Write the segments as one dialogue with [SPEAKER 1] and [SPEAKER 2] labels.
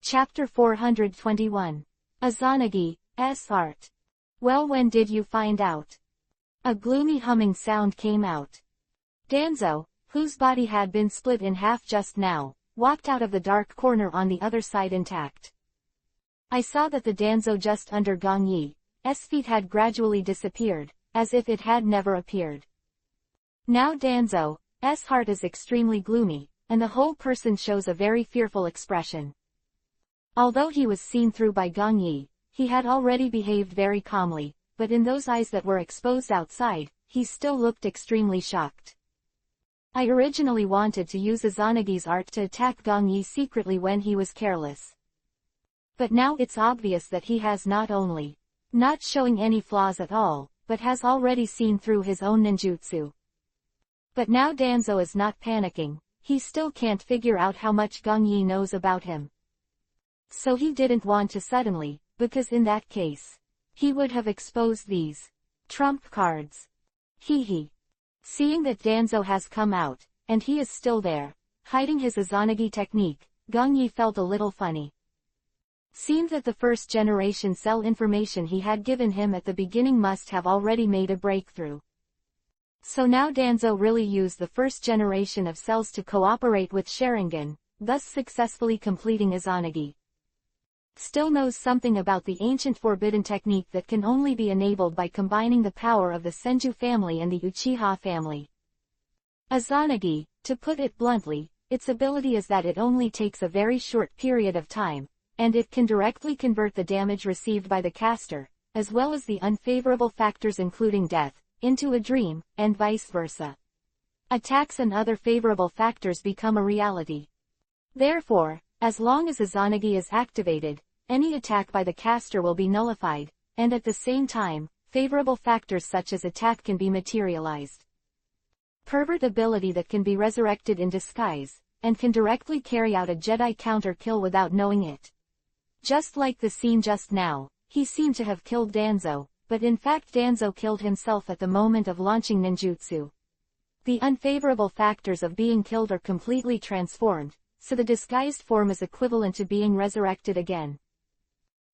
[SPEAKER 1] Chapter 421. Izanagi's Art. Well, when did you find out? A gloomy humming sound came out. Danzo, whose body had been split in half just now, walked out of the dark corner on the other side intact. I saw that the Danzo just under Gong Yi's feet had gradually disappeared, as if it had never appeared. Now Danzo's heart is extremely gloomy, and the whole person shows a very fearful expression. Although he was seen through by Gong Yi, he had already behaved very calmly, but in those eyes that were exposed outside, he still looked extremely shocked. I originally wanted to use Izanagi's art to attack Gong Yi secretly when he was careless. But now it's obvious that he has not only not showing any flaws at all, but has already seen through his own ninjutsu. But now Danzo is not panicking, he still can't figure out how much Gong Yi knows about him. So he didn't want to suddenly, because in that case, he would have exposed these trump cards. Hee. Seeing that Danzo has come out, and he is still there, hiding his Izanagi technique, Gong Yi felt a little funny. Seemed that the first generation cell information he had given him at the beginning must have already made a breakthrough. So now Danzo really used the first generation of cells to cooperate with Sharingan, thus successfully completing Izanagi. Still knows something about the ancient forbidden technique that can only be enabled by combining the power of the Senju family and the Uchiha family. Izanagi, to put it bluntly, its ability is that it only takes a very short period of time, and it can directly convert the damage received by the caster, as well as the unfavorable factors including death, into a dream, and vice versa. Attacks and other favorable factors become a reality. Therefore, as long as Izanagi is activated, any attack by the caster will be nullified, and at the same time, favorable factors such as attack can be materialized. Pervert ability that can be resurrected in disguise, and can directly carry out a Jedi counter kill without knowing it. Just like the scene just now, he seemed to have killed Danzo, but in fact Danzo killed himself at the moment of launching ninjutsu. The unfavorable factors of being killed are completely transformed, so the disguised form is equivalent to being resurrected again.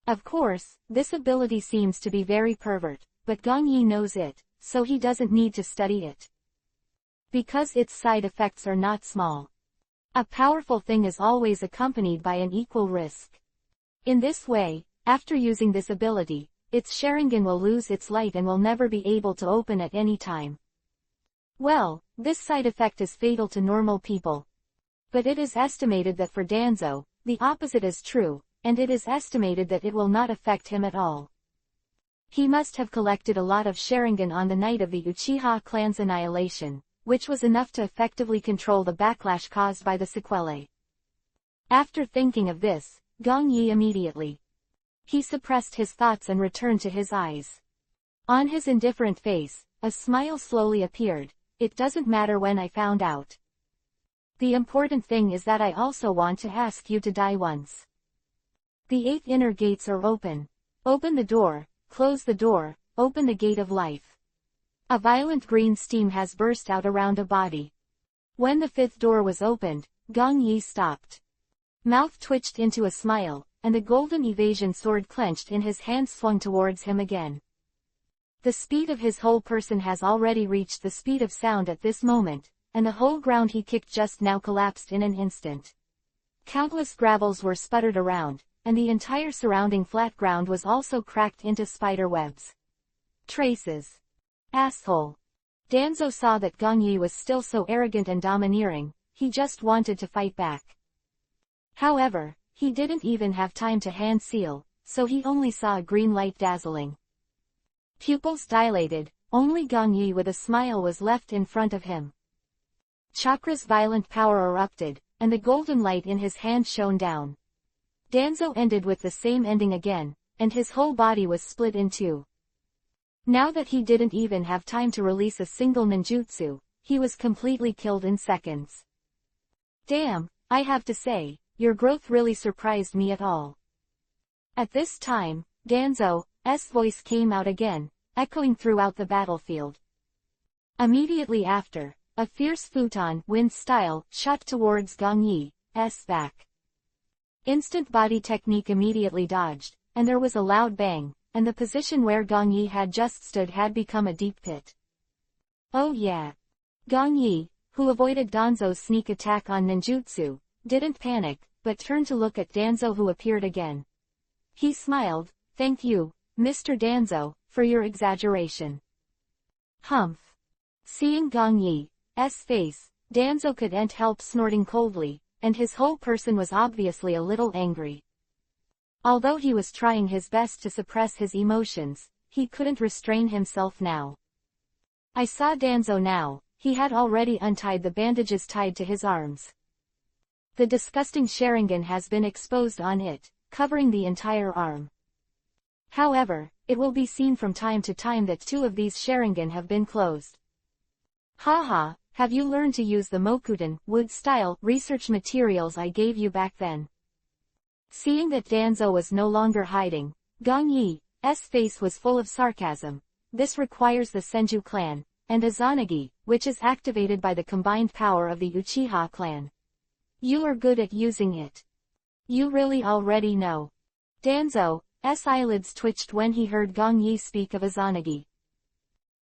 [SPEAKER 1] Of course, this ability seems to be very pervert, but Gong Yi knows it, so he doesn't need to study it. Because its side effects are not small. A powerful thing is always accompanied by an equal risk. In this way, after using this ability, its Sharingan will lose its light and will never be able to open at any time. Well, this side effect is fatal to normal people. But it is estimated that for Danzo, the opposite is true, and it is estimated that it will not affect him at all. He must have collected a lot of Sharingan on the night of the Uchiha clan's annihilation, which was enough to effectively control the backlash caused by the sequelae. After thinking of this, Gong Yi immediately. He suppressed his thoughts and returned to his eyes. On his indifferent face, a smile slowly appeared. It doesn't matter when I found out. The important thing is that I also want to ask you to die once. The 8 inner gates are open. Open the door, close the door, open the gate of life. A violent green steam has burst out around a body. When the 5th door was opened, Gong Yi stopped. Mouth twitched into a smile, and the golden evasion sword clenched in his hand swung towards him again. The speed of his whole person has already reached the speed of sound at this moment, and the whole ground he kicked just now collapsed in an instant. Countless gravels were sputtered around, and the entire surrounding flat ground was also cracked into spider webs. Traces. Asshole. Danzo saw that Gong Yi was still so arrogant and domineering, he just wanted to fight back. However, he didn't even have time to hand seal, so he only saw a green light dazzling. Pupils dilated, only Gong Yi with a smile was left in front of him. Chakra's violent power erupted, and the golden light in his hand shone down. Danzo ended with the same ending again, and his whole body was split in two. Now that he didn't even have time to release a single ninjutsu, he was completely killed in seconds. Damn, I have to say, your growth really surprised me at all. At this time, Danzo's voice came out again, echoing throughout the battlefield. Immediately after, a fierce futon wind style shot towards Gong Yi's back. Instant body technique immediately dodged, and there was a loud bang, and the position where Gong Yi had just stood had become a deep pit. Oh yeah. Gong Yi, who avoided Danzo's sneak attack on ninjutsu, didn't panic, but turned to look at Danzo, who appeared again. He smiled, "Thank you, Mr. Danzo, for your exaggeration." Humph. Seeing Gong Yi's face, Danzo couldn't help snorting coldly, and his whole person was obviously a little angry. Although he was trying his best to suppress his emotions, he couldn't restrain himself now. I saw Danzo now. He had already untied the bandages tied to his arms. The disgusting Sharingan has been exposed on it, covering the entire arm. However, it will be seen from time to time that 2 of these Sharingan have been closed. Haha, have you learned to use the Mokuten wood-style research materials I gave you back then? Seeing that Danzo was no longer hiding, Gong Yi's face was full of sarcasm. This requires the Senju clan, and Izanagi, which is activated by the combined power of the Uchiha clan. You are good at using it. You really already know. Danzo's eyelids twitched when he heard Gong Yi speak of Izanagi.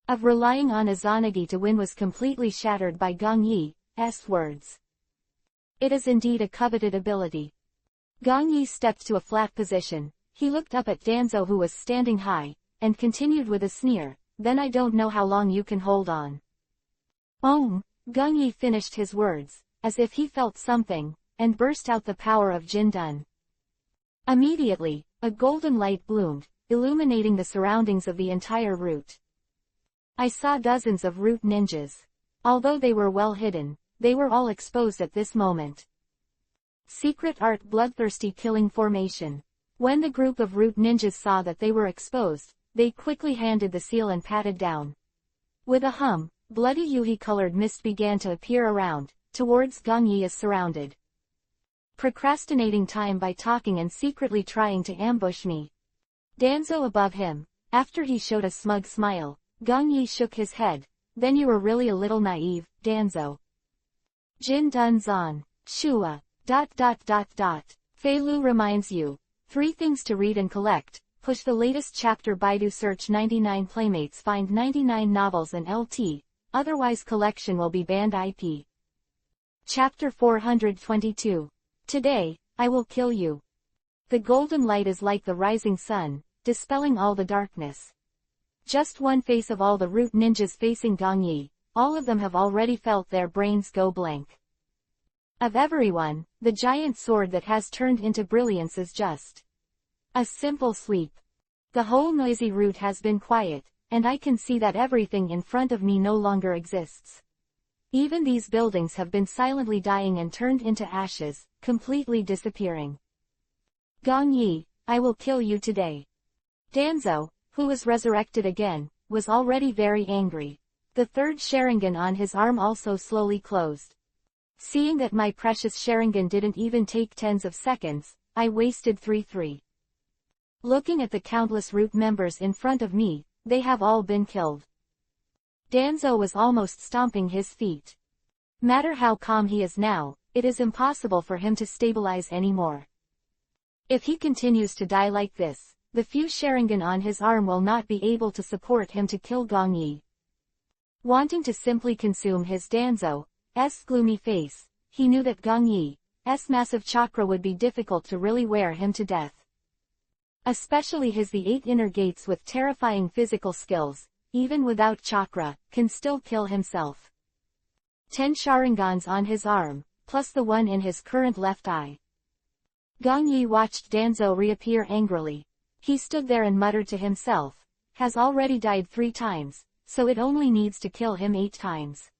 [SPEAKER 1] Of relying on Izanagi to win was completely shattered by Gong Yi's words. It is indeed a coveted ability. Gong Yi stepped to a flat position. He looked up at Danzo, who was standing high, and continued with a sneer, "Then I don't know how long you can hold on." Gong Yi finished his words, as if he felt something, and burst out the power of Jin-dun. Immediately, a golden light bloomed, illuminating the surroundings of the entire route. I saw dozens of root ninjas. Although they were well hidden, they were all exposed at this moment. Secret art bloodthirsty killing formation. When the group of root ninjas saw that they were exposed, they quickly handed the seal and patted down. With a hum, bloody Yuhi-colored mist began to appear around, towards Gong Yi is surrounded. Procrastinating time by talking and secretly trying to ambush me. Danzo above him. After he showed a smug smile, Gong Yi shook his head. Then you were really a little naive, Danzo. Jin-dun zan, shua, ... Fei Lu reminds you. 3 things to read and collect. Push the latest chapter. Baidu search 99 playmates. Find 99 novels and LT, otherwise collection will be banned. IP. Chapter 422. Today, I will kill you. The golden light is like the rising sun, dispelling all the darkness. Just one face of all the root ninjas facing Gong Yi. All of them have already felt their brains go blank. Of everyone, the giant sword that has turned into brilliance is just a simple sweep. The whole noisy route has been quiet, and I can see that everything in front of me no longer exists. Even these buildings have been silently dying and turned into ashes, completely disappearing. Gong Yi, I will kill you today. Danzo, who was resurrected again, was already very angry. The 3rd Sharingan on his arm also slowly closed. Seeing that my precious Sharingan didn't even take tens of seconds, I wasted 3. Looking at the countless root members in front of me, they have all been killed. Danzo was almost stomping his feet. Matter how calm he is now, it is impossible for him to stabilize anymore. If he continues to die like this, the few Sharingan on his arm will not be able to support him to kill Gong Yi. Wanting to simply consume his Danzo's gloomy face, he knew that Gong Yi's massive chakra would be difficult to really wear him to death. Especially the 8 inner gates with terrifying physical skills, even without chakra, can still kill himself. 10 Sharingans on his arm, plus the one in his current left eye. Gong Yi watched Danzo reappear angrily. He stood there and muttered to himself, has already died 3 times, so it only needs to kill him 8 times.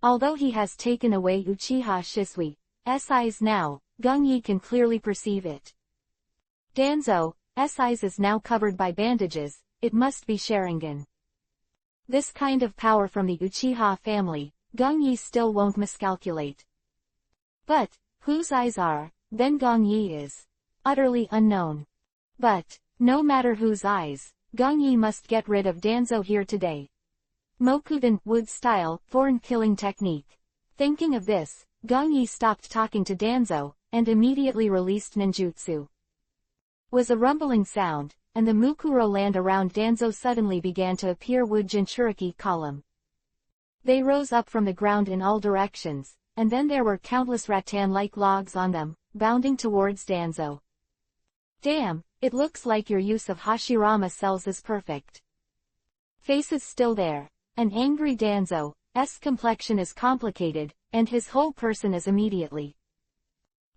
[SPEAKER 1] Although he has taken away Uchiha Shisui's eyes now, Gong Yi can clearly perceive it. Danzo's eyes is now covered by bandages, it must be Sharingan. This kind of power from the Uchiha family, Gong Yi still won't miscalculate. But, whose eyes are, then Gong Yi is utterly unknown. But, no matter whose eyes, Gong Yi must get rid of Danzo here today. Mokuten, wood-style, thorn-killing technique. Thinking of this, Gong Yi stopped talking to Danzo, and immediately released ninjutsu. Was a rumbling sound, and the Mukuro land around Danzo suddenly began to appear wood Jinchuriki column. They rose up from the ground in all directions, and then there were countless rattan-like logs on them, bounding towards Danzo. Damn, it looks like your use of Hashirama cells is perfect. Face is still there. An angry Danzo's complexion is complicated, and his whole person is immediately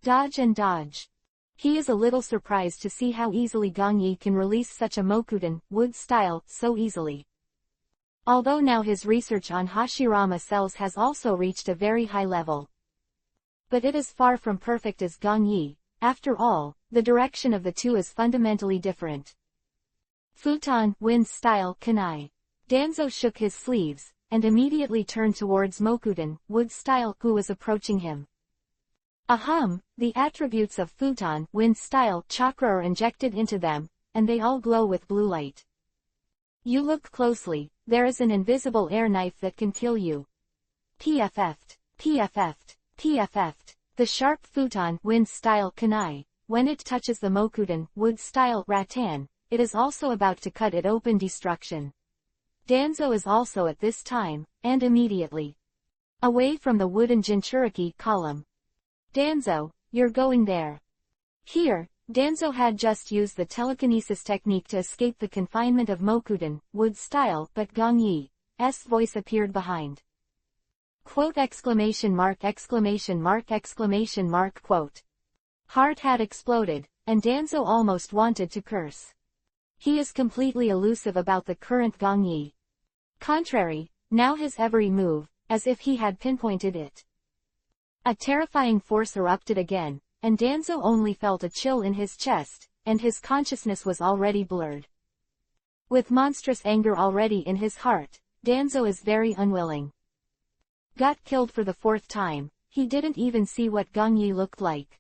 [SPEAKER 1] dodge and dodge. He is a little surprised to see how easily Gongyi can release such a Mokuden wood style so easily. Although now his research on Hashirama cells has also reached a very high level. But it is far from perfect as Gongyi. After all, the direction of the two is fundamentally different. Futon wind style Kanai. Danzo shook his sleeves, and immediately turned towards Mokuden wood style who was approaching him. Ahem, the attributes of futon wind style chakra are injected into them, and they all glow with blue light. You look closely, there is an invisible air knife that can kill you. PFF'd, PFF'd, PFF'd. The sharp futon wind style kanai, when it touches the Mokuden wood style rattan, it is also about to cut it open destruction. Danzo is also at this time, and immediately away from the wooden Jinchuriki column. Danzo, you're going there. Here, Danzo had just used the telekinesis technique to escape the confinement of Mokuden wood style, but Gongyi's voice appeared behind. Quote exclamation mark exclamation mark exclamation mark quote. Heart had exploded, and Danzo almost wanted to curse. He is completely elusive about the current Gongyi. Contrary, now his every move, as if he had pinpointed it. A terrifying force erupted again, and Danzo only felt a chill in his chest, and his consciousness was already blurred. With monstrous anger already in his heart, Danzo is very unwilling. Got killed for the fourth time, he didn't even see what Gongyi looked like.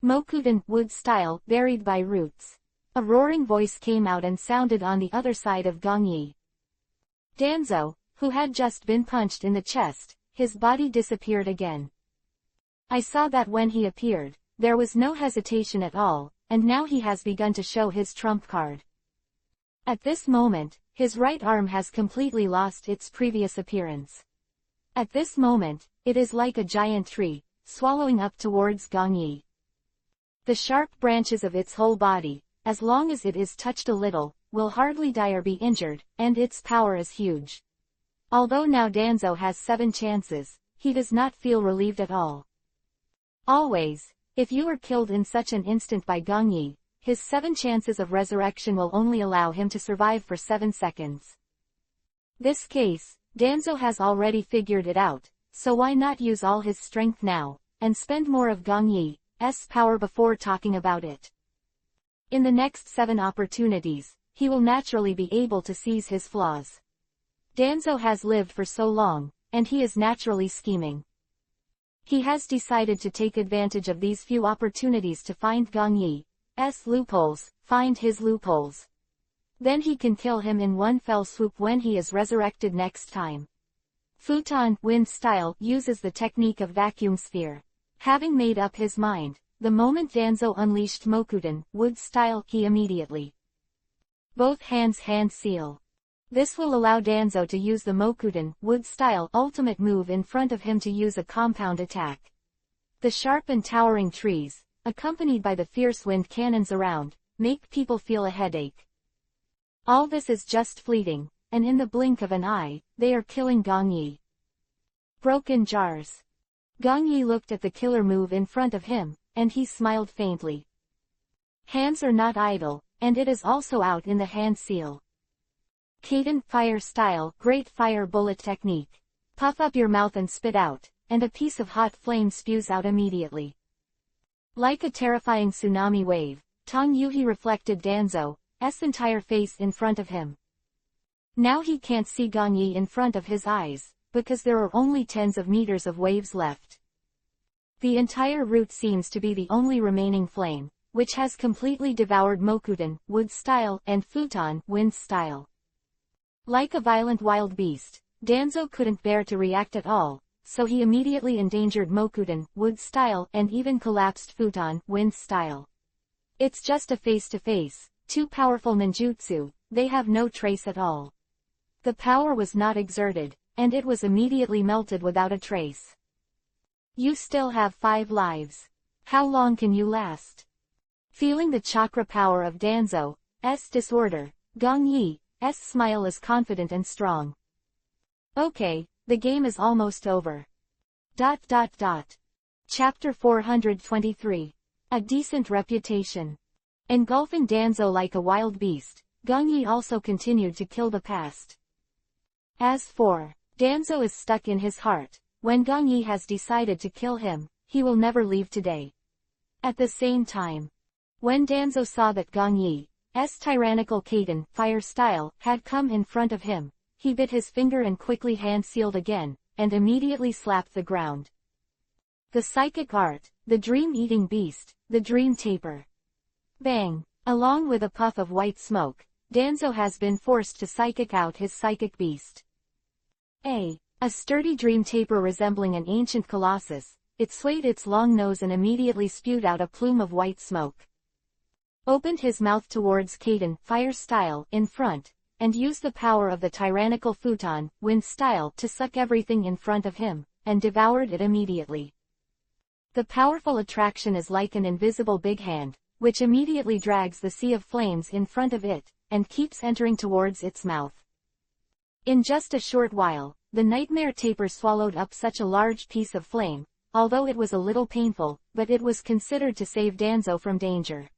[SPEAKER 1] Mokuden wood style buried by roots. A roaring voice came out and sounded on the other side of Gongyi. Danzo, who had just been punched in the chest, his body disappeared again. I saw that when he appeared, there was no hesitation at all, and now he has begun to show his trump card. At this moment, his right arm has completely lost its previous appearance. At this moment, it is like a giant tree, swallowing up towards Gongyi. The sharp branches of its whole body, as long as it is touched a little, will hardly die or be injured, and its power is huge. Although now Danzo has 7 chances, he does not feel relieved at all. Always, if you are killed in such an instant by Gongyi, his 7 chances of resurrection will only allow him to survive for 7 seconds. This case, Danzo has already figured it out, so why not use all his strength now, and spend more of Gongyi's power before talking about it. In the next 7 opportunities, he will naturally be able to seize his flaws. Danzo has lived for so long, and he is naturally scheming. He has decided to take advantage of these few opportunities to find Gongyi's loopholes, find his loopholes. Then he can kill him in one fell swoop when he is resurrected next time. Futon wind style uses the technique of vacuum sphere. Having made up his mind, the moment Danzo unleashed Mokuden wood style, he immediately both hands hand seal. This will allow Danzo to use the Mokuden wood style ultimate move in front of him to use a compound attack. The sharp and towering trees, accompanied by the fierce wind cannons around, make people feel a headache. All this is just fleeting, and in the blink of an eye, they are killing Gongyi. Broken jars. Gongyi looked at the killer move in front of him, and he smiled faintly. Hands are not idle, and it is also out in the hand seal. Cadent fire style, great fire bullet technique. Puff up your mouth and spit out, and a piece of hot flame spews out immediately. Like a terrifying tsunami wave, Tong Yuhi reflected Danzo's entire face in front of him. Now he can't see Gongyi in front of his eyes, because there are only tens of meters of waves left. The entire route seems to be the only remaining flame, which has completely devoured Mokuden wood style and Futon wind style. Like a violent wild beast, Danzo couldn't bear to react at all, so he immediately endangered Mokudan, wood style, and even collapsed Futon, wind style. It's just a face-to-face, too powerful ninjutsu, they have no trace at all. The power was not exerted, and it was immediately melted without a trace. You still have 5 lives. How long can you last? Feeling the chakra power of Danzo's disorder, Gong Yi's smile is confident and strong. Okay, the game is almost over. Chapter 423. A decent reputation. Engulfing Danzo like a wild beast, Gong Yi also continued to kill the past. As for Danzo is stuck in his heart. When Gong Yi has decided to kill him, he will never leave today. At the same time, when Danzo saw that Gong Yi's tyrannical Kaden, fire style, had come in front of him, he bit his finger and quickly hand-sealed again, and immediately slapped the ground. The psychic art, the dream-eating beast, the dream taper. Bang! Along with a puff of white smoke, Danzo has been forced to psychic out his psychic beast. A sturdy dream taper resembling an ancient colossus, it swayed its long nose and immediately spewed out a plume of white smoke. Opened his mouth towards Kaden, fire style, in front, and used the power of the tyrannical futon, wind style, to suck everything in front of him, and devoured it immediately. The powerful attraction is like an invisible big hand, which immediately drags the sea of flames in front of it, and keeps entering towards its mouth. In just a short while, the nightmare taper swallowed up such a large piece of flame, although it was a little painful, but it was considered to save Danzo from danger.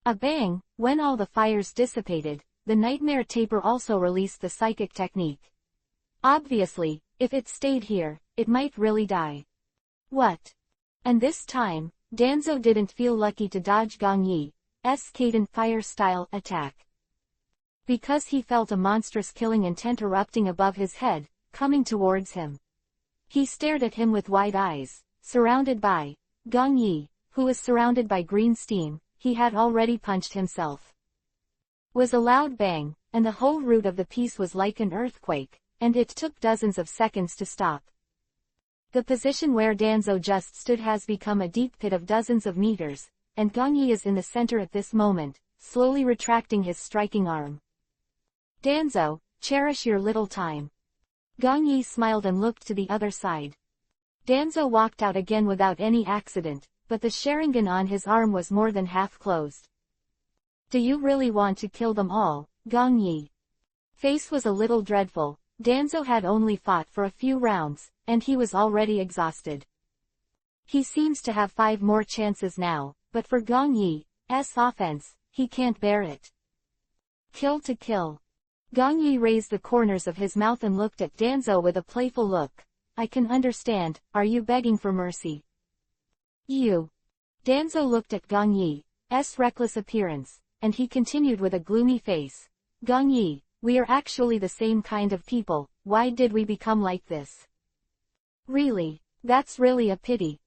[SPEAKER 1] A bang! When all the fires dissipated, the nightmare taper also released the psychic technique. Obviously, if it stayed here, it might really die. What? And this time, Danzo didn't feel lucky to dodge Gong Yi's Kaden fire style attack. Because he felt a monstrous killing intent erupting above his head, coming towards him. He stared at him with wide eyes, surrounded by Gong Yi, who was surrounded by green steam. He had already punched himself. Was a loud bang, and the whole root of the piece was like an earthquake, and it took dozens of seconds to stop. The position where Danzo just stood has become a deep pit of dozens of meters, and Gong Yi is in the center at this moment, slowly retracting his striking arm. Danzo, cherish your little time. Gong Yi smiled and looked to the other side. Danzo walked out again without any accident, but the Sharingan on his arm was more than half closed. Do you really want to kill them all, Gong Yi? Face was a little dreadful. Danzo had only fought for a few rounds, and he was already exhausted. He seems to have 5 more chances now, but for Gong Yi's offense, he can't bear it. Kill to kill. Gong Yi raised the corners of his mouth and looked at Danzo with a playful look. I can understand, are you begging for mercy? You. Danzo looked at Gong Yi's reckless appearance, and he continued with a gloomy face. Gong Yi, we are actually the same kind of people, why did we become like this? Really, that's really a pity.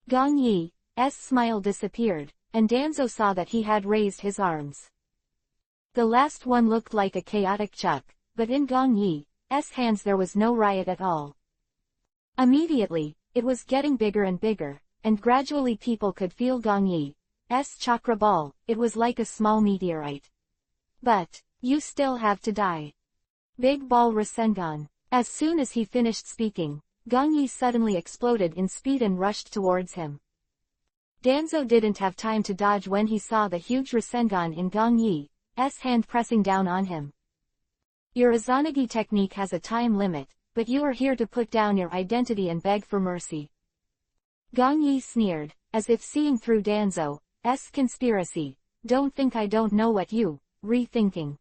[SPEAKER 1] Gong Yi's smile disappeared, and Danzo saw that he had raised his arms. The last one looked like a chaotic chuck, but in Gong Yi's hands there was no riot at all. Immediately, it was getting bigger and bigger, and gradually people could feel Gong Yi's chakra ball. It was like a small meteorite. But you still have to die. Big Ball Rasengan. As soon as he finished speaking, Gong Yi suddenly exploded in speed and rushed towards him. Danzo didn't have time to dodge when he saw the huge Rasengan in Gong Yi's hand pressing down on him. Your Izanagi technique has a time limit, but you are here to put down your identity and beg for mercy. Gong Yi sneered, as if seeing through Danzo's conspiracy. Don't think I don't know what you rethinking.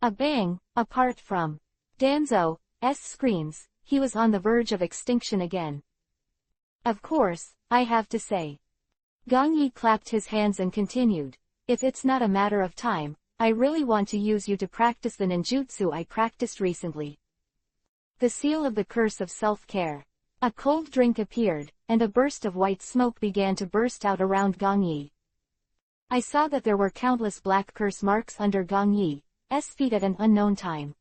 [SPEAKER 1] A bang! Apart from Danzo's screams, he was on the verge of extinction again. Of course, I have to say. Gong Yi clapped his hands and continued. If it's not a matter of time, I really want to use you to practice the ninjutsu I practiced recently. The seal of the curse of self-care. A cold drink appeared, and a burst of white smoke began to burst out around Gong Yi. I saw that there were countless black curse marks under Gong Yi's feet at an unknown time.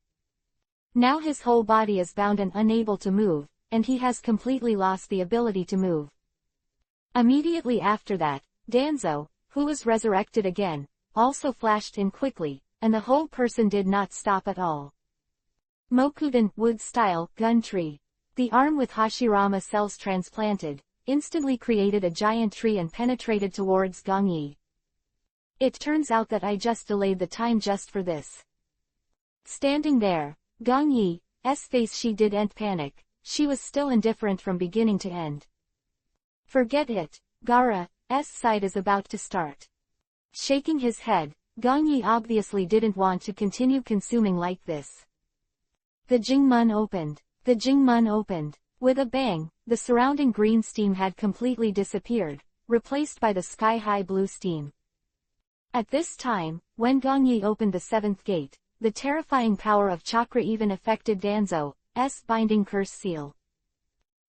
[SPEAKER 1] Now his whole body is bound and unable to move, and he has completely lost the ability to move. Immediately after that, Danzo, who was resurrected again, also flashed in quickly, and the whole person did not stop at all. Mokuden, wood style, gun tree. The arm with Hashirama cells transplanted, instantly created a giant tree and penetrated towards Gong Yi. It turns out that I just delayed the time just for this. Standing there, Gong Yi's face she didn't panic, she was still indifferent from beginning to end. Forget it, Gaara's side is about to start. Shaking his head, Gong Yi obviously didn't want to continue consuming like this. The Jingmun opened. The Jingmun opened. With a bang, the surrounding green steam had completely disappeared, replaced by the sky-high blue steam. At this time, when Gong Yi opened the seventh gate, the terrifying power of chakra even affected Danzo's binding curse seal.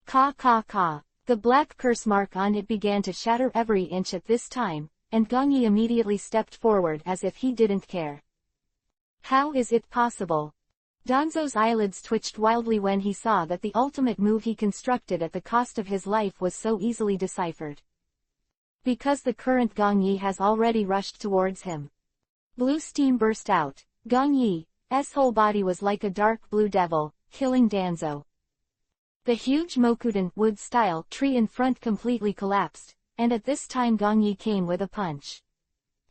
[SPEAKER 1] Ka ka ka. The black curse mark on it began to shatter every inch at this time, and Gong Yi immediately stepped forward as if he didn't care. How is it possible? Danzo's eyelids twitched wildly when he saw that the ultimate move he constructed at the cost of his life was so easily deciphered. Because the current Gong Yi has already rushed towards him. Blue steam burst out. Gong Yi's whole body was like a dark blue devil, killing Danzo. The huge Mokuden wood-style tree in front completely collapsed, and at this time Gong Yi came with a punch.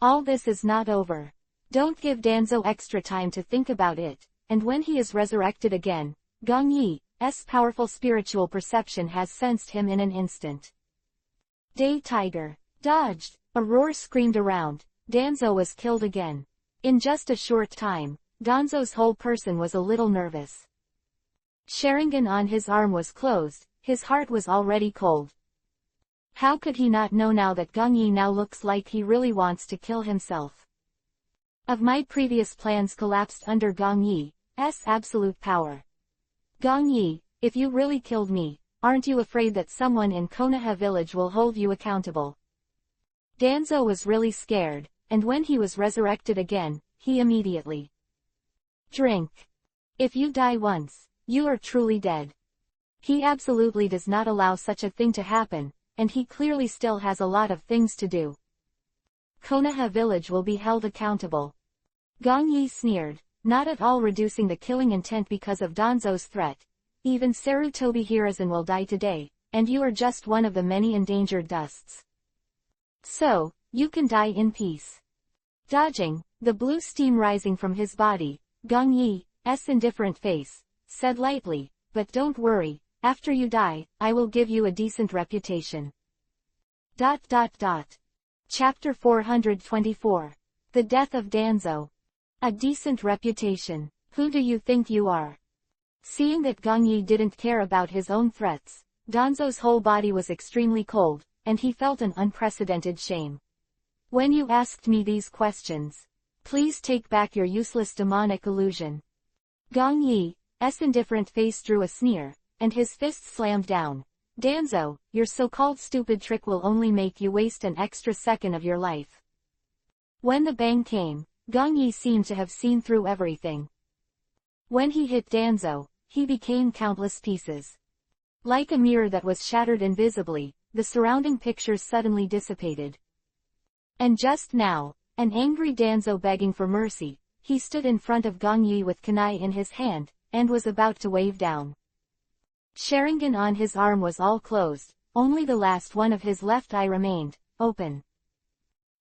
[SPEAKER 1] All this is not over. Don't give Danzo extra time to think about it, and when he is resurrected again, Gong Yi's powerful spiritual perception has sensed him in an instant. Day Tiger. Dodged. A roar screamed around. Danzo was killed again. In just a short time, Danzo's whole person was a little nervous. Sharingan on his arm was closed, his heart was already cold. How could he not know now that Gong Yi now looks like he really wants to kill himself? Of my previous plans collapsed under Gong Yi's absolute power. Gong Yi, if you really killed me, aren't you afraid that someone in Konoha village will hold you accountable? Danzo was really scared, and when he was resurrected again, he immediately drink. If you die once, you are truly dead. He absolutely does not allow such a thing to happen, and he clearly still has a lot of things to do. Konoha village will be held accountable. Gong Yi sneered, not at all reducing the killing intent because of Danzo's threat. Even Sarutobi Hiruzen will die today, and you are just one of the many endangered dusts. So, you can die in peace. Dodging, the blue steam rising from his body, Gong Yi's indifferent face said lightly, but don't worry, after you die, I will give you a decent reputation. Chapter 424. The Death of Danzo. A decent reputation. Who do you think you are? Seeing that Gong Yi didn't care about his own threats, Danzo's whole body was extremely cold, and he felt an unprecedented shame. When you asked me these questions, please take back your useless demonic illusion. Gong Yi's indifferent face drew a sneer, and his fist slammed down. Danzo, your so-called stupid trick will only make you waste an extra second of your life. When the bang came, Gong Yi seemed to have seen through everything. When he hit Danzo, he became countless pieces. Like a mirror that was shattered invisibly, the surrounding pictures suddenly dissipated. And just now, an angry Danzo begging for mercy, he stood in front of Gong Yi with kunai in his hand, and was about to wave down. Sharingan on his arm was all closed, only the last one of his left eye remained open.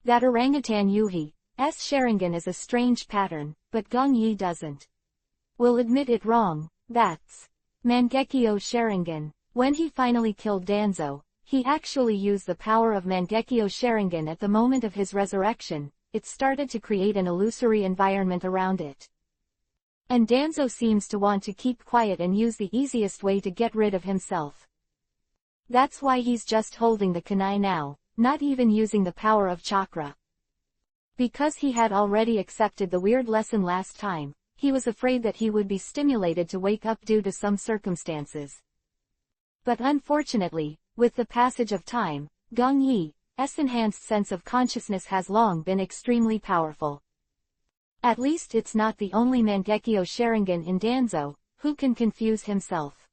[SPEAKER 1] That orangutan Yuhi's Sharingan is a strange pattern, but Gong Yi doesn't. Will admit it wrong, that's Mangekyo Sharingan. When he finally killed Danzo, he actually used the power of Mangekyo Sharingan at the moment of his resurrection. It started to create an illusory environment around it. And Danzo seems to want to keep quiet and use the easiest way to get rid of himself. That's why he's just holding the kunai now, not even using the power of chakra. Because he had already accepted the weird lesson last time, he was afraid that he would be stimulated to wake up due to some circumstances. But unfortunately, with the passage of time, Gong Yi's enhanced sense of consciousness has long been extremely powerful. At least it's not the only Mangekyo Sharingan in Danzo, who can confuse himself.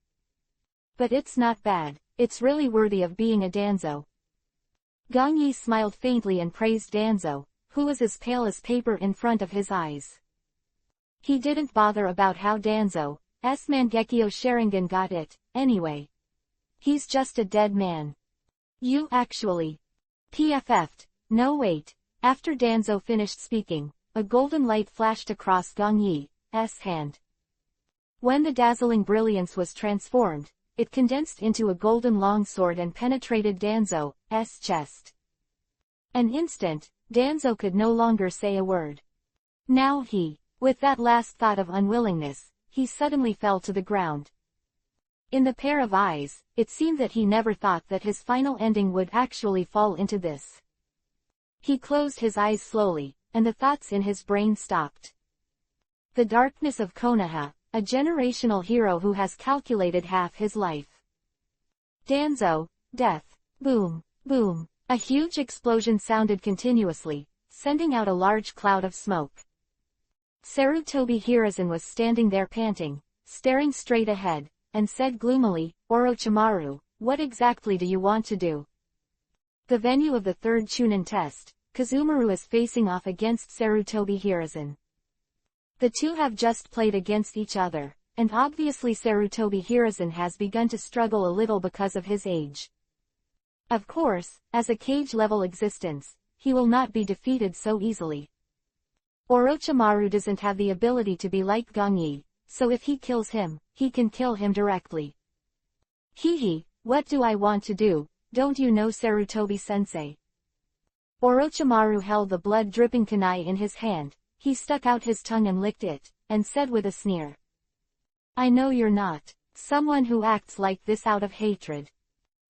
[SPEAKER 1] But it's not bad, it's really worthy of being a Danzo. Gong Yi smiled faintly and praised Danzo, who was as pale as paper in front of his eyes. He didn't bother about how Danzo's Mangekyo Sharingan got it, anyway. He's just a dead man. You actually PFF'd. No wait. After Danzo finished speaking, a golden light flashed across Gong Yi's hand. When the dazzling brilliance was transformed, it condensed into a golden longsword and penetrated Danzo's chest. An instant, Danzo could no longer say a word. Now with that last thought of unwillingness, he suddenly fell to the ground. In the pair of eyes, it seemed that he never thought that his final ending would actually fall into this. He closed his eyes slowly, and the thoughts in his brain stopped. The darkness of Konoha, a generational hero who has calculated half his life. Danzo, death. Boom, boom. A huge explosion sounded continuously, sending out a large cloud of smoke. Sarutobi Hiruzen was standing there panting, staring straight ahead, and said gloomily, Orochimaru, what exactly do you want to do? The venue of the third Chunin test, Kazemaru is facing off against Sarutobi Hiruzen. The two have just played against each other, and obviously Sarutobi Hiruzen has begun to struggle a little because of his age. Of course, as a cage-level existence, he will not be defeated so easily. Orochimaru doesn't have the ability to be like Gong Yi, so if he kills him, he can kill him directly. Hehe, what do I want to do, don't you know Sarutobi-sensei? Orochimaru held the blood-dripping kunai in his hand, he stuck out his tongue and licked it, and said with a sneer. I know you're not someone who acts like this out of hatred.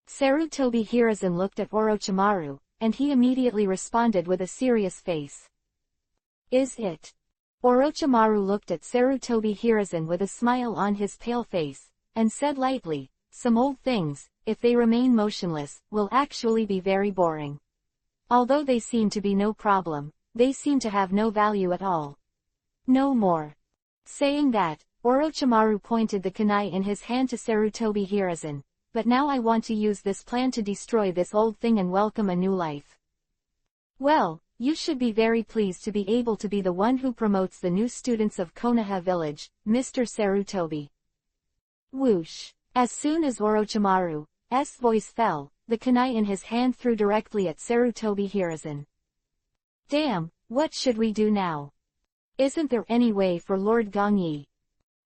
[SPEAKER 1] Sarutobi Hiruzen looked at Orochimaru, and he immediately responded with a serious face. Is it? Orochimaru looked at Sarutobi Hiruzen with a smile on his pale face, and said lightly, some old things, if they remain motionless, will actually be very boring. Although they seem to be no problem, they seem to have no value at all. No more. Saying that, Orochimaru pointed the kunai in his hand to Sarutobi Hiruzen, but now I want to use this plan to destroy this old thing and welcome a new life. Well, you should be very pleased to be able to be the one who promotes the new students of Konoha village, Mr. Sarutobi. Whoosh. As soon as Orochimaru's voice fell, the kunai in his hand threw directly at Sarutobi Hiruzen. Damn, what should we do now? Isn't there any way for Lord Gong Yi?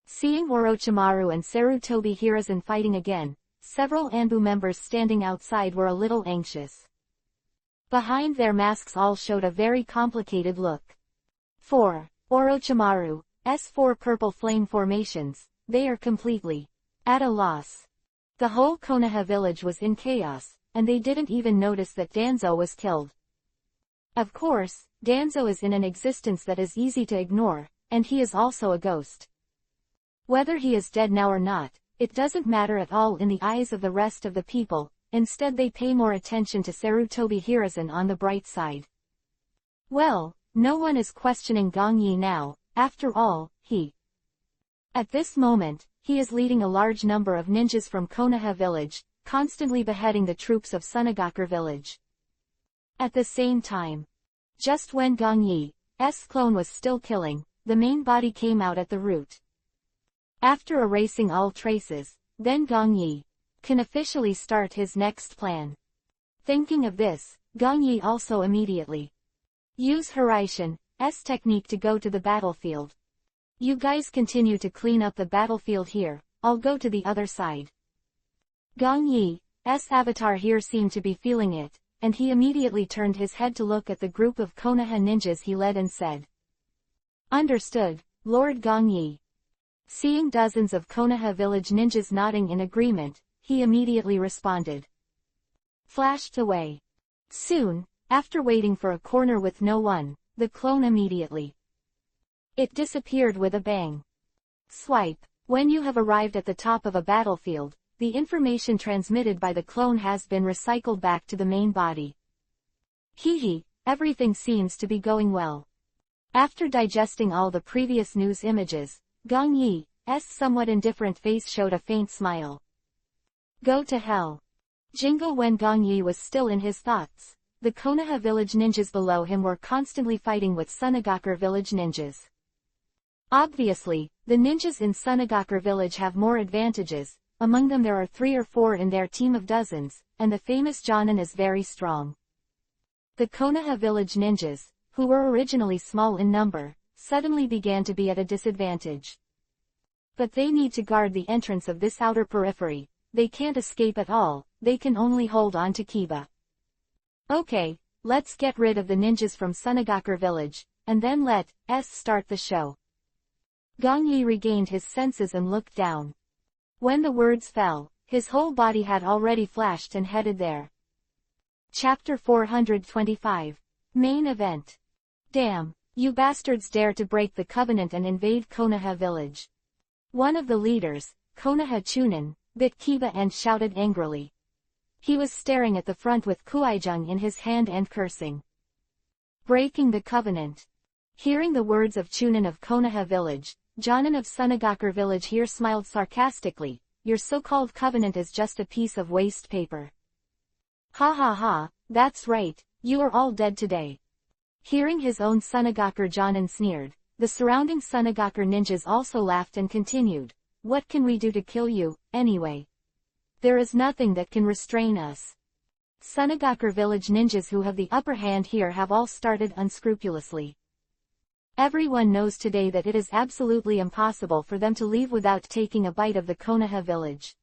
[SPEAKER 1] Seeing Orochimaru and Sarutobi Hiruzen fighting again, several Anbu members standing outside were a little anxious. Behind their masks all showed a very complicated look. 4. Orochimaru's 4 purple flame formations, they are completely at a loss. The whole Konoha village was in chaos, and they didn't even notice that Danzo was killed. Of course, Danzo is in an existence that is easy to ignore, and he is also a ghost. Whether he is dead now or not, it doesn't matter at all in the eyes of the rest of the people, instead they pay more attention to Sarutobi Hiruzen on the bright side. Well, no one is questioning Gong Yi now, after all, at this moment, he is leading a large number of ninjas from Konoha village, constantly beheading the troops of Sunagakur village. At the same time, just when Gong Yi's clone was still killing, the main body came out at the root. After erasing all traces, then Gong Yi can officially start his next plan. Thinking of this, Gong Yi also immediately use Hiraishin's technique to go to the battlefield. You guys continue to clean up the battlefield here, I'll go to the other side. Gong Yi's avatar here seemed to be feeling it, and he immediately turned his head to look at the group of Konoha ninjas he led and said. Understood, Lord Gong Yi. Seeing dozens of Konoha village ninjas nodding in agreement, he immediately responded. Flashed away. Soon, after waiting for a corner with no one, the clone immediately it disappeared with a bang. Swipe. When you have arrived at the top of a battlefield, the information transmitted by the clone has been recycled back to the main body. Everything seems to be going well. After digesting all the previous news images, Gong Yi's somewhat indifferent face showed a faint smile. Go to hell. Jingle when Gong Yi was still in his thoughts. The Konoha village ninjas below him were constantly fighting with Sunagakure village ninjas. Obviously, the ninjas in Sunagakure village have more advantages. Among them there are 3 or 4 in their team of dozens, and the famous Jonin is very strong. The Konoha village ninjas, who were originally small in number, suddenly began to be at a disadvantage. But they need to guard the entrance of this outer periphery. They can't escape at all, they can only hold on to Kiba. Okay, let's get rid of the ninjas from Sunagakure village, and then let's start the show. Gong Yi regained his senses and looked down. When the words fell, his whole body had already flashed and headed there. Chapter 425. Main Event. Damn, you bastards dare to break the covenant and invade Konoha village. One of the leaders, Konoha Chunin, bit Kiba and shouted angrily. He was staring at the front with Kuaijung in his hand and cursing. Breaking the covenant. Hearing the words of Chunin of Konoha village, Jonin of Sunagakure village here smiled sarcastically. Your so-called covenant is just a piece of waste paper. Ha ha ha, that's right, you are all dead today. Hearing his own Sunagakure Jonin sneered, the surrounding Sunagakure ninjas also laughed and continued. What can we do to kill you, anyway? There is nothing that can restrain us. Sunagakure village ninjas who have the upper hand here have all started unscrupulously. Everyone knows today that it is absolutely impossible for them to leave without taking a bite of the Konoha village.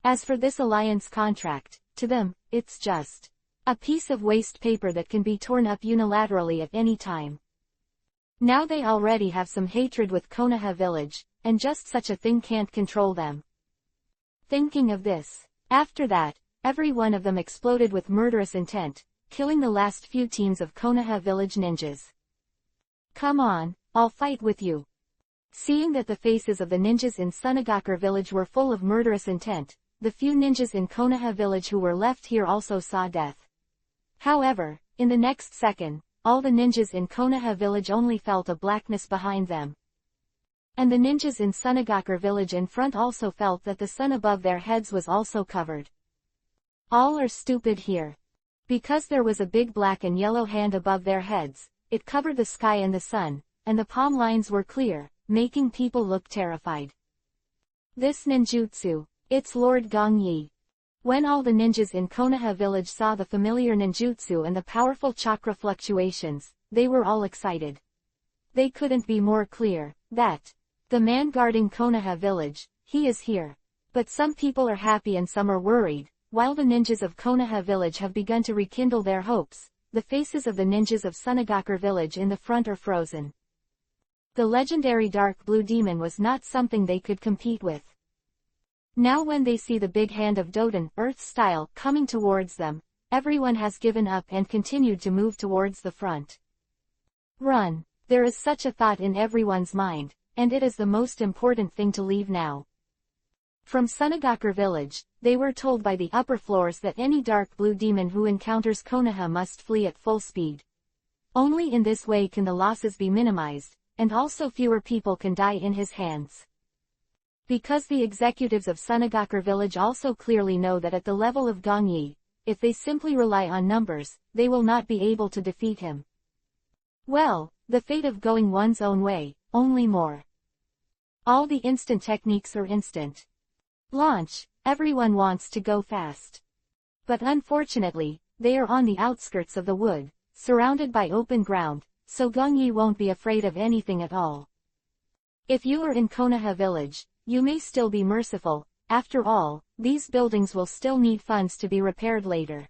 [SPEAKER 1] As for this alliance contract, to them, it's just a piece of waste paper that can be torn up unilaterally at any time. Now they already have some hatred with Konoha village, and just such a thing can't control them. Thinking of this, after that, every one of them exploded with murderous intent, killing the last few teams of Konoha village ninjas. Come on, I'll fight with you. Seeing that the faces of the ninjas in Sunagakure village were full of murderous intent, the few ninjas in Konoha village who were left here also saw death. However, in the next second, all the ninjas in Konoha village only felt a blackness behind them. And the ninjas in Sunagakure village in front also felt that the sun above their heads was also covered. All are stupid here. Because there was a big black and yellow hand above their heads, it covered the sky and the sun, and the palm lines were clear, making people look terrified. This ninjutsu, it's Lord Gong Yi. When all the ninjas in Konoha village saw the familiar ninjutsu and the powerful chakra fluctuations, they were all excited. They couldn't be more clear, that the man guarding Konoha village, he is here. But some people are happy and some are worried. While the ninjas of Konoha village have begun to rekindle their hopes, the faces of the ninjas of Sunagakure village in the front are frozen. The legendary dark blue demon was not something they could compete with. Now when they see the big hand of Doden, Earth style, coming towards them, everyone has given up and continued to move towards the front. Run. There is such a thought in everyone's mind, and it is the most important thing to leave now. From Sunagakure village, they were told by the upper floors that any dark blue demon who encounters Konoha must flee at full speed. Only in this way can the losses be minimized, and also fewer people can die in his hands. Because the executives of Sunagakure village also clearly know that at the level of Gong Yi, if they simply rely on numbers, they will not be able to defeat him. Well, the fate of going one's own way, only more. All the instant techniques are instant. Launch, everyone wants to go fast. But unfortunately, they are on the outskirts of the wood, surrounded by open ground, so Gong Yi won't be afraid of anything at all. If you are in Konoha village, you may still be merciful. After all, these buildings will still need funds to be repaired later.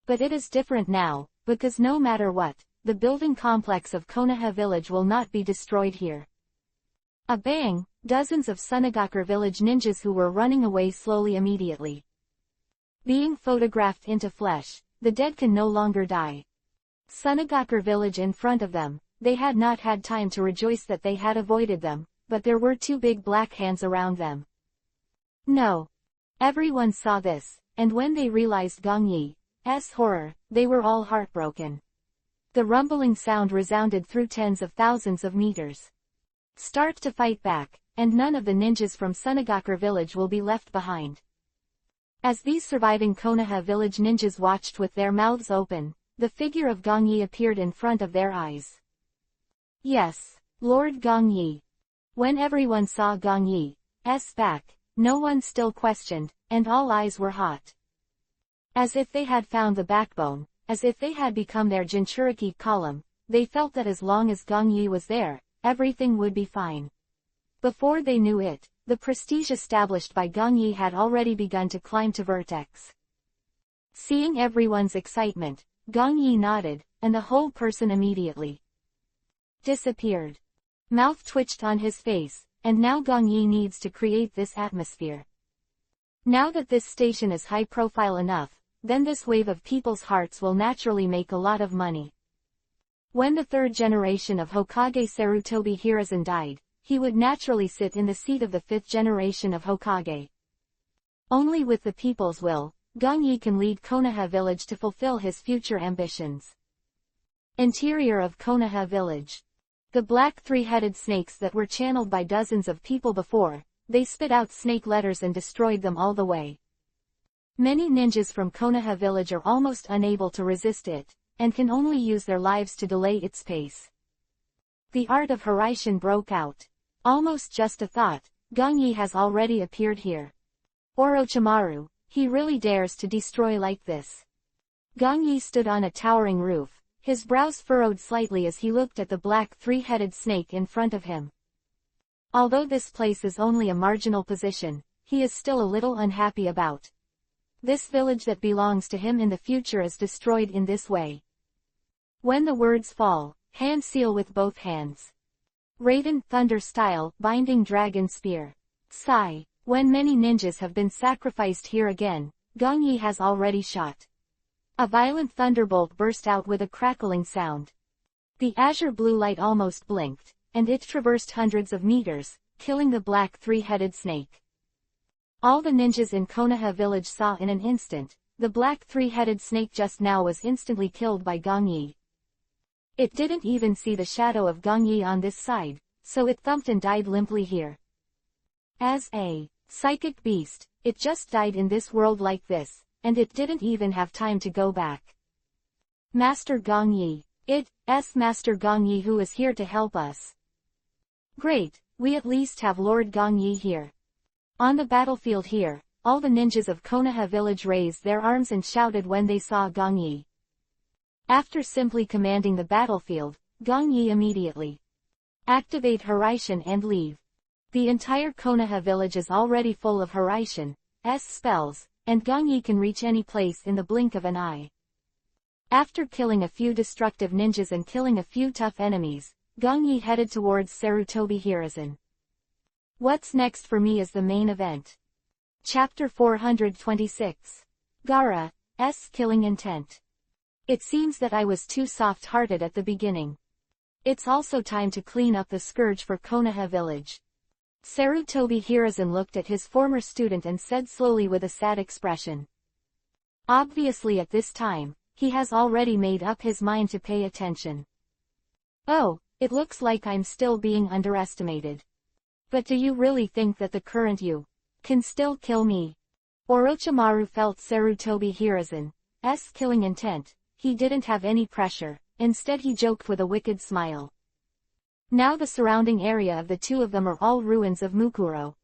[SPEAKER 1] But it is different now, because no matter what, the building complex of Konoha village will not be destroyed here. A bang, dozens of Sunagakure village ninjas who were running away slowly immediately. Being photographed into flesh, the dead can no longer die. Sunagakure village in front of them, they had not had time to rejoice that they had avoided them, but there were 2 big black hands around them. No. Everyone saw this, and when they realized Gong Yi's horror, they were all heartbroken. The rumbling sound resounded through tens of thousands of meters. Start to fight back, and none of the ninjas from Sunagakure village will be left behind. As these surviving Konoha village ninjas watched with their mouths open, the figure of Gong Yi appeared in front of their eyes. Yes, Lord Gong Yi. When everyone saw Gong Yi's back, no one still questioned, and all eyes were hot. As if they had found the backbone, as if they had become their Jinchuriki column, they felt that as long as Gong Yi was there, everything would be fine. Before they knew it, the prestige established by Gong Yi had already begun to climb to vertex. Seeing everyone's excitement, Gong Yi nodded, and the whole person immediately disappeared. Mouth twitched on his face, and now Gong Yi needs to create this atmosphere. Now that this station is high profile enough, then this wave of people's hearts will naturally make a lot of money. When the third generation of Hokage Sarutobi Hiruzen died, he would naturally sit in the seat of the fifth generation of Hokage. Only with the people's will, Gong Yi can lead Konoha village to fulfill his future ambitions. Interior of Konoha village. The black three-headed snakes that were channeled by dozens of people before, they spit out snake letters and destroyed them all the way. Many ninjas from Konoha village are almost unable to resist it, and can only use their lives to delay its pace. The art of Hiraishin broke out. Almost just a thought, Gong Yi has already appeared here. Orochimaru, he really dares to destroy like this. Gong Yi stood on a towering roof, his brows furrowed slightly as he looked at the black three-headed snake in front of him. Although this place is only a marginal position, he is still a little unhappy about. This village that belongs to him in the future is destroyed in this way. When the words fall, hand seal with both hands. Raiden Thunder style, binding dragon spear. Sigh. When many ninjas have been sacrificed here again, Gong Yi has already shot. A violent thunderbolt burst out with a crackling sound. The azure blue light almost blinked, and it traversed hundreds of meters, killing the black three-headed snake. All the ninjas in Konoha village saw in an instant, the black three-headed snake just now was instantly killed by Gong Yi. It didn't even see the shadow of Gong Yi on this side, so it thumped and died limply here. As a psychic beast, it just died in this world like this, and it didn't even have time to go back. Master Gong Yi. It's Master Gong Yi who is here to help us. Great, we at least have Lord Gong Yi here. On the battlefield here, all the ninjas of Konoha village raised their arms and shouted when they saw Gong Yi. After simply commanding the battlefield, Gong Yi immediately activate Hiraishin and leave. The entire Konoha village is already full of Hiraishin's spells, and Gong Yi can reach any place in the blink of an eye. After killing a few destructive ninjas and killing a few tough enemies, Gong Yi headed towards Sarutobi Hiruzen. What's next for me is the main event. Chapter 426. Gaara's killing intent. It seems that I was too soft-hearted at the beginning. It's also time to clean up the scourge for Konoha village. Sarutobi Hiruzen looked at his former student and said slowly with a sad expression. Obviously at this time, he has already made up his mind to pay attention. Oh, it looks like I'm still being underestimated. But do you really think that the current you can still kill me? Orochimaru felt Sarutobi Hiruzen's killing intent. He didn't have any pressure, instead he joked with a wicked smile. Now the surrounding area of the two of them are all ruins of Mukuro.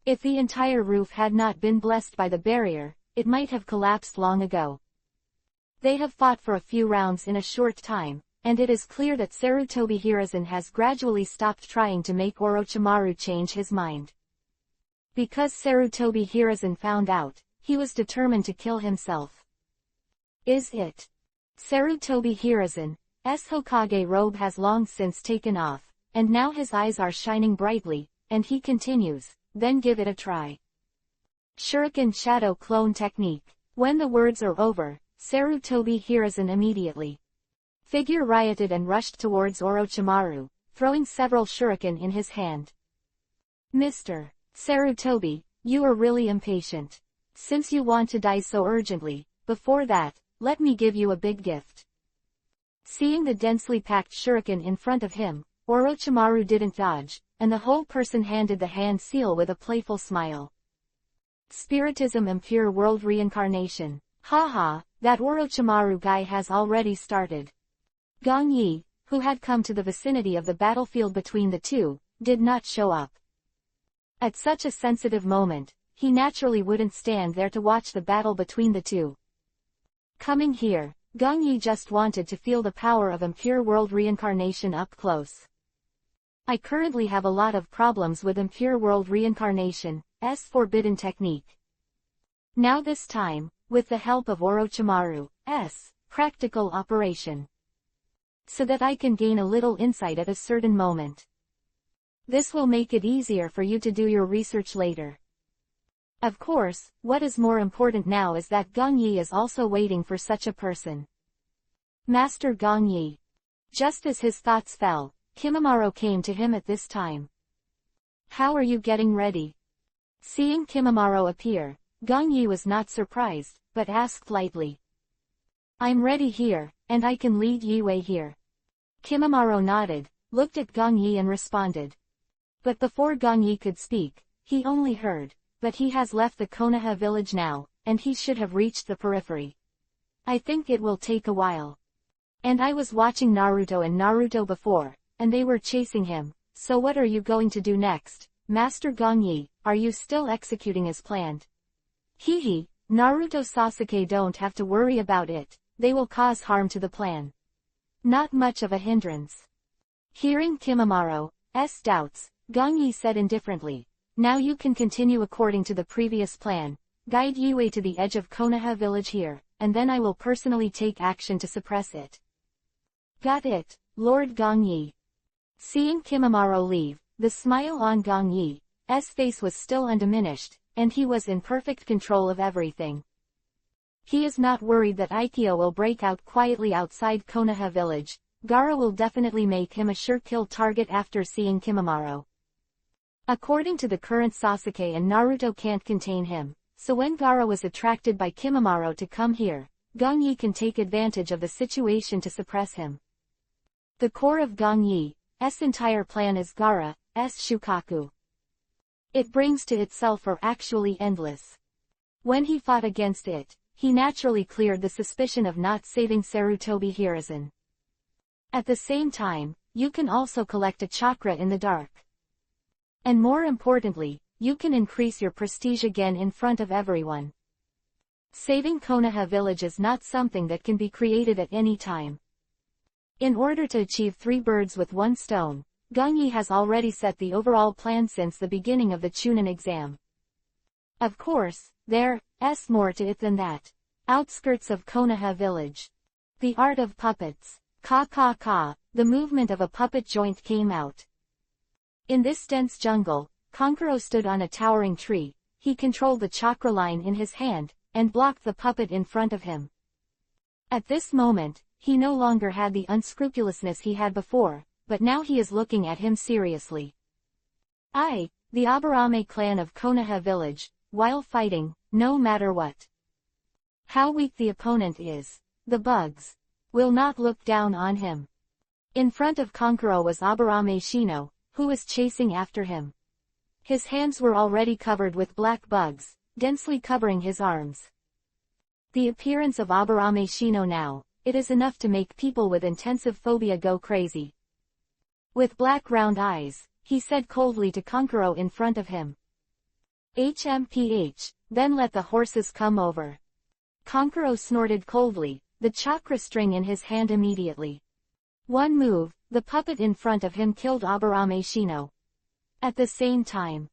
[SPEAKER 1] If the entire roof had not been blessed by the barrier, it might have collapsed long ago. They have fought for a few rounds in a short time, and it is clear that Sarutobi Hiruzen has gradually stopped trying to make Orochimaru change his mind. Because Sarutobi Hiruzen found out, he was determined to kill himself. Is it? Sarutobi Hiruzen's Hokage robe has long since taken off, and now his eyes are shining brightly, and he continues, then give it a try. Shuriken Shadow Clone Technique. When the words are over, Sarutobi Hiruzen immediately figure rioted and rushed towards Orochimaru, throwing several shuriken in his hand. Mr. Sarutobi, you are really impatient. Since you want to die so urgently, before that, let me give you a big gift. Seeing the densely packed shuriken in front of him, Orochimaru didn't dodge, and the whole person handed the hand seal with a playful smile. Spiritism and pure world reincarnation. Haha, that Orochimaru guy has already started. Gong Yi, who had come to the vicinity of the battlefield between the two, did not show up. At such a sensitive moment, he naturally wouldn't stand there to watch the battle between the two. Coming here, Gong Yi just wanted to feel the power of impure world reincarnation up close. I currently have a lot of problems with impure world reincarnation's forbidden technique. Now this time, with the help of Orochimaru's practical operation. So that I can gain a little insight at a certain moment. This will make it easier for you to do your research later. Of course, what is more important now is that Gong Yi is also waiting for such a person. Master Gong Yi. Just as his thoughts fell, Kimimaro came to him at this time. How are you getting ready? Seeing Kimimaro appear, Gong Yi was not surprised, but asked lightly. I'm ready here, and I can lead Yue here. Kimimaro nodded, looked at Gong Yi and responded. But before Gong Yi could speak, he only heard, but he has left the Konoha village now, and he should have reached the periphery. I think it will take a while. And I was watching Naruto and Naruto before, and they were chasing him, so what are you going to do next, Master Gong Yi, are you still executing as planned? Hehe, Naruto Sasuke don't have to worry about it, they will cause harm to the plan. Not much of a hindrance. Hearing Kimimaro's doubts, Gong Yi said indifferently, now you can continue according to the previous plan, guide Yue to the edge of Konoha village here, and then I will personally take action to suppress it. Got it, Lord Gong Yi. Seeing Kimimaro leave, the smile on Gong Yi's face was still undiminished, and he was in perfect control of everything. He is not worried that Aikyo will break out quietly outside Konoha village. Gaara will definitely make him a sure kill target after seeing Kimimaro. According to the current Sasuke and Naruto can't contain him, so when Gaara was attracted by Kimimaro to come here, Gong Yi can take advantage of the situation to suppress him. The core of Gong Yi's entire plan is Gaara's Shukaku. It brings to itself are actually endless. When he fought against it, he naturally cleared the suspicion of not saving Sarutobi Hiruzen. At the same time, you can also collect a chakra in the dark. And more importantly, you can increase your prestige again in front of everyone. Saving Konoha village is not something that can be created at any time. In order to achieve 3 birds with 1 stone, Gong Yi has already set the overall plan since the beginning of the Chunin exam. Of course, there's more to it than that. Outskirts of Konoha village. The art of puppets. Ka, the movement of a puppet joint came out. In this dense jungle, Kankuro stood on a towering tree, he controlled the chakra line in his hand, and blocked the puppet in front of him. At this moment, he no longer had the unscrupulousness he had before, but now he is looking at him seriously. The Aburame clan of Konoha village, while fighting, no matter what. How weak the opponent is, the bugs will not look down on him. In front of Kankuro was Aburame Shino, who was chasing after him. His hands were already covered with black bugs, densely covering his arms. The appearance of Aburame Shino now, it is enough to make people with intensive phobia go crazy. With black round eyes, he said coldly to Kankuro in front of him. HMPH, then let the horses come over. Kankuro snorted coldly, the chakra string in his hand immediately. One move, the puppet in front of him killed Aburame Shino. At the same time,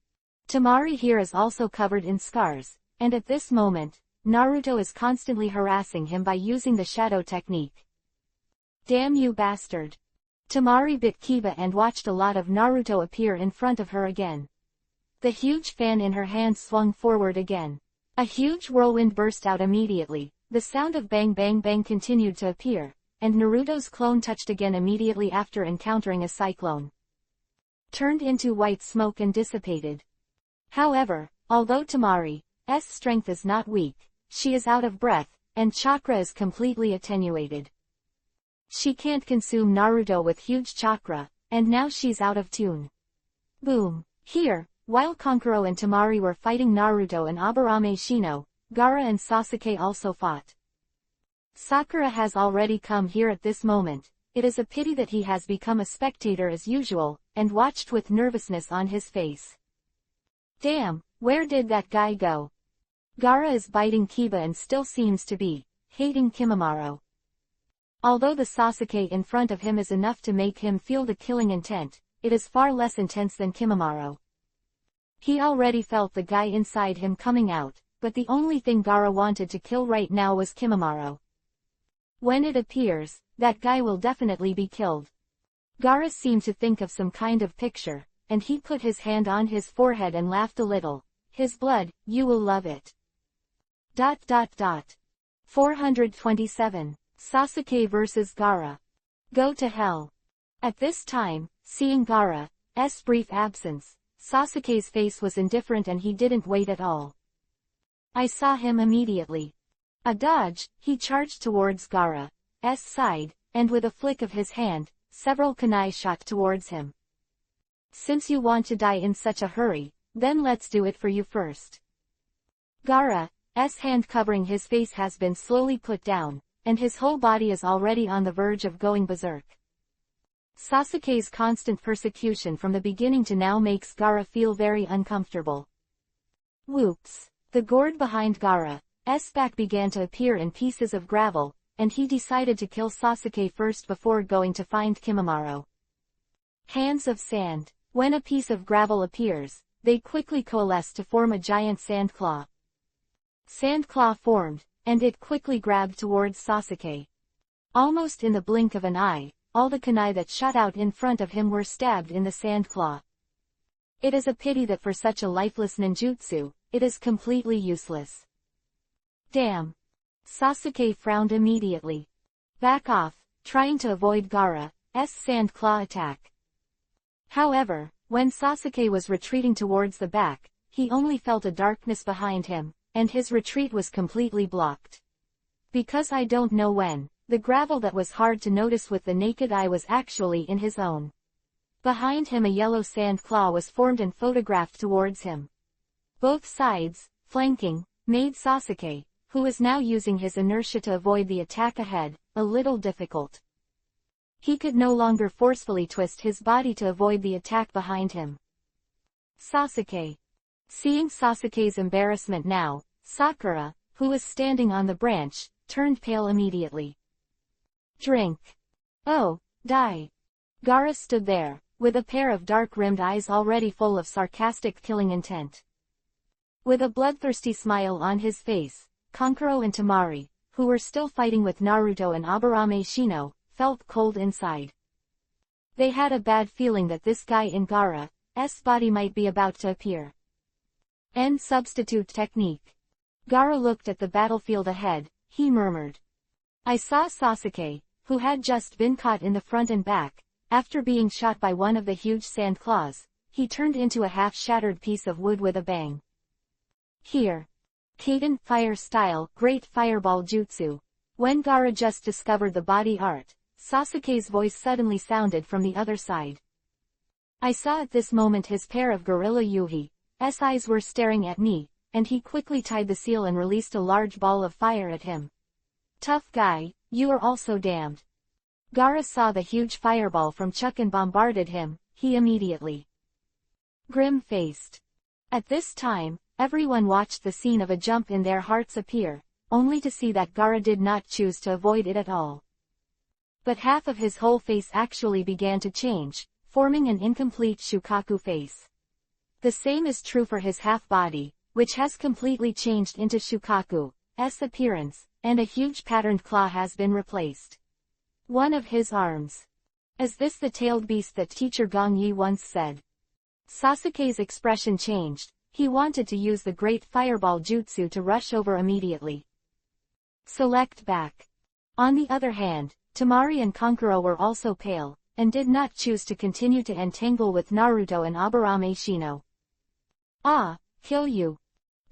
[SPEAKER 1] Temari here is also covered in scars, and at this moment, Naruto is constantly harassing him by using the shadow technique. Damn you bastard. Temari bit Kiba and watched a lot of Naruto appear in front of her again. The huge fan in her hand swung forward again. A huge whirlwind burst out immediately, the sound of bang bang bang continued to appear, and Naruto's clone touched again immediately after encountering a cyclone. Turned into white smoke and dissipated. However, although Temari's strength is not weak, she is out of breath, and chakra is completely attenuated. She can't consume Naruto with huge chakra, and now she's out of tune. Boom! Here, while Kankuro and Temari were fighting Naruto and Aburame Shino, Gaara and Sasuke also fought. Sakura has already come here at this moment. It is a pity that he has become a spectator as usual, and watched with nervousness on his face. Damn, where did that guy go? Gaara is biting Kiba and still seems to be hating Kimimaro. Although the Sasuke in front of him is enough to make him feel the killing intent, it is far less intense than Kimimaro. He already felt the guy inside him coming out, but the only thing Gaara wanted to kill right now was Kimimaro. When it appears, that guy will definitely be killed. Gaara seemed to think of some kind of picture, and he put his hand on his forehead and laughed a little. His blood, you will love it. 427. Sasuke vs. Gaara. Go to hell. At this time, seeing Gaara's brief absence, Sasuke's face was indifferent and he didn't wait at all. I saw him immediately. A dodge, he charged towards Gaara's side, and with a flick of his hand, several kunai shot towards him. Since you want to die in such a hurry, then let's do it for you first. Gaara's hand covering his face has been slowly put down, and his whole body is already on the verge of going berserk. Sasuke's constant persecution from the beginning to now makes Gaara feel very uncomfortable. Whoops! The gourd behind Gaara's back began to appear in pieces of gravel, and he decided to kill Sasuke first before going to find Kimimaro. Hands of sand. When a piece of gravel appears, they quickly coalesce to form a giant sand claw. Sand claw formed, and it quickly grabbed towards Sasuke. Almost in the blink of an eye, all the kunai that shot out in front of him were stabbed in the sand claw. It is a pity that for such a lifeless ninjutsu, it is completely useless. Damn. Sasuke frowned immediately. Back off, trying to avoid Gaara's sand claw attack. However, when Sasuke was retreating towards the back, he only felt a darkness behind him, and his retreat was completely blocked. Because I don't know when, the gravel that was hard to notice with the naked eye was actually in his own. Behind him a yellow sand claw was formed and photographed towards him. Both sides, flanking, made Sasuke, who is now using his inertia to avoid the attack ahead, a little difficult. He could no longer forcefully twist his body to avoid the attack behind him. Sasuke. Seeing Sasuke's embarrassment now, Sakura, who was standing on the branch, turned pale immediately. Drink. Oh, die. Gaara stood there, with a pair of dark-rimmed eyes already full of sarcastic killing intent. With a bloodthirsty smile on his face, Kankuro and Temari, who were still fighting with Naruto and Aburame Shino, felt cold inside. They had a bad feeling that this guy in Gaara's body might be about to appear. End substitute technique. Gaara looked at the battlefield ahead, he murmured. I saw Sasuke, who had just been caught in the front and back. After being shot by one of the huge sand claws, he turned into a half-shattered piece of wood with a bang. Here. Kaden fire style, great fireball jutsu. When Gaara just discovered the body art, Sasuke's voice suddenly sounded from the other side. I saw at this moment his pair of gorilla Yuhi's eyes were staring at me, and he quickly tied the seal and released a large ball of fire at him. Tough guy, you are also damned. Gaara saw the huge fireball from Chuck and bombarded him, he immediately grim-faced. At this time, everyone watched the scene of a jump in their hearts appear, only to see that Gaara did not choose to avoid it at all. But half of his whole face actually began to change, forming an incomplete Shukaku face. The same is true for his half-body, which has completely changed into Shukaku's appearance, and a huge patterned claw has been replaced. One of his arms. Is this the tailed beast that teacher Gong Yi once said? Sasuke's expression changed, he wanted to use the great fireball jutsu to rush over immediately. Select back. On the other hand, Temari and Kankuro were also pale, and did not choose to continue to entangle with Naruto and Aburame Shino. Ah, kill you.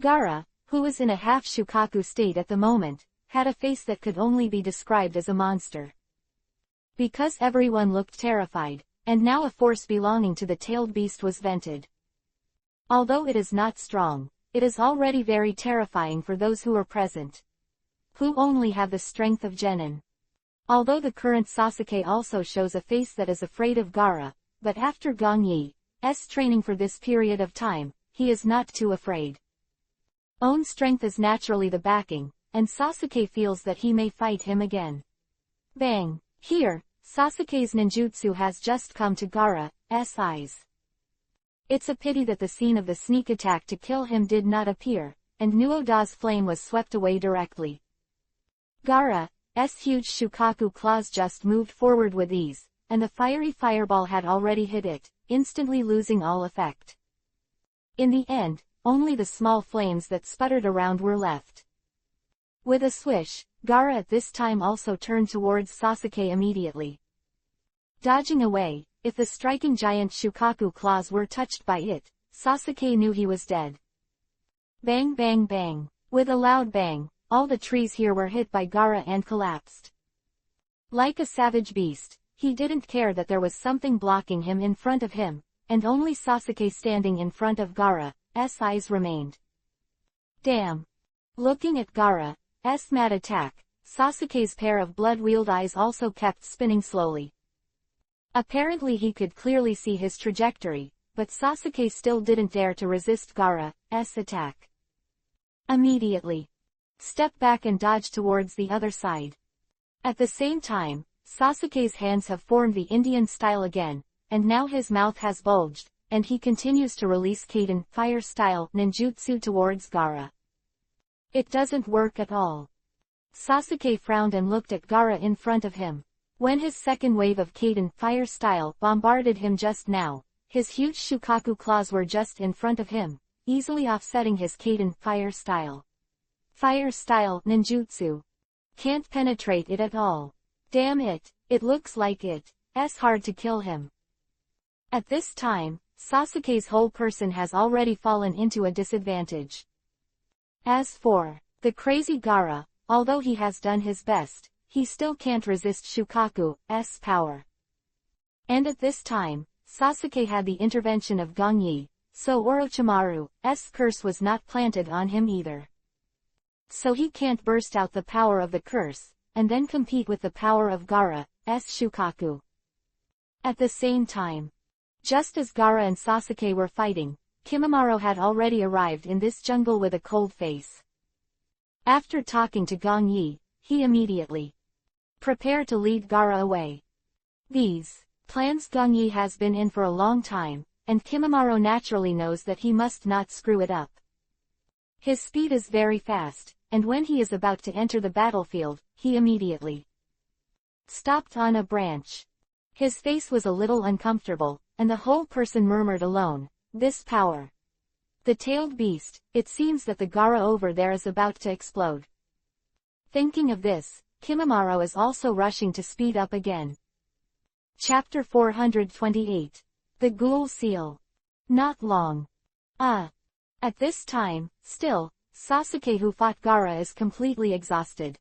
[SPEAKER 1] Gaara, who was in a half-Shukaku state at the moment, had a face that could only be described as a monster. Because everyone looked terrified, and now a force belonging to the tailed beast was vented. Although it is not strong, it is already very terrifying for those who are present, who only have the strength of genin. Although the current Sasuke also shows a face that is afraid of Gaara, but after Gong Yi's training for this period of time, he is not too afraid. Own strength is naturally the backing, and Sasuke feels that he may fight him again. Bang! Here, Sasuke's ninjutsu has just come to Gaara's eyes. It's a pity that the scene of the sneak attack to kill him did not appear, and Nuoda's flame was swept away directly. Gaara's huge Shukaku claws just moved forward with ease, and the fiery fireball had already hit it, instantly losing all effect. In the end, only the small flames that sputtered around were left. With a swish, Gaara at this time also turned towards Sasuke immediately. Dodging away, if the striking giant Shukaku claws were touched by it, Sasuke knew he was dead. Bang bang bang. With a loud bang, all the trees here were hit by Gaara and collapsed. Like a savage beast, he didn't care that there was something blocking him in front of him, and only Sasuke standing in front of Gaara's eyes remained. Damn! Looking at Gaara's mad attack, Sasuke's pair of blood-wheeled eyes also kept spinning slowly. Apparently he could clearly see his trajectory, but Sasuke still didn't dare to resist Gaara's attack. Immediately, step back and dodge towards the other side. At the same time, Sasuke's hands have formed the Indian style again, and now his mouth has bulged, and he continues to release Kaden fire style ninjutsu towards Gaara. It doesn't work at all. Sasuke frowned and looked at Gaara in front of him. When his second wave of Kaden fire style bombarded him just now, his huge Shukaku claws were just in front of him, easily offsetting his Kaden fire style. Fire style ninjutsu. Can't penetrate it at all. Damn it, it looks like it's hard to kill him. At this time, Sasuke's whole person has already fallen into a disadvantage. As for the crazy Gaara, although he has done his best, he still can't resist Shukaku's power. And at this time, Sasuke had the intervention of Gong Yi, so Orochimaru's curse was not planted on him either. So he can't burst out the power of the curse, and then compete with the power of Gaara's Shukaku. At the same time, just as Gaara and Sasuke were fighting, Kimimaro had already arrived in this jungle with a cold face. After talking to Gong Yi, he immediately prepared to lead Gaara away. These plans Gong Yi has been in for a long time, and Kimimaro naturally knows that he must not screw it up. His speed is very fast, and when he is about to enter the battlefield, he immediately stopped on a branch. His face was a little uncomfortable, and the whole person murmured alone, "This power. The tailed beast, it seems that the Gaara over there is about to explode." Thinking of this, Kimimaro is also rushing to speed up again. Chapter 428. The Ghoul Seal. Not long. At this time, still, Sasuke who fought Gaara is completely exhausted.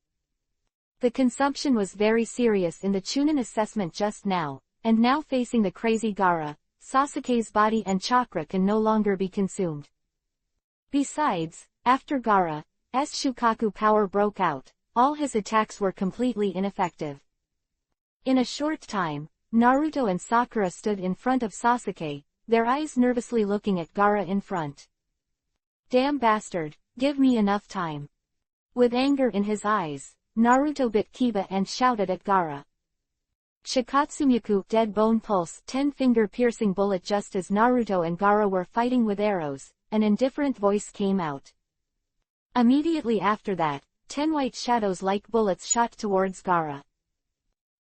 [SPEAKER 1] The consumption was very serious in the Chunin assessment just now, and now facing the crazy Gaara, Sasuke's body and chakra can no longer be consumed. Besides, after Gaara's Shukaku power broke out, all his attacks were completely ineffective. In a short time, Naruto and Sakura stood in front of Sasuke, their eyes nervously looking at Gaara in front. Damn bastard, give me enough time. With anger in his eyes, Naruto bit Kiba and shouted at Gaara. Shikatsumyaku dead bone pulse 10-finger piercing bullet. Just as Naruto and Gaara were fighting with arrows, an indifferent voice came out. Immediately after that, 10 white shadows like bullets shot towards Gaara.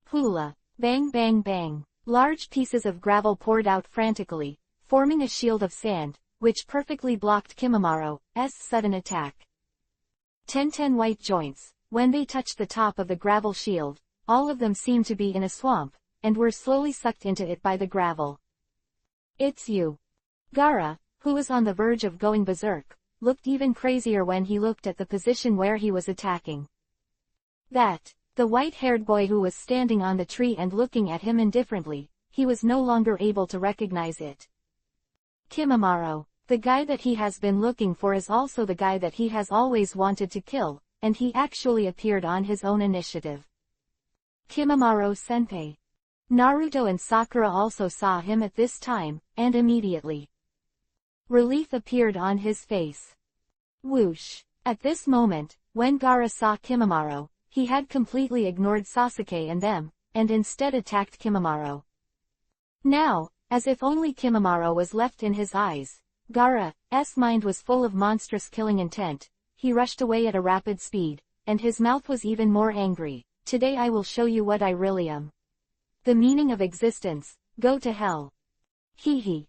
[SPEAKER 1] Hula. Bang bang bang. Large pieces of gravel poured out frantically, forming a shield of sand, which perfectly blocked Kimimaro's sudden attack. 10 white joints, when they touched the top of the gravel shield, all of them seemed to be in a swamp, and were slowly sucked into it by the gravel. It's you. Gaara, who was on the verge of going berserk, looked even crazier when he looked at the position where he was attacking. The white-haired boy who was standing on the tree and looking at him indifferently, he was no longer able to recognize it. Kimimaro. The guy that he has been looking for is also the guy that he has always wanted to kill, and he actually appeared on his own initiative. Kimimaro-senpai. Naruto and Sakura also saw him at this time, and immediately relief appeared on his face. Whoosh! At this moment, when Gaara saw Kimimaro, he had completely ignored Sasuke and them, and instead attacked Kimimaro. Now, as if only Kimimaro was left in his eyes, Gaara's mind was full of monstrous killing intent. He rushed away at a rapid speed, and his mouth was even more angry. Today I will show you what I really am. The meaning of existence, go to hell. Hee hee.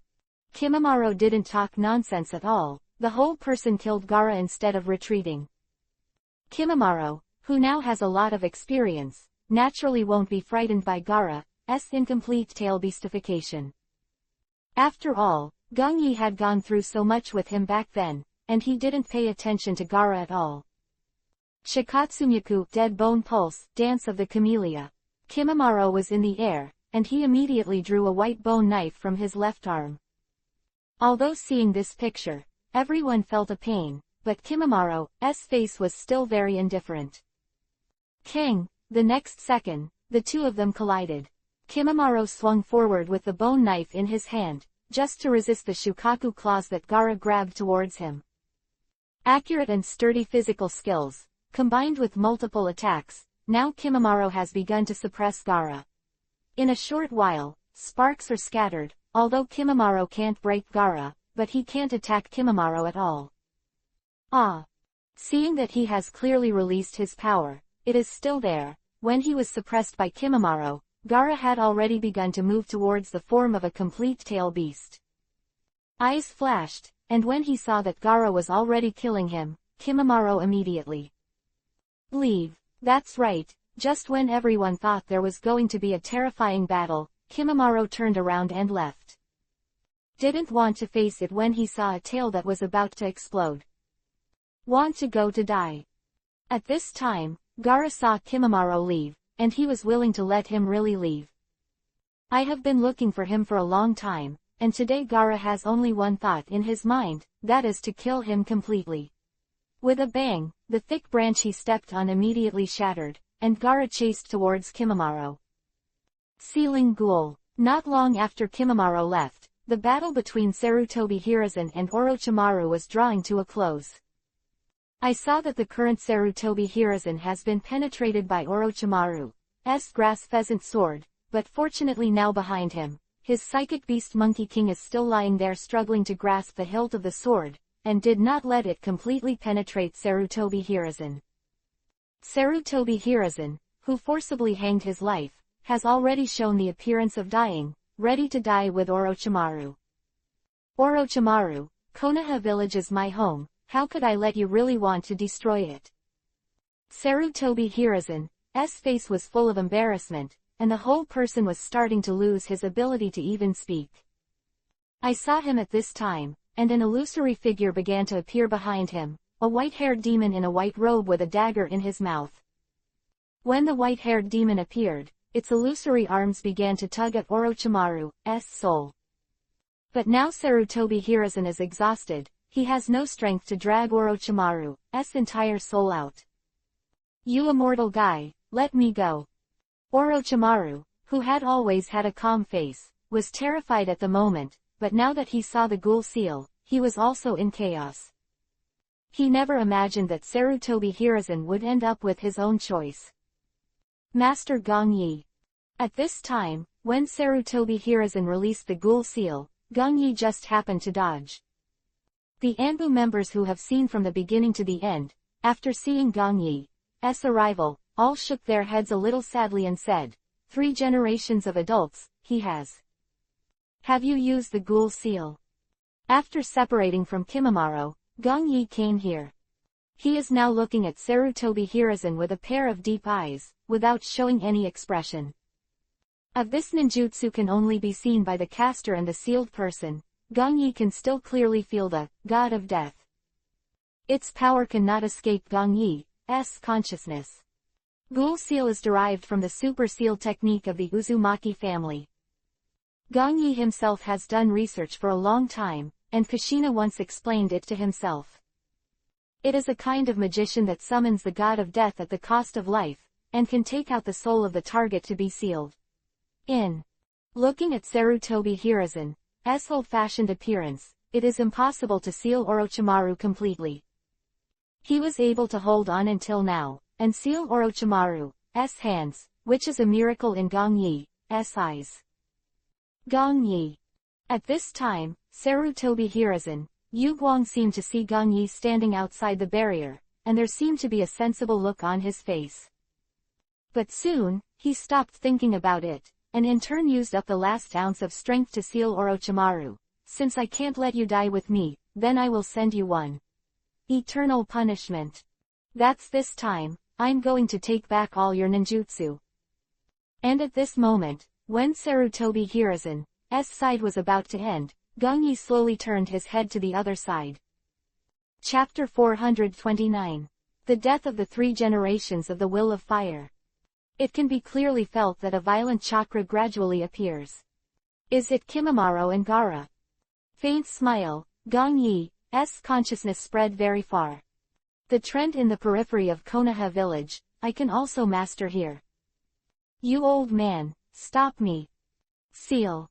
[SPEAKER 1] Kimimaro didn't talk nonsense at all, the whole person killed Gaara instead of retreating. Kimimaro, who now has a lot of experience, naturally won't be frightened by Gaara's incomplete tail beastification. After all, Gongyi had gone through so much with him back then, and he didn't pay attention to Gaara at all. Shikatsumyaku, Dead Bone Pulse, Dance of the Camellia. Kimimaro was in the air, and he immediately drew a white bone knife from his left arm. Although seeing this picture, everyone felt a pain, but Kimimaro's face was still very indifferent. King, the next second, the two of them collided. Kimimaro swung forward with the bone knife in his hand, just to resist the Shukaku claws that Gaara grabbed towards him. Accurate and sturdy physical skills, combined with multiple attacks, now Kimimaro has begun to suppress Gaara. In a short while, sparks are scattered, although Kimimaro can't break Gaara, but he can't attack Kimimaro at all. Seeing that he has clearly released his power, it is still there. When he was suppressed by Kimimaro, Gaara had already begun to move towards the form of a complete tail beast. Eyes flashed, and when he saw that Gaara was already killing him, Kimimaro immediately leave. That's right, just when everyone thought there was going to be a terrifying battle, Kimimaro turned around and left. Didn't want to face it when he saw a tail that was about to explode. Want to go to die. At this time, Gaara saw Kimimaro leave, and he was willing to let him really leave. I have been looking for him for a long time, and today Gaara has only one thought in his mind, that is to kill him completely. With a bang, the thick branch he stepped on immediately shattered, and Gaara chased towards Kimimaro. Sealing Ghoul. Not long after Kimimaro left, the battle between Sarutobi Hiruzen and Orochimaru was drawing to a close. I saw that the current Sarutobi Hiruzen has been penetrated by Orochimaru's grass pheasant sword, but fortunately now behind him, his psychic beast Monkey King is still lying there struggling to grasp the hilt of the sword, and did not let it completely penetrate Sarutobi Hiruzen. Sarutobi Hiruzen, who forcibly hanged his life, has already shown the appearance of dying, ready to die with Orochimaru. Orochimaru, Konoha village is my home, how could I let you really want to destroy it? Sarutobi Hiruzen's face was full of embarrassment, and the whole person was starting to lose his ability to even speak. I saw him at this time, and an illusory figure began to appear behind him, a white-haired demon in a white robe with a dagger in his mouth. When the white-haired demon appeared, its illusory arms began to tug at Orochimaru's soul. But now Sarutobi Hiruzen is exhausted, he has no strength to drag Orochimaru's entire soul out. You immortal guy, let me go. Orochimaru, who had always had a calm face, was terrified at the moment, but now that he saw the ghoul seal, he was also in chaos. He never imagined that Sarutobi Hiruzen would end up with his own choice. Master Gongyi. At this time, when Sarutobi Hiruzen released the ghoul seal, Gongyi just happened to dodge. The Anbu members who have seen from the beginning to the end, after seeing Gongyi's arrival, all shook their heads a little sadly and said, 3 generations of adults, he has. Have you used the ghoul seal? After separating from Kimimaro, Gongyi came here. He is now looking at Sarutobi Hiruzen with a pair of deep eyes, without showing any expression. Of this ninjutsu can only be seen by the caster and the sealed person, Gongyi can still clearly feel the god of death. Its power cannot escape Gongyi's consciousness. Ghoul seal is derived from the super seal technique of the Uzumaki family. Gongyi himself has done research for a long time, and Kushina once explained it to himself. It is a kind of magician that summons the god of death at the cost of life, and can take out the soul of the target to be sealed. In looking at Sarutobi Hirazen's old-fashioned appearance, it is impossible to seal Orochimaru completely. He was able to hold on until now, and seal Orochimaru's hands, which is a miracle in Gong Yi's eyes. Gong Yi. At this time, Sarutobi Hirazen, Yu Guang seemed to see Gong Yi standing outside the barrier, and there seemed to be a sensible look on his face. But soon, he stopped thinking about it, and in turn used up the last ounce of strength to seal Orochimaru. Since I can't let you die with me, then I will send you one eternal punishment. That's this time, I'm going to take back all your ninjutsu. And at this moment, when Sarutobi Hirazen's side was about to end, Gong Yi slowly turned his head to the other side. Chapter 429. The Death of the Three Generations of the Will of Fire. It can be clearly felt that a violent chakra gradually appears. Is it Kimimaro and Gaara? Faint smile, Gong Yi's consciousness spread very far. The trend in the periphery of Konoha village, I can also master here. You old man, stop me. Seal.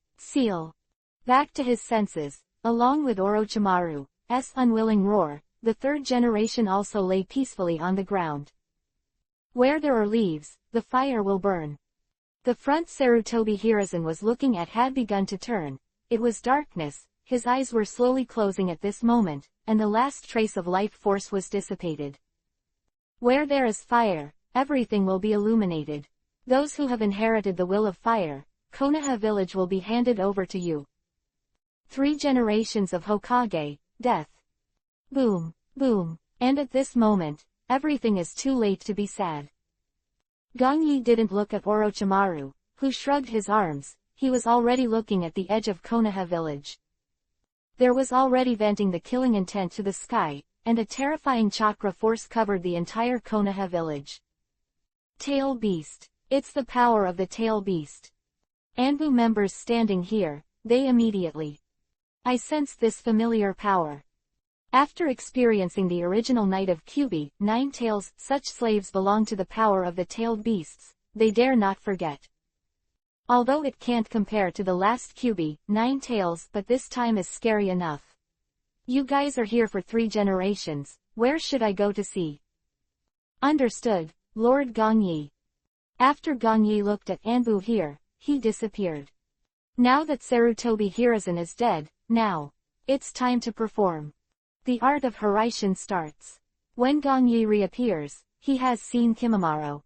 [SPEAKER 1] Back to his senses, along with Orochimaru's unwilling roar, the third generation also lay peacefully on the ground. Where there are leaves, the fire will burn. The front Sarutobi Hirazen was looking at had begun to turn. It was darkness, his eyes were slowly closing at this moment, and the last trace of life force was dissipated. Where there is fire, everything will be illuminated. Those who have inherited the will of fire, Konoha village will be handed over to you. 3 generations of Hokage, death. Boom, boom, and at this moment, everything is too late to be sad. Gong Yi didn't look at Orochimaru, who shrugged his arms. He was already looking at the edge of Konoha village. There was already venting the killing intent to the sky, and a terrifying chakra force covered the entire Konoha village. Tail Beast. It's the power of the Tail Beast. Anbu members standing here, they immediately. I sensed this familiar power. After experiencing the original Night of Kyubi, 9 tails, such slaves belong to the power of the tailed beasts, they dare not forget. Although it can't compare to the last Kyubi, 9 tails, but this time is scary enough. You guys are here for 3 generations, where should I go to see? Understood, Lord Gong Yi. After Gong Yi looked at Anbu here, he disappeared. Now that Sarutobi Hirazen is dead, now, it's time to perform. The art of Hiraishin starts. When Gong Yi reappears, he has seen Kimimaro.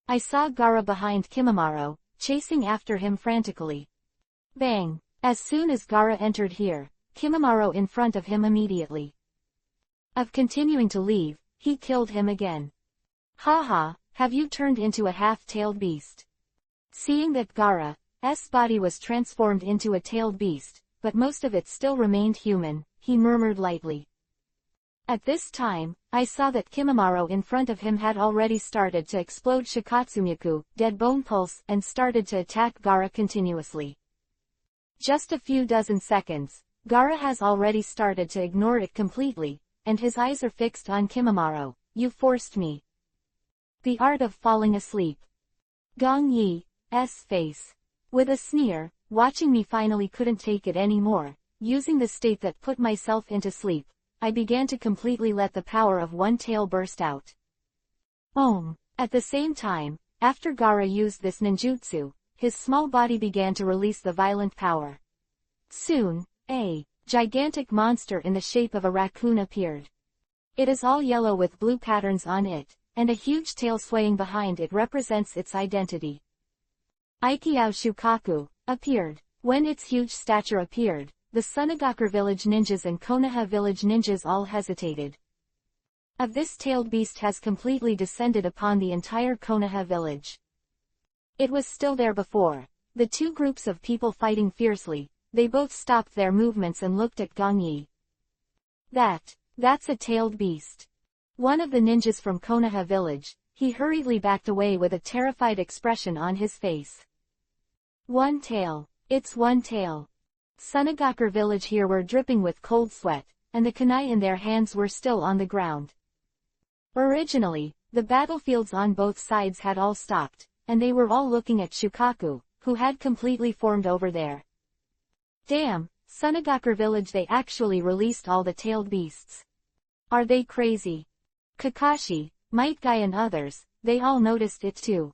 [SPEAKER 1] I saw Gaara behind Kimimaro, chasing after him frantically. Bang! As soon as Gaara entered here, Kimimaro in front of him immediately. Of continuing to leave, he killed him again. Haha, have you turned into a half-tailed beast? Seeing that Gaara's body was transformed into a tailed beast, but most of it still remained human, he murmured lightly. At this time, I saw that Kimimaro in front of him had already started to explode Shikatsumyaku, Dead Bone Pulse, and started to attack Gaara continuously. Just a few dozen seconds, Gaara has already started to ignore it completely, and his eyes are fixed on Kimimaro. You forced me. The art of falling asleep. Gong Yi's face. With a sneer, watching me finally couldn't take it anymore, using the state that put myself into sleep. I began to completely let the power of one tail burst out. Om. At the same time, after Gaara used this ninjutsu, his small body began to release the violent power. Soon, a gigantic monster in the shape of a raccoon appeared. It is all yellow with blue patterns on it, and a huge tail swaying behind it represents its identity. Aikiao Shukaku appeared. When its huge stature appeared, the Sunagakure village ninjas and Konoha village ninjas all hesitated. Of this tailed beast has completely descended upon the entire Konoha village. It was still there before. The 2 groups of people fighting fiercely, they both stopped their movements and looked at Gong Yi. That's a tailed beast. One of the ninjas from Konoha village, he hurriedly backed away with a terrified expression on his face. One tail. It's one tail. Sunagakure village here were dripping with cold sweat, and the kunai in their hands were still on the ground. Originally, the battlefields on both sides had all stopped, and they were all looking at Shukaku, who had completely formed over there. Damn, Sunagakure village, they actually released all the tailed beasts. Are they crazy? Kakashi, Might Guy and others, they all noticed it too.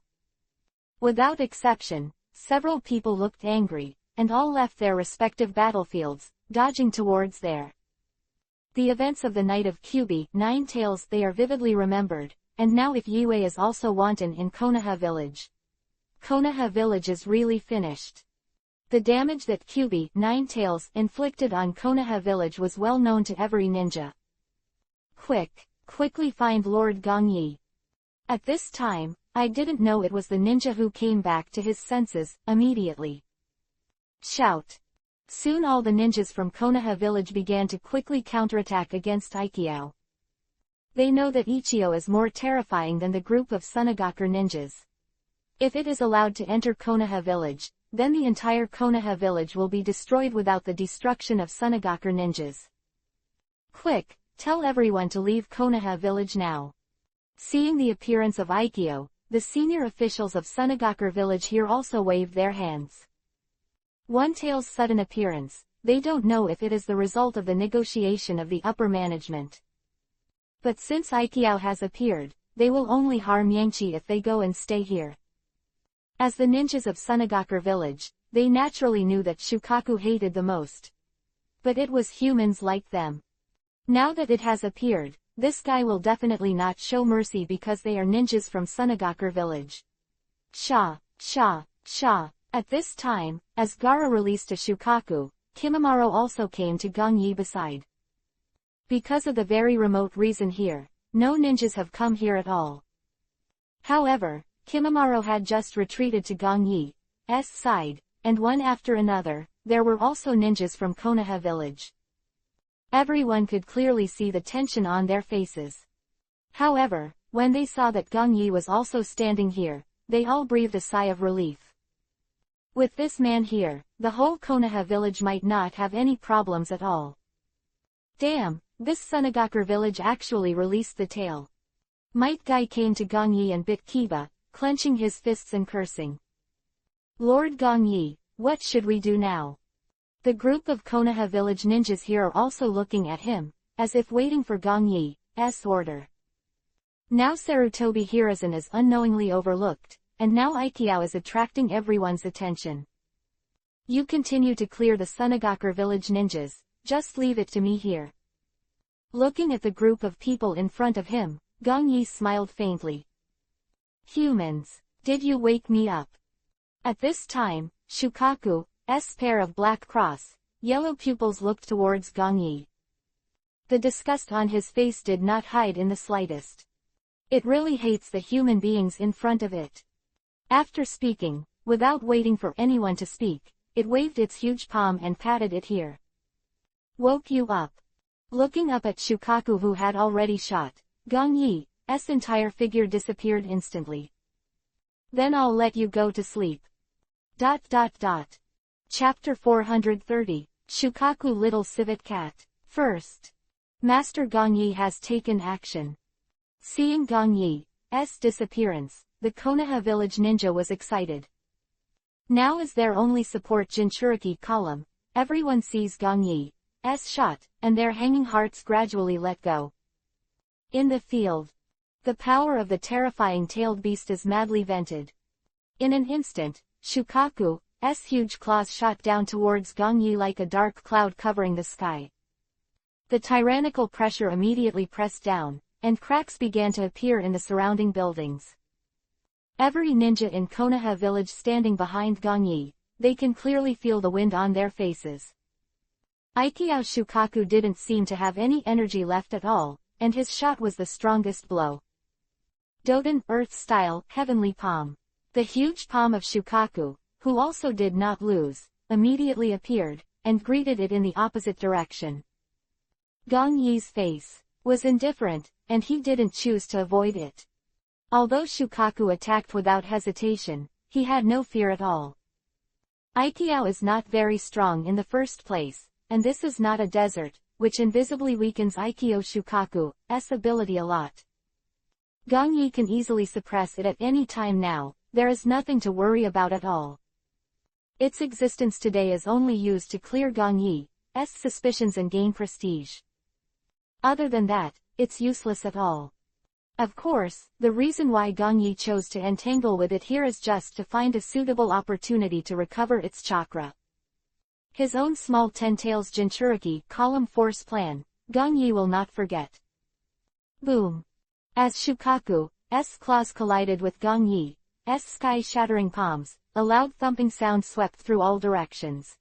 [SPEAKER 1] Without exception, several people looked angry, and all left their respective battlefields, dodging towards there. The events of the night of EPUB, 9 Tails, they are vividly remembered, and now if Yue is also wanton in Konoha village. Konoha village is really finished. The damage that EPUB, 9 Tails, inflicted on Konoha village was well known to every ninja. Quickly find Lord Gongyi. At this time, I didn't know it was the ninja who came back to his senses, immediately. Shout. Soon all the ninjas from Konoha village began to quickly counterattack against Aikyo. They know that Ichio is more terrifying than the group of Sunagakure ninjas. If it is allowed to enter Konoha village, then the entire Konoha village will be destroyed without the destruction of Sunagakure ninjas. Quick, tell everyone to leave Konoha village now. Seeing the appearance of Aikyo, the senior officials of Sunagakure village here also waved their hands. One Tail's sudden appearance, they don't know if it is the result of the negotiation of the upper management. But since Aikyo has appeared, they will only harm Yangchi if they go and stay here. As the ninjas of Sunagakure village, they naturally knew that Shukaku hated the most. But it was humans like them. Now that it has appeared, this guy will definitely not show mercy because they are ninjas from Sunagakure village. Sha. At this time, as Gaara released a Shukaku, Kimimaro also came to Gongyi beside. Because of the very remote reason here, no ninjas have come here at all. However, Kimimaro had just retreated to Gongyi's side, and one after another, there were also ninjas from Konoha village. Everyone could clearly see the tension on their faces. However, when they saw that Gongyi was also standing here, they all breathed a sigh of relief. With this man here, the whole Konoha village might not have any problems at all. Damn, this Sunagakure village actually released the tail. Might Guy came to Gongyi and bit Kiba, clenching his fists and cursing. Lord Gongyi, what should we do now? The group of Konoha village ninjas here are also looking at him, as if waiting for Gongyi's order. Now Sarutobi Hiruzen is unknowingly overlooked, and now Aikyo is attracting everyone's attention. You continue to clear the Sunagakure village ninjas, just leave it to me here. Looking at the group of people in front of him, Gongyi smiled faintly. Humans, did you wake me up? At this time, Shukaku's pair of black cross, yellow pupils looked towards Gongyi. The disgust on his face did not hide in the slightest. It really hates the human beings in front of it. After speaking, without waiting for anyone to speak, it waved its huge palm and patted it here. Woke you up. Looking up at Shukaku who had already shot, Gongyi's entire figure disappeared instantly. Then I'll let you go to sleep. Chapter 430, Shukaku Little Civet Cat. First. Master Gongyi has taken action. Seeing Gongyi's disappearance, the Konoha village ninja was excited. Now as their only support Jinchuriki column, everyone sees Gongyi's shot, and their hanging hearts gradually let go. In the field, the power of the terrifying tailed beast is madly vented. In an instant, Shukaku's huge claws shot down towards Gongyi like a dark cloud covering the sky. The tyrannical pressure immediately pressed down, and cracks began to appear in the surrounding buildings. Every ninja in Konoha village standing behind Gongyi, they can clearly feel the wind on their faces. Aikyo Shukaku didn't seem to have any energy left at all, and his shot was the strongest blow. Doden, Earth-style, heavenly palm. The huge palm of Shukaku, who also did not lose, immediately appeared, and greeted it in the opposite direction. Gongyi's face was indifferent, and he didn't choose to avoid it. Although Shukaku attacked without hesitation, he had no fear at all. Aikyo is not very strong in the first place, and this is not a desert, which invisibly weakens Aikyo Shukaku's ability a lot. Gongyi can easily suppress it at any time now. There is nothing to worry about at all. Its existence today is only used to clear Gongyi's suspicions and gain prestige. Other than that, it's useless at all. Of course, the reason why Gongyi chose to entangle with it here is just to find a suitable opportunity to recover its chakra. His own small ten-tails Jinchuriki column force plan, Gongyi will not forget. Boom. As Shukaku's claws collided with Gongyi's sky-shattering palms, a loud thumping sound swept through all directions.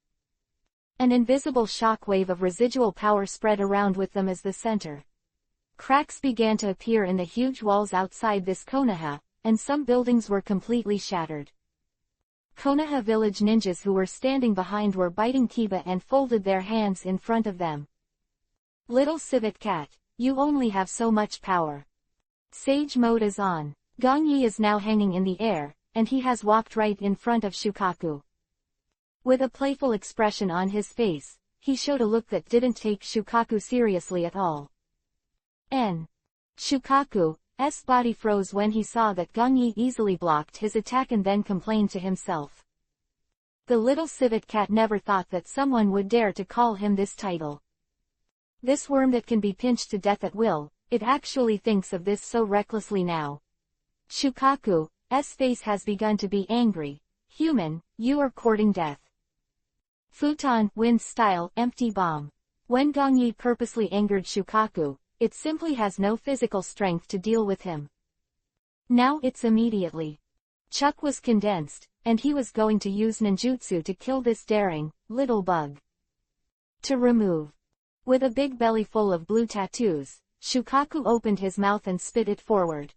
[SPEAKER 1] An invisible shock wave of residual power spread around with them as the center. Cracks began to appear in the huge walls outside this Konoha, and some buildings were completely shattered. Konoha village ninjas who were standing behind were biting Kiba and folded their hands in front of them. Little civet cat, you only have so much power. Sage mode is on. Gongyi is now hanging in the air, and he has walked right in front of Shukaku. With a playful expression on his face, he showed a look that didn't take Shukaku seriously at all. Shukaku's body froze when he saw that Gongyi easily blocked his attack and then complained to himself. The little civet cat never thought that someone would dare to call him this title. This worm that can be pinched to death at will, it actually thinks of this so recklessly now. Shukaku's face has begun to be angry. Human, you are courting death. Futon, wind style, empty bomb. When Gongyi purposely angered Shukaku, it simply has no physical strength to deal with him. Now it's immediately. Chuck was condensed, and he was going to use ninjutsu to kill this daring, little bug. To remove. With a big belly full of blue tattoos, Shukaku opened his mouth and spit it forward.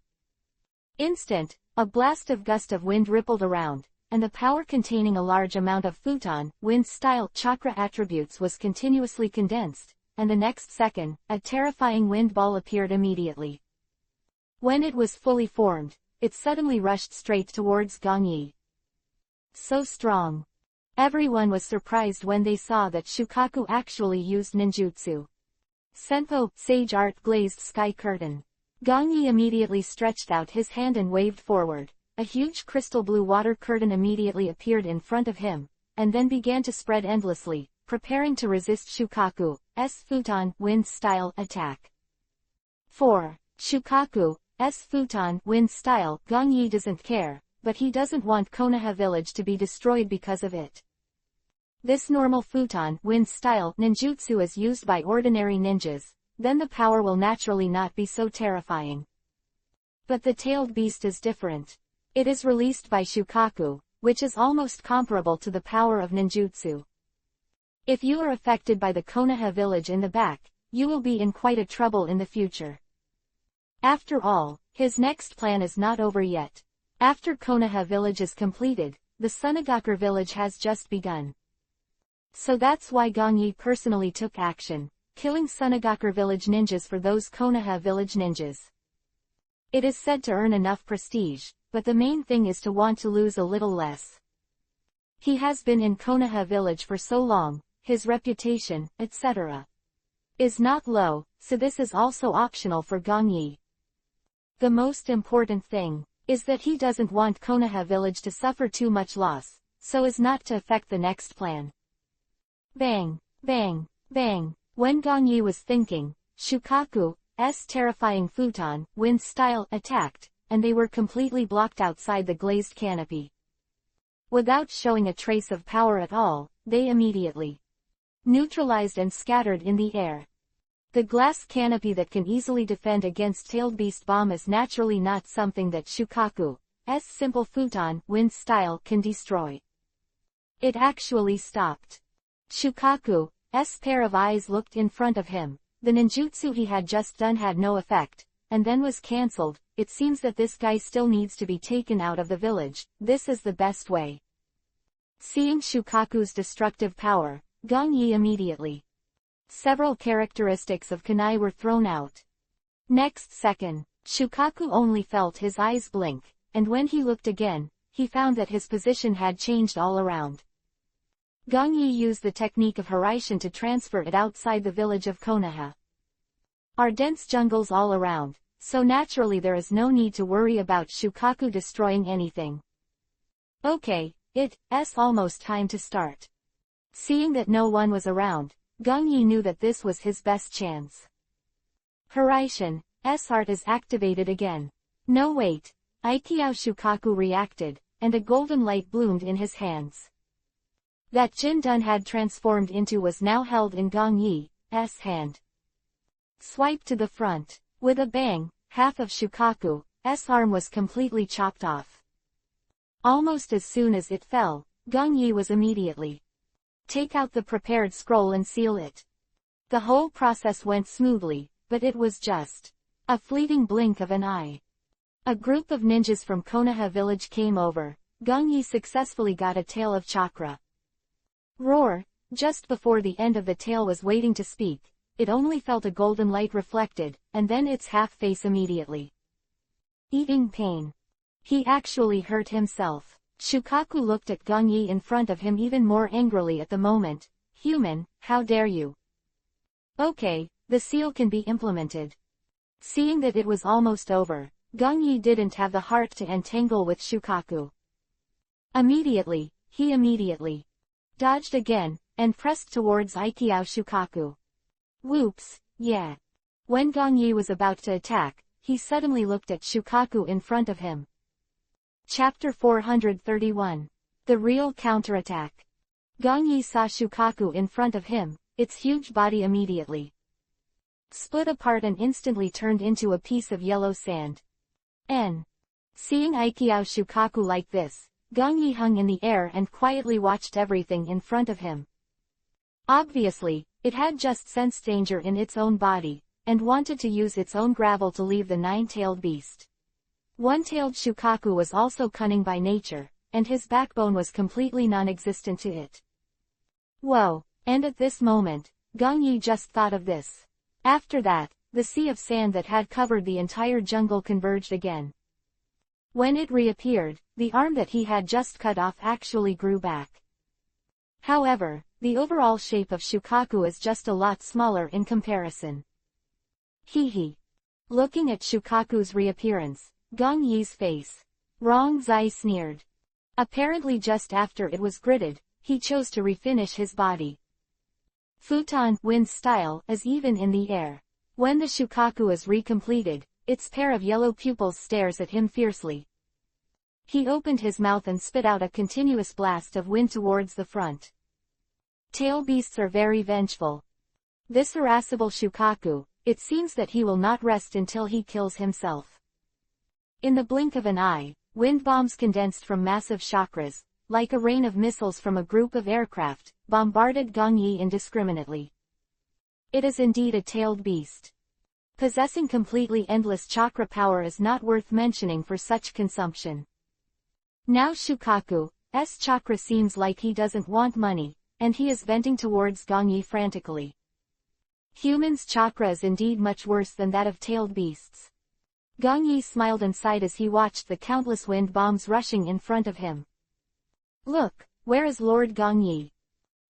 [SPEAKER 1] Instant, a blast of gust of wind rippled around, and the power containing a large amount of futon, wind-style chakra attributes was continuously condensed, and the next second, a terrifying wind ball appeared immediately. When it was fully formed, it suddenly rushed straight towards Gongyi. So strong. Everyone was surprised when they saw that Shukaku actually used ninjutsu. Senpo, Sage Art Glazed Sky Curtain. Gongyi immediately stretched out his hand and waved forward. A huge crystal blue water curtain immediately appeared in front of him, and then began to spread endlessly, preparing to resist Shukaku's futon wind style attack. 4. Shukaku's futon wind style. Gongyi doesn't care, but he doesn't want Konoha village to be destroyed because of it. This normal futon wind style ninjutsu is used by ordinary ninjas, then the power will naturally not be so terrifying. But the tailed beast is different. It is released by Shukaku, which is almost comparable to the power of ninjutsu. If you are affected by the Konoha village in the back, you will be in quite a trouble in the future. After all, his next plan is not over yet. After Konoha village is completed, the Sunagakure village has just begun. So that's why Gongyi personally took action, killing Sunagakure village ninjas for those Konoha village ninjas. It is said to earn enough prestige, but the main thing is to want to lose a little less. He has been in Konoha village for so long, his reputation, etc., is not low, so this is also optional for Gongyi. The most important thing is that he doesn't want Konoha village to suffer too much loss, so as not to affect the next plan. Bang, bang, bang. When Gongyi was thinking, Shukaku's terrifying futon wind style attacked, and they were completely blocked outside the glazed canopy. Without showing a trace of power at all, they immediately neutralized and scattered in the air. The glass canopy that can easily defend against tailed beast bomb is naturally not something that Shukaku's simple futon wind style can destroy. It actually stopped. Shukaku's pair of eyes looked in front of him. The ninjutsu he had just done had no effect, and then was cancelled. It seems that this guy still needs to be taken out of the village. This is the best way. Seeing Shukaku's destructive power, Gongyi immediately. Several characteristics of kunai were thrown out. Next second, Shukaku only felt his eyes blink, and when he looked again, he found that his position had changed all around. Gong Yi used the technique of Hiraishin to transfer it outside the village of Konoha. Are dense jungles all around, so naturally there is no need to worry about Shukaku destroying anything. Okay, it's almost time to start. Seeing that no one was around, Gong Yi knew that this was his best chance. Hiraishin's art is activated again. No wait, Aikyo Shukaku reacted, and a golden light bloomed in his hands. That Jin-dun had transformed into was now held in Gong Yi's hand. Swipe to the front. With a bang, half of Shukaku's arm was completely chopped off. Almost as soon as it fell, Gong Yi was immediately. Take out the prepared scroll and seal it. The whole process went smoothly, but it was just a fleeting blink of an eye. A group of ninjas from Konoha village came over. Gong Yi successfully got a tail of chakra. Roar! Just before the end of the tail was waiting to speak, it only felt a golden light reflected, and then its half-face immediately. Eating pain. He actually hurt himself. Shukaku looked at Gong Yi in front of him even more angrily at the moment. Human, how dare you? Okay, the seal can be implemented. Seeing that it was almost over, Gong Yi didn't have the heart to entangle with Shukaku. He immediately dodged again, and pressed towards Aikyo Shukaku. Whoops, yeah. When Gong Yi was about to attack, he suddenly looked at Shukaku in front of him. Chapter 431. The Real Counterattack. Gong Yi saw Shukaku in front of him, its huge body immediately split apart and instantly turned into a piece of yellow sand. Seeing Aikyo Shukaku like this, Gong Yi hung in the air and quietly watched everything in front of him. Obviously, it had just sensed danger in its own body, and wanted to use its own gravel to leave the nine-tailed beast. One-tailed Shukaku was also cunning by nature, and his backbone was completely non-existent to it. Whoa, and at this moment, Gong Yi just thought of this. After that, the sea of sand that had covered the entire jungle converged again. When it reappeared, the arm that he had just cut off actually grew back. However, the overall shape of Shukaku is just a lot smaller in comparison. Hee. Looking at Shukaku's reappearance, Gong Yi's face. Wrong Zai sneered. Apparently just after it was gritted, he chose to refinish his body. Futon wind style is even in the air. When the Shukaku is recompleted, its pair of yellow pupils stares at him fiercely. He opened his mouth and spit out a continuous blast of wind towards the front. Tail beasts are very vengeful. This irascible Shukaku, it seems that he will not rest until he kills himself. In the blink of an eye, wind bombs condensed from massive chakras, like a rain of missiles from a group of aircraft, bombarded Gong Yi indiscriminately. It is indeed a tailed beast. Possessing completely endless chakra power is not worth mentioning for such consumption. Now Shukaku's chakra seems like he doesn't want money, and he is venting towards Gong Yi frantically. Humans' chakra is indeed much worse than that of tailed beasts. Gong Yi smiled and sighed as he watched the countless wind bombs rushing in front of him. Look, where is Lord Gong Yi?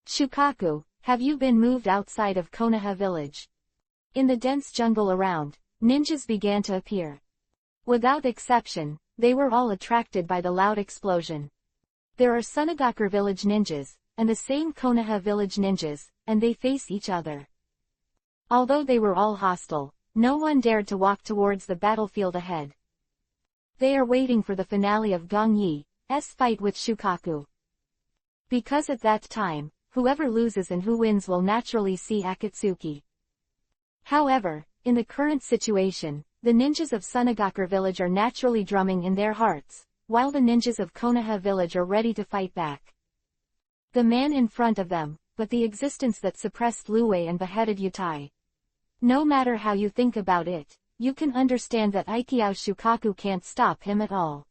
[SPEAKER 1] Shukaku, have you been moved outside of Konoha village? In the dense jungle around, ninjas began to appear. Without exception, they were all attracted by the loud explosion. There are Sunagakure village ninjas, and the same Konoha village ninjas, and they face each other. Although they were all hostile, no one dared to walk towards the battlefield ahead. They are waiting for the finale of Gong Yi's fight with Shukaku. Because at that time, whoever loses and who wins will naturally see Akatsuki. However, in the current situation, the ninjas of Sunagakure village are naturally drumming in their hearts, while the ninjas of Konoha village are ready to fight back. The man in front of them, but the existence that suppressed Luwei and beheaded Yutai. No matter how you think about it, you can understand that Aikyo Shukaku can't stop him at all.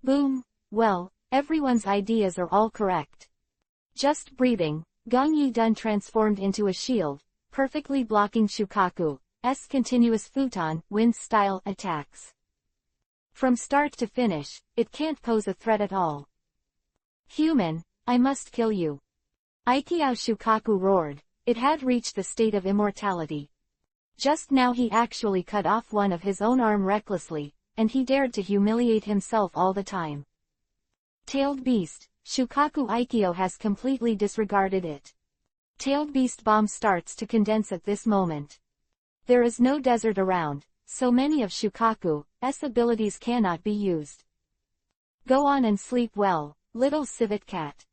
[SPEAKER 1] Boom, well, everyone's ideas are all correct. Just breathing, Gong Yi done transformed into a shield, perfectly blocking Shukaku's continuous futon wind-style attacks. From start to finish, it can't pose a threat at all. Human, I must kill you. Aikyo Shukaku roared. It had reached the state of immortality. Just now he actually cut off one of his own arm recklessly, and he dared to humiliate himself all the time. Tailed Beast, Shukaku Aikyo has completely disregarded it. Tailed Beast bomb starts to condense at this moment. There is no desert around, so many of Shukaku's abilities cannot be used. Go on and sleep well, little civet cat.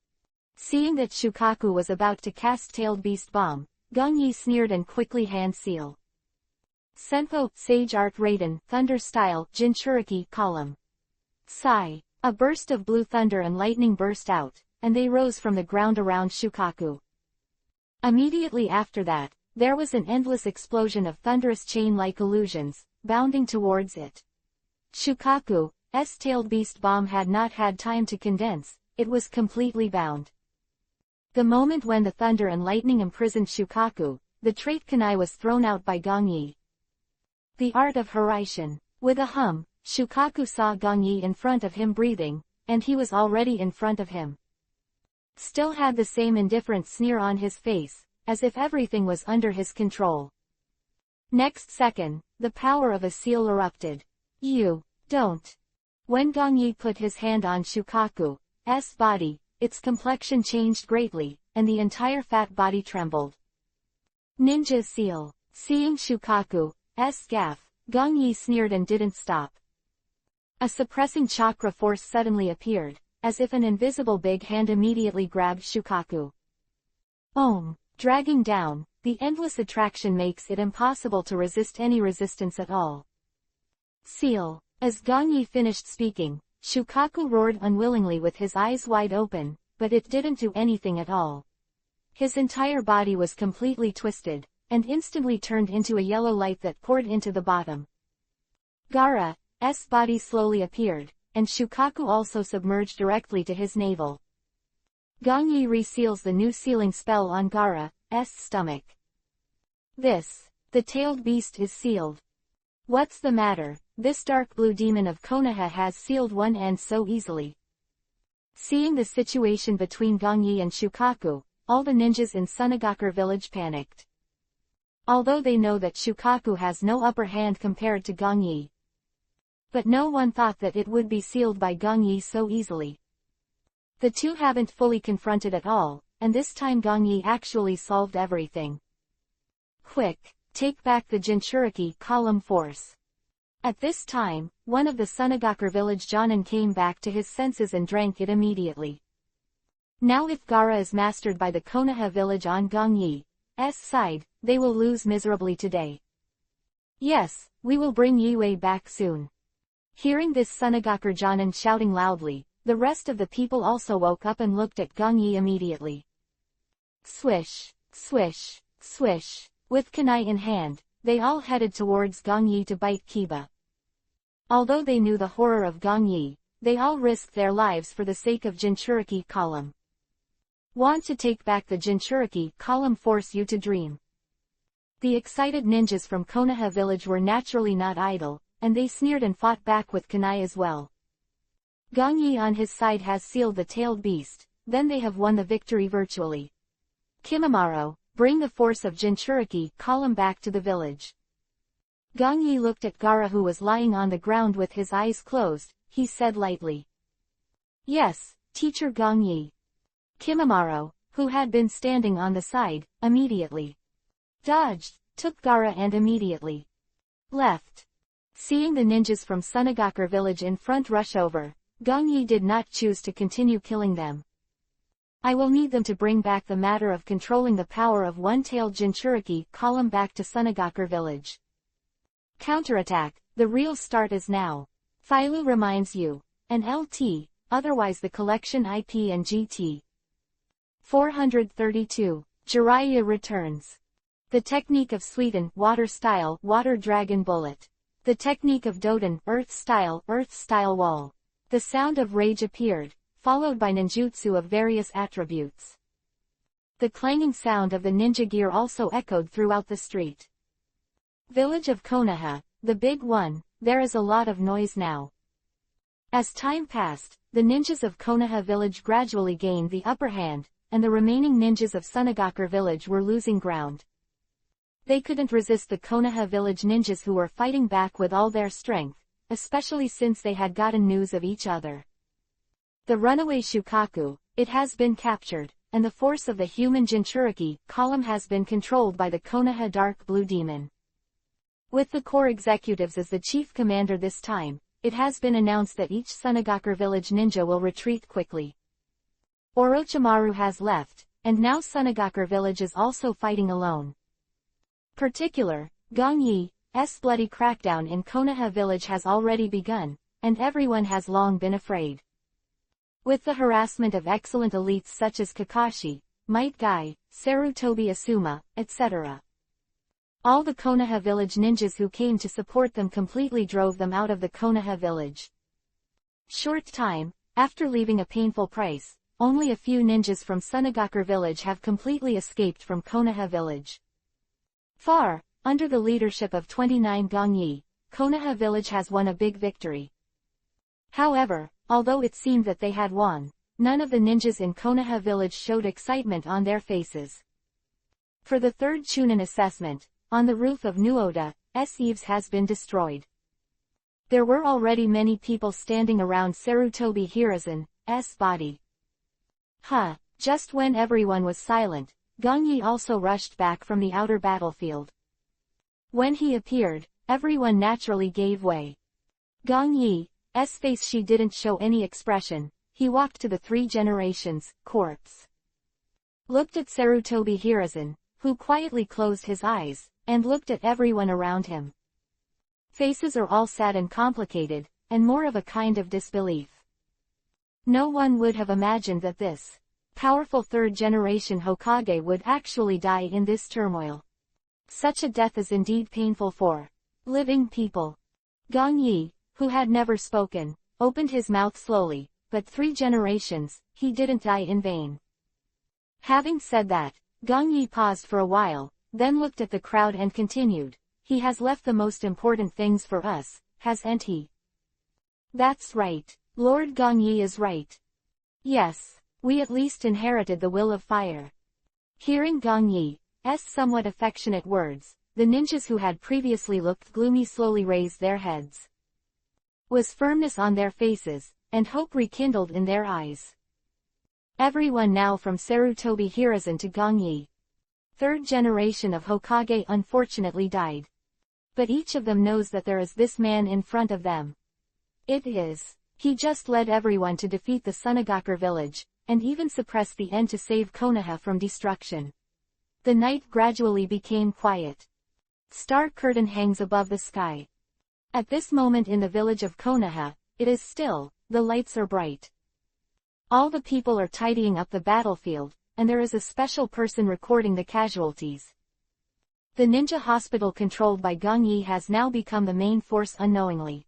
[SPEAKER 1] Seeing that Shukaku was about to cast Tailed Beast bomb, Gongyi sneered and quickly hand seal. Senpo, Sage Art Raiden, Thunder Style, Jinchuriki, Column. Sigh. A burst of blue thunder and lightning burst out, and they rose from the ground around Shukaku. Immediately after that, there was an endless explosion of thunderous chain-like illusions, bounding towards it. Shukaku's Tailed Beast bomb had not had time to condense, it was completely bound. The moment when the thunder and lightning imprisoned Shukaku, the trait kunai was thrown out by Gongyi. The art of Hiraishin. With a hum, Shukaku saw Gongyi in front of him breathing, and he was already in front of him. Still had the same indifferent sneer on his face, as if everything was under his control. Next second, the power of a seal erupted. You don't. When Gongyi put his hand on Shukaku's body, its complexion changed greatly, and the entire fat body trembled. Ninja seal. Seeing Shukaku's gaff, Gongyi sneered and didn't stop. A suppressing chakra force suddenly appeared, as if an invisible big hand immediately grabbed Shukaku. Dragging down, the endless attraction makes it impossible to resist any resistance at all. Seal. As Gongyi finished speaking, Shukaku roared unwillingly with his eyes wide open, but it didn't do anything at all. His entire body was completely twisted, and instantly turned into a yellow light that poured into the bottom. Gaara's body slowly appeared, and Shukaku also submerged directly to his navel. Gongyi reseals the new sealing spell on Gaara's stomach. The tailed beast is sealed. What's the matter? This dark blue demon of Konoha has sealed one end so easily. Seeing the situation between Gongyi and Shukaku, all the ninjas in Sunagakure village panicked. Although they know that Shukaku has no upper hand compared to Gongyi. But no one thought that it would be sealed by Gongyi so easily. The two haven't fully confronted at all, and this time Gongyi actually solved everything. Quick, take back the Jinchuriki column force. At this time, one of the Sunagakure village Jonin came back to his senses and drank it immediately. Now if Gaara is mastered by the Konoha village on Gongyi's side, they will lose miserably today. Yes, we will bring Yue back soon. Hearing this Sunagakure Jonin shouting loudly, the rest of the people also woke up and looked at Gongyi immediately. Swish, swish, swish. With kunai in hand, they all headed towards Gongyi to bite Kiba. Although they knew the horror of Gongyi, they all risked their lives for the sake of Jinchuriki column. Want to take back the Jinchuriki column, force you to dream. The excited ninjas from Konoha village were naturally not idle, and they sneered and fought back with kunai as well. Gongyi on his side has sealed the tailed beast, then they have won the victory virtually. Kimimaro, bring the force of Jinchuriki column back to the village. Gongyi looked at Gaara who was lying on the ground with his eyes closed, he said lightly. Yes, Teacher Gongyi. Kimimaro, who had been standing on the side, immediately dodged, took Gaara and immediately left. Seeing the ninjas from Sunagakure village in front rush over, Gongyi did not choose to continue killing them. I will need them to bring back the matter of controlling the power of one-tailed Jinchuriki column back to Sunagakure village. Counterattack, the real start is now. Phyllu reminds you. An LT, otherwise the collection IP and GT. 432. Jiraiya returns. The technique of Suiten, water style, water dragon bullet. The technique of Doden, earth style wall. The sound of rage appeared, followed by ninjutsu of various attributes. The clanging sound of the ninja gear also echoed throughout the street. Village of Konoha, the big one, there is a lot of noise now. As time passed, the ninjas of Konoha village gradually gained the upper hand, and the remaining ninjas of Sunagakure village were losing ground. They couldn't resist the Konoha village ninjas who were fighting back with all their strength, especially since they had gotten news of each other. The runaway Shukaku, it has been captured, and the force of the human Jinchuriki column has been controlled by the Konoha Dark Blue Demon. With the core executives as the chief commander this time, it has been announced that each Sunagakure village ninja will retreat quickly. Orochimaru has left, and now Sunagakure village is also fighting alone. Particular, Gong Yi's bloody crackdown in Konoha village has already begun, and everyone has long been afraid. With the harassment of excellent elites such as Kakashi, Might Guy, Sarutobi Asuma, etc. All the Konoha village ninjas who came to support them completely drove them out of the Konoha village. Short time, after leaving a painful price, only a few ninjas from Sunagakure village have completely escaped from Konoha village. Far, under the leadership of 29 Gong Yi, Konoha village has won a big victory. However, although it seemed that they had won, none of the ninjas in Konoha village showed excitement on their faces. For the third Chunin assessment, on the roof of Nuoda's eaves has been destroyed. There were already many people standing around Sarutobi Hiruzen's body. Just when everyone was silent, Gong Yi also rushed back from the outer battlefield. When he appeared, everyone naturally gave way. Gong Yi's face she didn't show any expression, he walked to the Three Generations corpse. Looked at Sarutobi Hiruzen, who quietly closed his eyes, and looked at everyone around him. Faces are all sad and complicated, and more of a kind of disbelief. No one would have imagined that this powerful third-generation Hokage would actually die in this turmoil. Such a death is indeed painful for living people. Gong Yi, who had never spoken, opened his mouth slowly, but 3 generations, he didn't die in vain. Having said that, Gong Yi paused for a while, then looked at the crowd and continued, he has left the most important things for us, hasn't he? That's right. Lord Gong Yi is right. Yes, we at least inherited the will of fire. Hearing Gong Yi's somewhat affectionate words, the ninjas who had previously looked gloomy slowly raised their heads. Was firmness on their faces, and hope rekindled in their eyes. Everyone now from Sarutobi Hiruzen to Gong Yi. Third generation of Hokage unfortunately died. But each of them knows that there is this man in front of them. He just led everyone to defeat the Sunagakure village, and even suppressed the end to save Konoha from destruction. The night gradually became quiet. Star curtain hangs above the sky. At this moment in the village of Konoha, it is still, the lights are bright. All the people are tidying up the battlefield, and there is a special person recording the casualties. The ninja hospital controlled by Gong Yi has now become the main force unknowingly.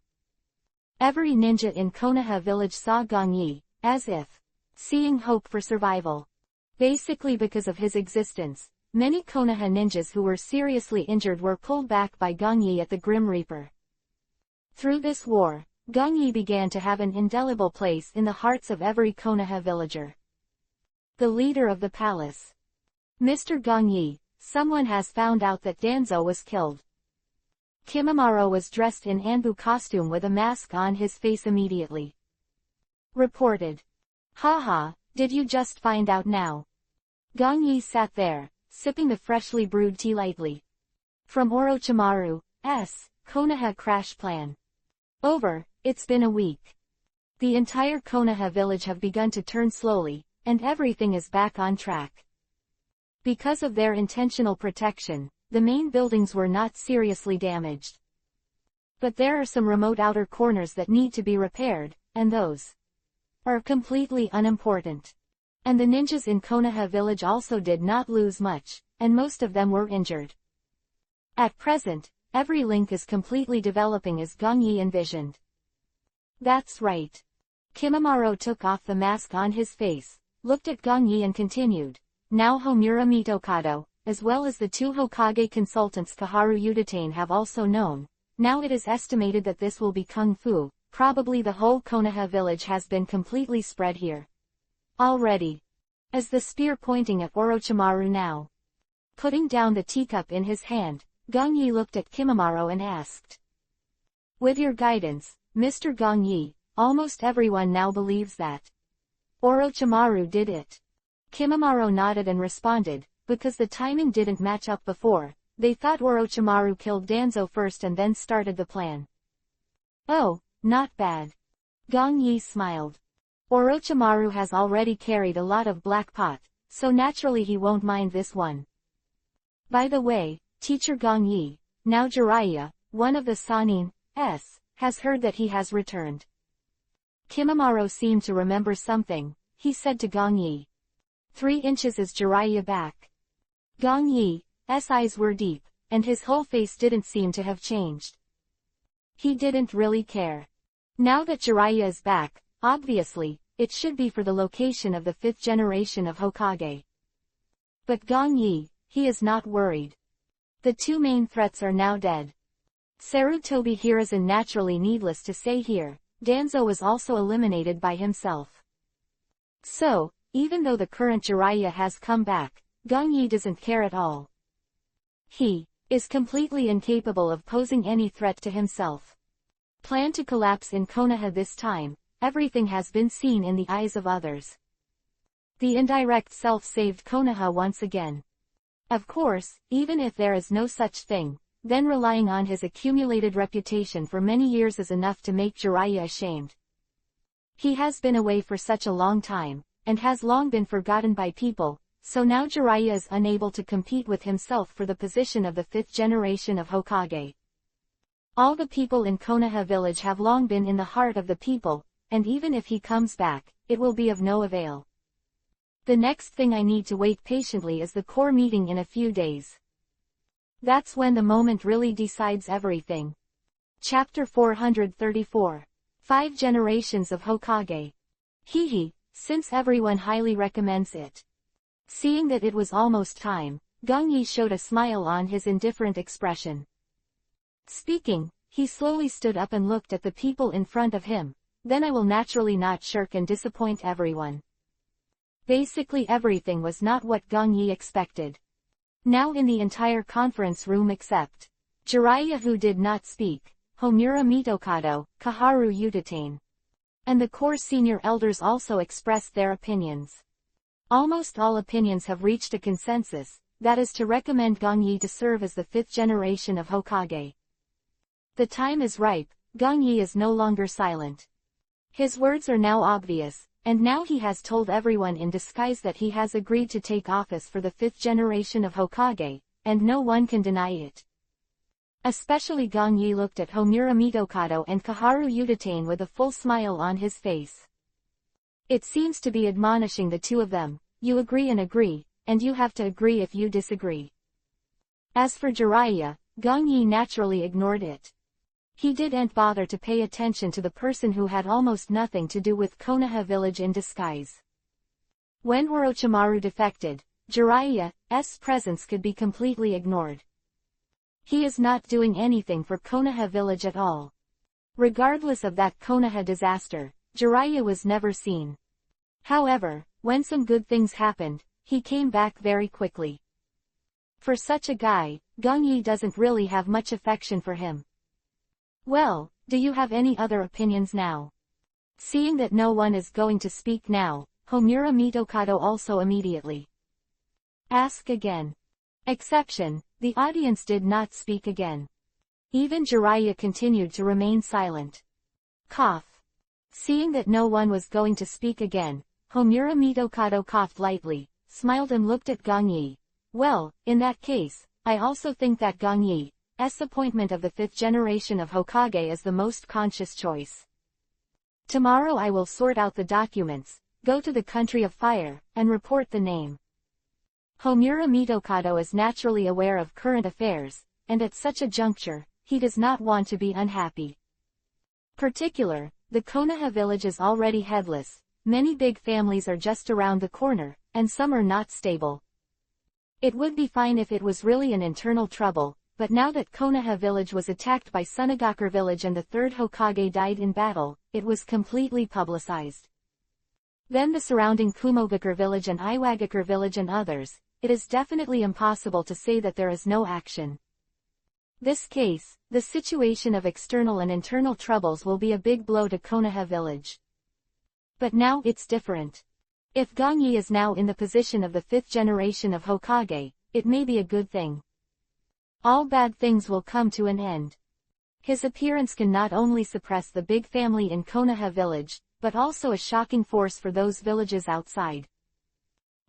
[SPEAKER 1] Every ninja in Konoha village saw Gong Yi, as if seeing hope for survival. Basically because of his existence, many Konoha ninjas who were seriously injured were pulled back by Gong Yi at the Grim Reaper. Through this war, Gong Yi began to have an indelible place in the hearts of every Konoha villager. The leader of the palace. Mr. Gong Yi, someone has found out that Danzo was killed. Kimimaro was dressed in Anbu costume with a mask on his face immediately. Reported. Haha, did you just find out now? Gong Yi sat there, sipping the freshly brewed tea lightly. From Orochimaru's Konoha crash plan. Over, it's been a week. The entire Konoha village have begun to turn slowly, and everything is back on track. Because of their intentional protection, the main buildings were not seriously damaged. But there are some remote outer corners that need to be repaired, and those are completely unimportant. And the ninjas in Konoha village also did not lose much, and most of them were injured. At present, every link is completely developing as Gong Yi envisioned. That's right. Kimimaro took off the mask on his face, looked at Gong Yi and continued. Now Homura Mitokado, as well as the 2 Hokage consultants Kaharu Udatane have also known. Now it is estimated that this will be Kung Fu. Probably the whole Konoha village has been completely spread here already. As the spear pointing at Orochimaru now. Putting down the teacup in his hand, Gong Yi looked at Kimimaro and asked. With your guidance, Mr. Gong Yi, almost everyone now believes that Orochimaru did it. Kimimaro nodded and responded, because the timing didn't match up before, they thought Orochimaru killed Danzo first and then started the plan. Oh, not bad. Gong Yi smiled. Orochimaru has already carried a lot of black pot, so naturally he won't mind this one. By the way, Teacher Gong Yi, now Jiraiya, one of the Sannin, has heard that he has returned. Kimimaro seemed to remember something, he said to Gong Yi. 3 inches is Jiraiya back. Gong Yi's eyes were deep, and his whole face didn't seem to have changed. He didn't really care. Now that Jiraiya is back, obviously, it should be for the location of the 5th generation of Hokage. But Gong Yi, he is not worried. The 2 main threats are now dead. Sarutobi Hiruzen naturally needless to say here, Danzo was also eliminated by himself. So, even though the current Jiraiya has come back, Gong Yi doesn't care at all. He is completely incapable of posing any threat to himself. Plan to collapse in Konoha this time, everything has been seen in the eyes of others. The indirect self saved Konoha once again. Of course, even if there is no such thing, then relying on his accumulated reputation for many years is enough to make Jiraiya ashamed. He has been away for such a long time, and has long been forgotten by people, so now Jiraiya is unable to compete with himself for the position of the 5th generation of Hokage. All the people in Konoha village have long been in the heart of the people, and even if he comes back, it will be of no avail. The next thing I need to wait patiently is the core meeting in a few days. That's when the moment really decides everything. Chapter 434. 5 Generations of Hokage. Hehe, since everyone highly recommends it. Seeing that it was almost time, Gong Yi showed a smile on his indifferent expression. Speaking, he slowly stood up and looked at the people in front of him, then I will naturally not shirk and disappoint everyone. Basically everything was not what Gong Yi expected. Now in the entire conference room except Jiraiya who did not speak, Homura Mitokado, Kaharu Utatane. And the core senior elders also expressed their opinions. Almost all opinions have reached a consensus, that is to recommend Gong Yi to serve as the 5th generation of Hokage. The time is ripe, Gong Yi is no longer silent. His words are now obvious, and now he has told everyone in disguise that he has agreed to take office for the 5th generation of Hokage, and no one can deny it. Especially Gong Yi looked at Homura Mitokado and Kaharu Utatane with a full smile on his face. It seems to be admonishing the 2 of them, you agree, and you have to agree if you disagree. As for Jiraiya, Gong Yi naturally ignored it. He didn't bother to pay attention to the person who had almost nothing to do with Konoha village in disguise. When Orochimaru defected, Jiraiya's presence could be completely ignored. He is not doing anything for Konoha village at all. Regardless of that Konoha disaster, Jiraiya was never seen. However, when some good things happened, he came back very quickly. For such a guy, Gong Yi doesn't really have much affection for him. Well, do you have any other opinions now? Seeing that no one is going to speak now, Homura Mitokado also immediately asked again. Exception, the audience did not speak again. Even Jiraiya continued to remain silent. Cough. Seeing that no one was going to speak again, Homura Mitokado coughed lightly, smiled and looked at Gong Yi. Well, in that case, I also think that Gong Yi's appointment of the 5th generation of Hokage is the most conscious choice. Tomorrow I will sort out the documents, go to the country of fire, and report the name. Homura Mitokado is naturally aware of current affairs, and at such a juncture, he does not want to be unhappy. The Konoha village is already headless, many big families are just around the corner, and some are not stable. It would be fine if it was really an internal trouble, but now that Konoha village was attacked by Sunagakure village and the 3rd Hokage died in battle, it was completely publicized. Then the surrounding Kumogakure village and Iwagakure village and others, it is definitely impossible to say that there is no action. This case, the situation of external and internal troubles will be a big blow to Konoha village. But now it's different. If Gongyi is now in the position of the 5th generation of Hokage, it may be a good thing. All bad things will come to an end. His appearance can not only suppress the big family in Konoha village, but also a shocking force for those villages outside.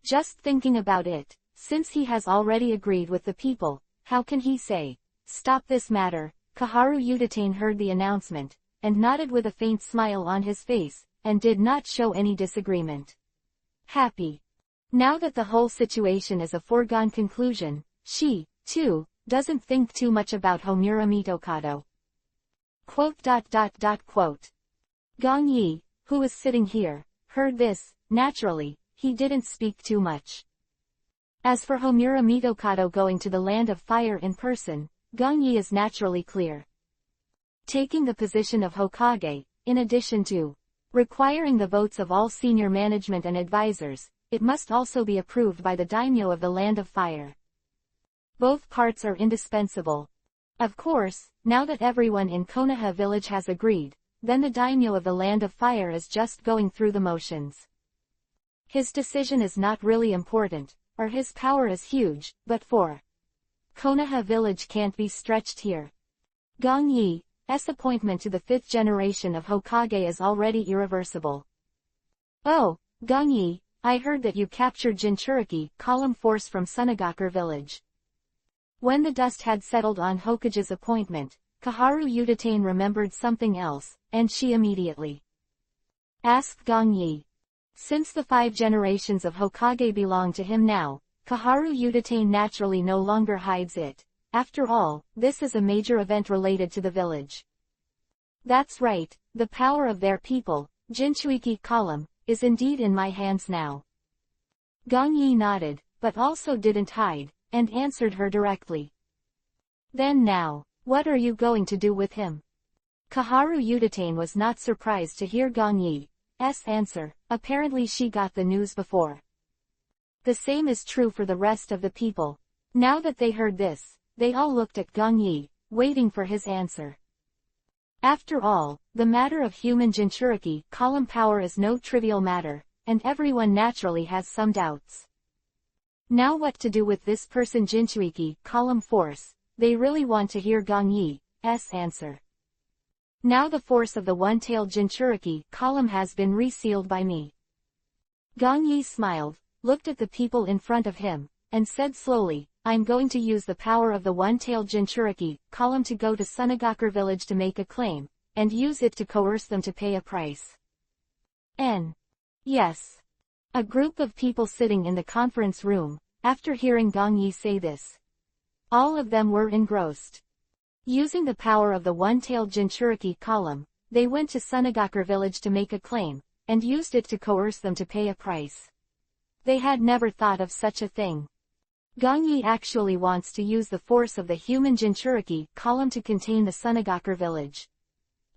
[SPEAKER 1] Just thinking about it, since he has already agreed with the people, how can he say, "Stop this matter"? Kaharu Udatane heard the announcement, and nodded with a faint smile on his face, and did not show any disagreement. Happy. Now that the whole situation is a foregone conclusion, she, too, doesn't think too much about Homura Mitokado. Gongyi, who was sitting here, heard this. Naturally, he didn't speak too much. As for Homura Mitokado going to the Land of Fire in person, Gongyi is naturally clear. Taking the position of Hokage, in addition to requiring the votes of all senior management and advisors, it must also be approved by the daimyo of the Land of Fire. Both parts are indispensable. Of course, now that everyone in Konoha village has agreed, then the daimyo of the Land of Fire is just going through the motions. His decision is not really important, or his power is huge, but for Konoha village can't be stretched here. Gongyi's appointment to the 5th generation of Hokage is already irreversible. Oh, Gongyi, I heard that you captured Jinchuriki column force from Sunagakure village. When the dust had settled on Hokage's appointment, Kaharu Udatane remembered something else, and she immediately asked Gongyi. Since the 5 generations of Hokage belong to him now, Kaharu Udatane naturally no longer hides it. After all, this is a major event related to the village. That's right, the power of their people, Jinchuiki column, is indeed in my hands now. Gongyi nodded, but also didn't hide, and answered her directly. Then now, what are you going to do with him? Kaharu Udatane was not surprised to hear Gongyi's answer. Apparently she got the news before. The same is true for the rest of the people. Now that they heard this, they all looked at Gongyi, waiting for his answer. After all, the matter of human Jinchuriki column power is no trivial matter, and everyone naturally has some doubts. Now what to do with this person Jinchuiki column force? They really want to hear Gongyi's answer. Now the force of the one-tailed Jinchuriki column has been resealed by me. Gongyi smiled, looked at the people in front of him, and said slowly, I'm going to use the power of the one-tailed Jinchuriki column to go to Sunagakure village to make a claim, and use it to coerce them to pay a price. Yes. A group of people sitting in the conference room, after hearing Gongyi say this. All of them were engrossed. Using the power of the one-tailed Jinchuriki column, they went to Sunagakure village to make a claim, and used it to coerce them to pay a price. They had never thought of such a thing. Gongyi actually wants to use the force of the human Jinchuriki column to contain the Sunagakure village.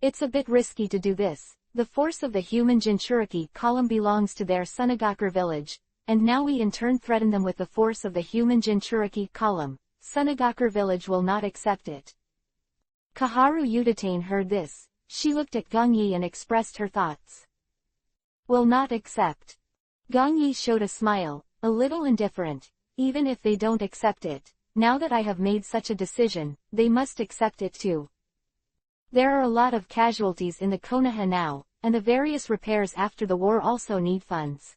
[SPEAKER 1] It's a bit risky to do this. The force of the human Jinchuriki column belongs to their Sunagakure village, and now we in turn threaten them with the force of the human Jinchuriki column. Sunagakure village will not accept it. Kaharu Udatane heard this. She looked at Gongyi and expressed her thoughts. Will not accept. Gongyi showed a smile, a little indifferent. Even if they don't accept it, now that I have made such a decision, they must accept it too. There are a lot of casualties in the Konoha now, and the various repairs after the war also need funds.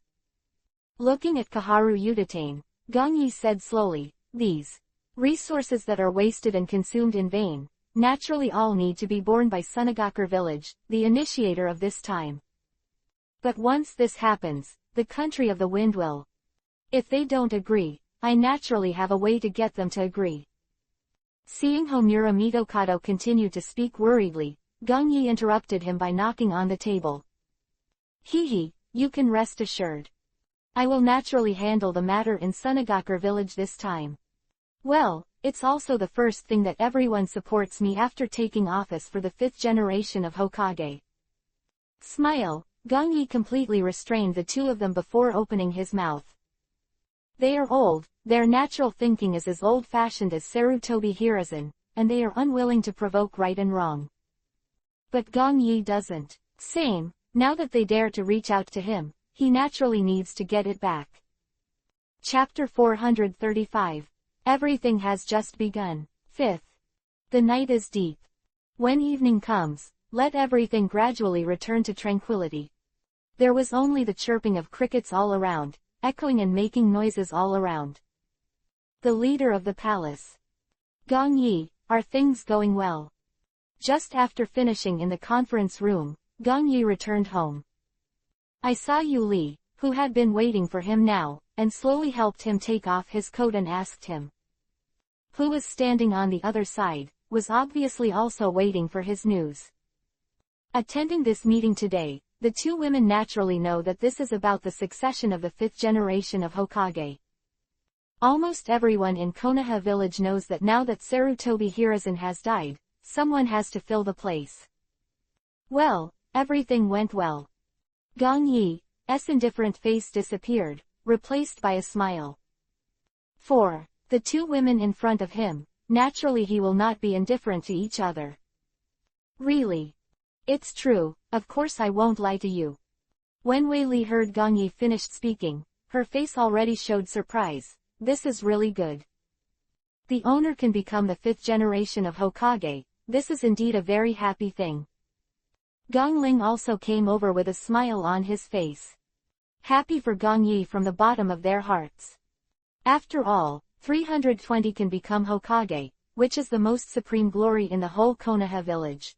[SPEAKER 1] Looking at Kaharu Udatane, Gongyi said slowly, these resources that are wasted and consumed in vain, naturally all need to be borne by Sunagakure village, the initiator of this time. But once this happens, the country of the wind will. If they don't agree, I naturally have a way to get them to agree. Seeing Homura Mitokado continue to speak worriedly, Gongyi interrupted him by knocking on the table. Hehe, you can rest assured. I will naturally handle the matter in Sunagakure village this time. Well, it's also the first thing that everyone supports me after taking office for the 5th generation of Hokage. Smile, Gong Yi completely restrained the two of them before opening his mouth. They are old, their natural thinking is as old-fashioned as Sarutobi Hiruzen, and they are unwilling to provoke right and wrong. But Gong Yi doesn't. Same, now that they dare to reach out to him, he naturally needs to get it back. Chapter 435. Everything has just begun. 5th. The night is deep. When evening comes, let everything gradually return to tranquility. There was only the chirping of crickets all around, echoing and making noises all around. The leader of the palace. Gong Yi, are things going well? Just after finishing in the conference room, Gong Yi returned home. I saw Yu Li, who had been waiting for him now, and slowly helped him take off his coat and asked him, who was standing on the other side, was obviously also waiting for his news. Attending this meeting today, the two women naturally know that this is about the succession of the 5th generation of Hokage. Almost everyone in Konoha village knows that now that Sarutobi Hiruzen has died, someone has to fill the place. Well, everything went well. Gong Yi's indifferent face disappeared, replaced by a smile. For the two women in front of him, naturally he will not be indifferent to each other. Really? It's true, of course I won't lie to you. When Wei Li heard Gong Yi finished speaking, her face already showed surprise. This is really good. The owner can become the 5th generation of Hokage, this is indeed a very happy thing. Gong Ling also came over with a smile on his face. Happy for Gong Yi from the bottom of their hearts. After all, 320 can become Hokage, which is the most supreme glory in the whole Konoha village.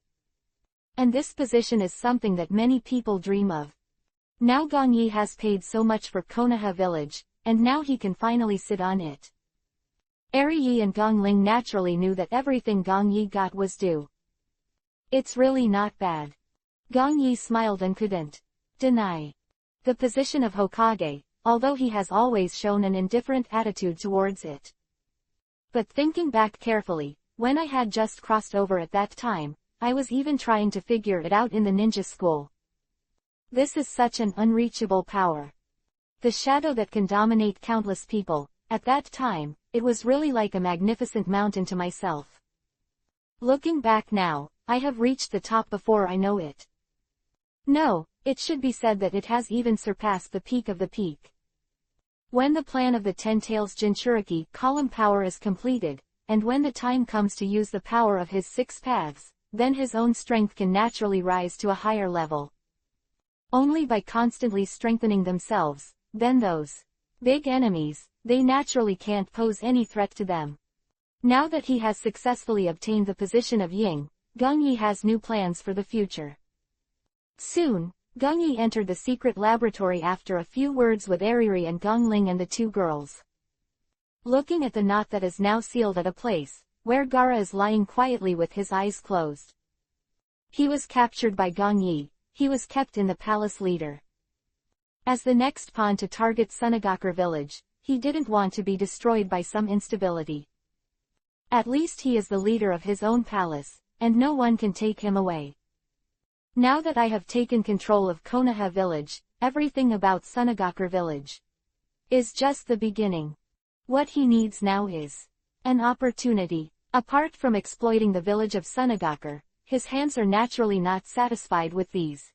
[SPEAKER 1] And this position is something that many people dream of. Now Gong Yi has paid so much for Konoha village, and now he can finally sit on it. Eri Yi and Gong Ling naturally knew that everything Gong Yi got was due. It's really not bad. Gong Yi smiled and couldn't deny the position of Hokage, although he has always shown an indifferent attitude towards it. But thinking back carefully, when I had just crossed over at that time, I was even trying to figure it out in the ninja school. This is such an unreachable power. The shadow that can dominate countless people. At that time, it was really like a magnificent mountain to myself. Looking back now, I have reached the top before I know it. No, it should be said that it has even surpassed the peak of the peak. When the plan of the 10 Tails Jinchuriki column power is completed, and when the time comes to use the power of his 6 paths, then his own strength can naturally rise to a higher level. Only by constantly strengthening themselves, then those big enemies, they naturally can't pose any threat to them. Now that he has successfully obtained the position of Ying, Gong Yi has new plans for the future. Soon, Gong Yi entered the secret laboratory after a few words with Eriri and Gong Ling and the two girls. Looking at the knot that is now sealed at a place, where Gaara is lying quietly with his eyes closed. He was captured by Gong Yi, he was kept in the palace leader. As the next pawn to target Sunagakure village, he didn't want to be destroyed by some instability. At least he is the leader of his own palace, and no one can take him away. Now that I have taken control of Konoha village, everything about Sunagakure village is just the beginning. What he needs now is an opportunity. Apart from exploiting the village of Sunagakure, his hands are naturally not satisfied with these.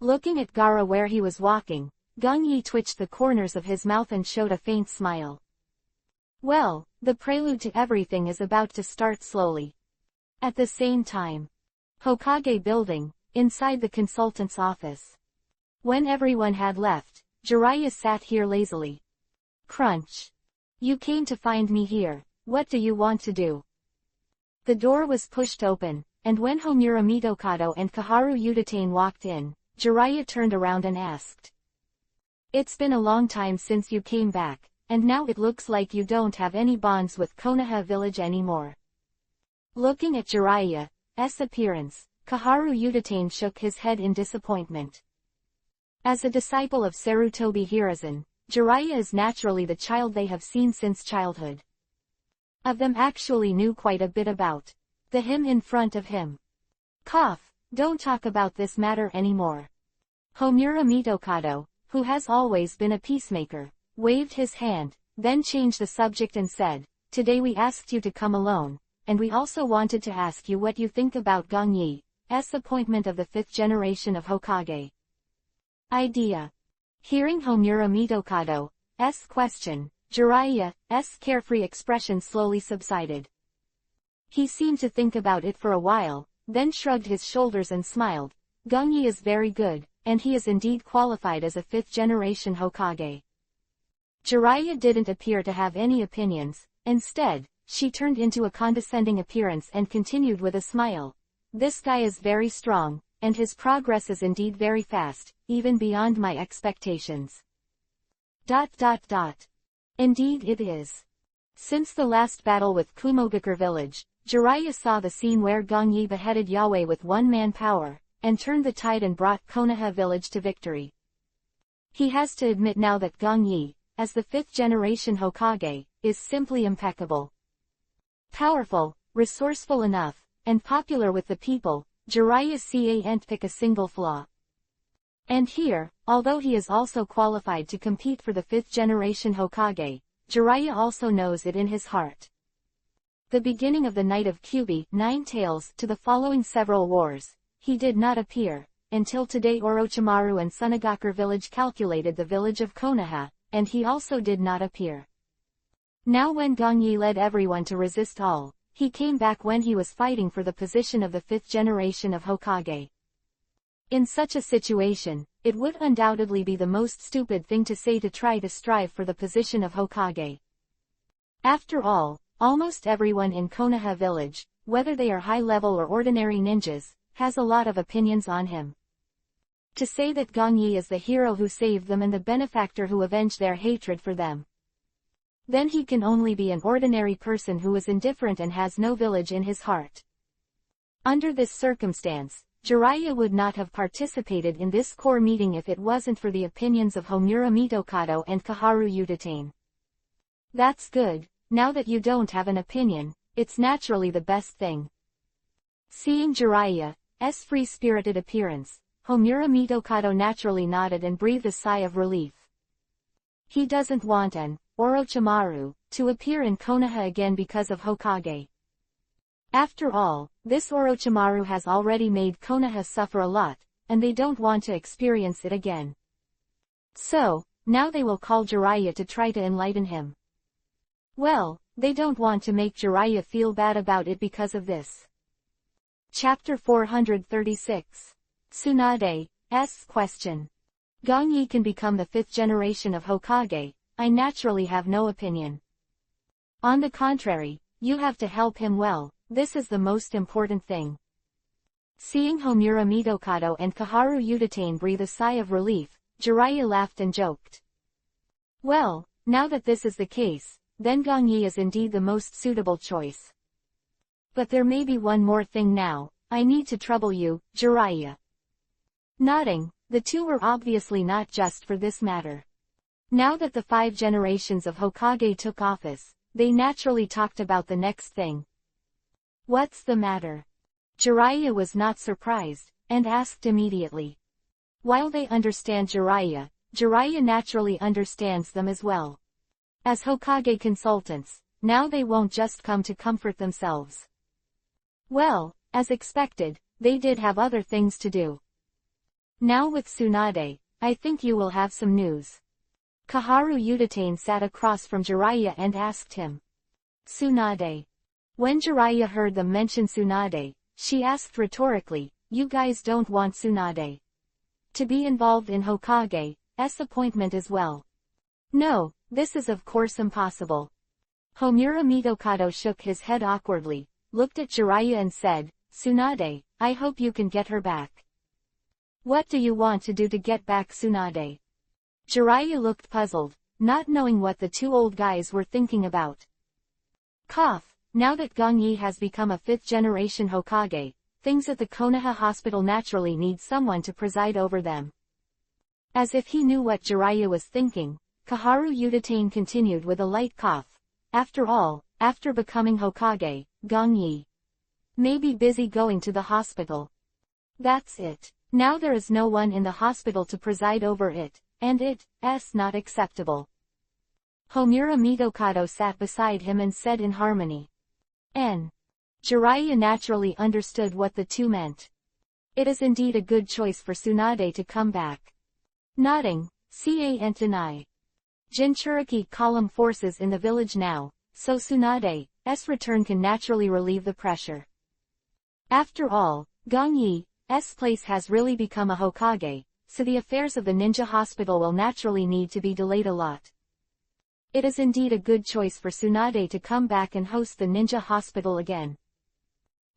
[SPEAKER 1] Looking at Gaara where he was walking, Gong Yi twitched the corners of his mouth and showed a faint smile. Well, the prelude to everything is about to start slowly. At the same time, Hokage building, inside the consultant's office. When everyone had left, Jiraiya sat here lazily. Crunch. You came to find me here, what do you want to do? The door was pushed open, and when Homura Mitokado and Kaharu Udatane walked in, Jiraiya turned around and asked. It's been a long time since you came back, and now it looks like you don't have any bonds with Konoha village anymore. Looking at Jiraiya's appearance, Kaharu Udatane shook his head in disappointment. As a disciple of Sarutobi Hiruzen, Jiraiya is naturally the child they have seen since childhood. Of them actually knew quite a bit about the him in front of him. Cough, don't talk about this matter anymore. Homura Mitokado, who has always been a peacemaker, waved his hand, then changed the subject and said, "Today we asked you to come alone, and we also wanted to ask you what you think about Gong Yi's appointment of the 5th generation of Hokage." Idea. Hearing Homura Mitokado's question, Jiraiya's carefree expression slowly subsided. He seemed to think about it for a while, then shrugged his shoulders and smiled. Gong Yi is very good, and he is indeed qualified as a 5th generation Hokage. Jiraiya didn't appear to have any opinions. Instead, she turned into a condescending appearance and continued with a smile. "This guy is very strong, and his progress is indeed very fast, even beyond my expectations." Indeed it is. Since the last battle with Kumogakure village, Jiraiya saw the scene where Gong Yi beheaded Yahweh with one-man power, and turned the tide and brought Konoha village to victory. He has to admit now that Gong Yi, as the 5th generation Hokage, is simply impeccable. Powerful, resourceful enough, and popular with the people, Jiraiya can't pick a single flaw. And here, although he is also qualified to compete for the 5th generation Hokage, Jiraiya also knows it in his heart. The beginning of the Night of Kyubi, 9 Tales, to the following several wars, he did not appear, until today Orochimaru and Sunagakure village calculated the village of Konoha, and he also did not appear. Now when Gong Yi led everyone to resist all, he came back when he was fighting for the position of the 5th generation of Hokage. In such a situation, it would undoubtedly be the most stupid thing to say to try to strive for the position of Hokage. After all, almost everyone in Konoha village, whether they are high-level or ordinary ninjas, has a lot of opinions on him. To say that Gong Yi is the hero who saved them and the benefactor who avenged their hatred for them, then he can only be an ordinary person who is indifferent and has no village in his heart. Under this circumstance, Jiraiya would not have participated in this core meeting if it wasn't for the opinions of Homura Mitokado and Kaharu Udatane. That's good. Now that you don't have an opinion, it's naturally the best thing. Seeing Jiraiya's free-spirited appearance, Homura Mitokado naturally nodded and breathed a sigh of relief. He doesn't want an Orochimaru to appear in Konoha again because of Hokage. After all, this Orochimaru has already made Konoha suffer a lot, and they don't want to experience it again. So, now they will call Jiraiya to try to enlighten him. Well, they don't want to make Jiraiya feel bad about it because of this. Chapter 436. Tsunade's question. Gong Yi can become the 5th generation of Hokage. I naturally have no opinion. On the contrary, you have to help him well, this is the most important thing. Seeing Homura Mitokado and Kaharu Udatane breathe a sigh of relief, Jiraiya laughed and joked. Well, now that this is the case, then Gong Yi is indeed the most suitable choice. But there may be one more thing now, I need to trouble you, Jiraiya. Nodding, the two were obviously not just for this matter. Now that the 5 generations of Hokage took office, they naturally talked about the next thing. What's the matter? Jiraiya was not surprised, and asked immediately. While they understand Jiraiya, Jiraiya naturally understands them as well. As Hokage consultants, now they won't just come to comfort themselves. Well, as expected, they did have other things to do. Now with Tsunade, I think you will have some news. Kaharu Udatane sat across from Jiraiya and asked him. Tsunade. When Jiraiya heard them mention Tsunade, she asked rhetorically, you guys don't want Tsunade to be involved in Hokage's appointment as well? No, this is of course impossible. Homura Mitokado shook his head awkwardly, looked at Jiraiya and said, Tsunade, I hope you can get her back. What do you want to do to get back Tsunade? Jiraiya looked puzzled, not knowing what the two old guys were thinking about. Cough, now that Gong Yi has become a 5th generation Hokage, things at the Konoha hospital naturally need someone to preside over them. As if he knew what Jiraiya was thinking, Kaharu Udatane continued with a light cough. After all, after becoming Hokage, Gong Yi may be busy going to the hospital. That's it. Now there is no one in the hospital to preside over it, and it's not acceptable. Homura Mitokado sat beside him and said in harmony. Jiraiya naturally understood what the two meant. It is indeed a good choice for Tsunade to come back. Nodding, Can'i. Jinchuriki column forces in the village now, so Tsunade's return can naturally relieve the pressure. After all, Gangyi's place has really become a Hokage, so the affairs of the ninja hospital will naturally need to be delayed a lot. It is indeed a good choice for Tsunade to come back and host the ninja hospital again.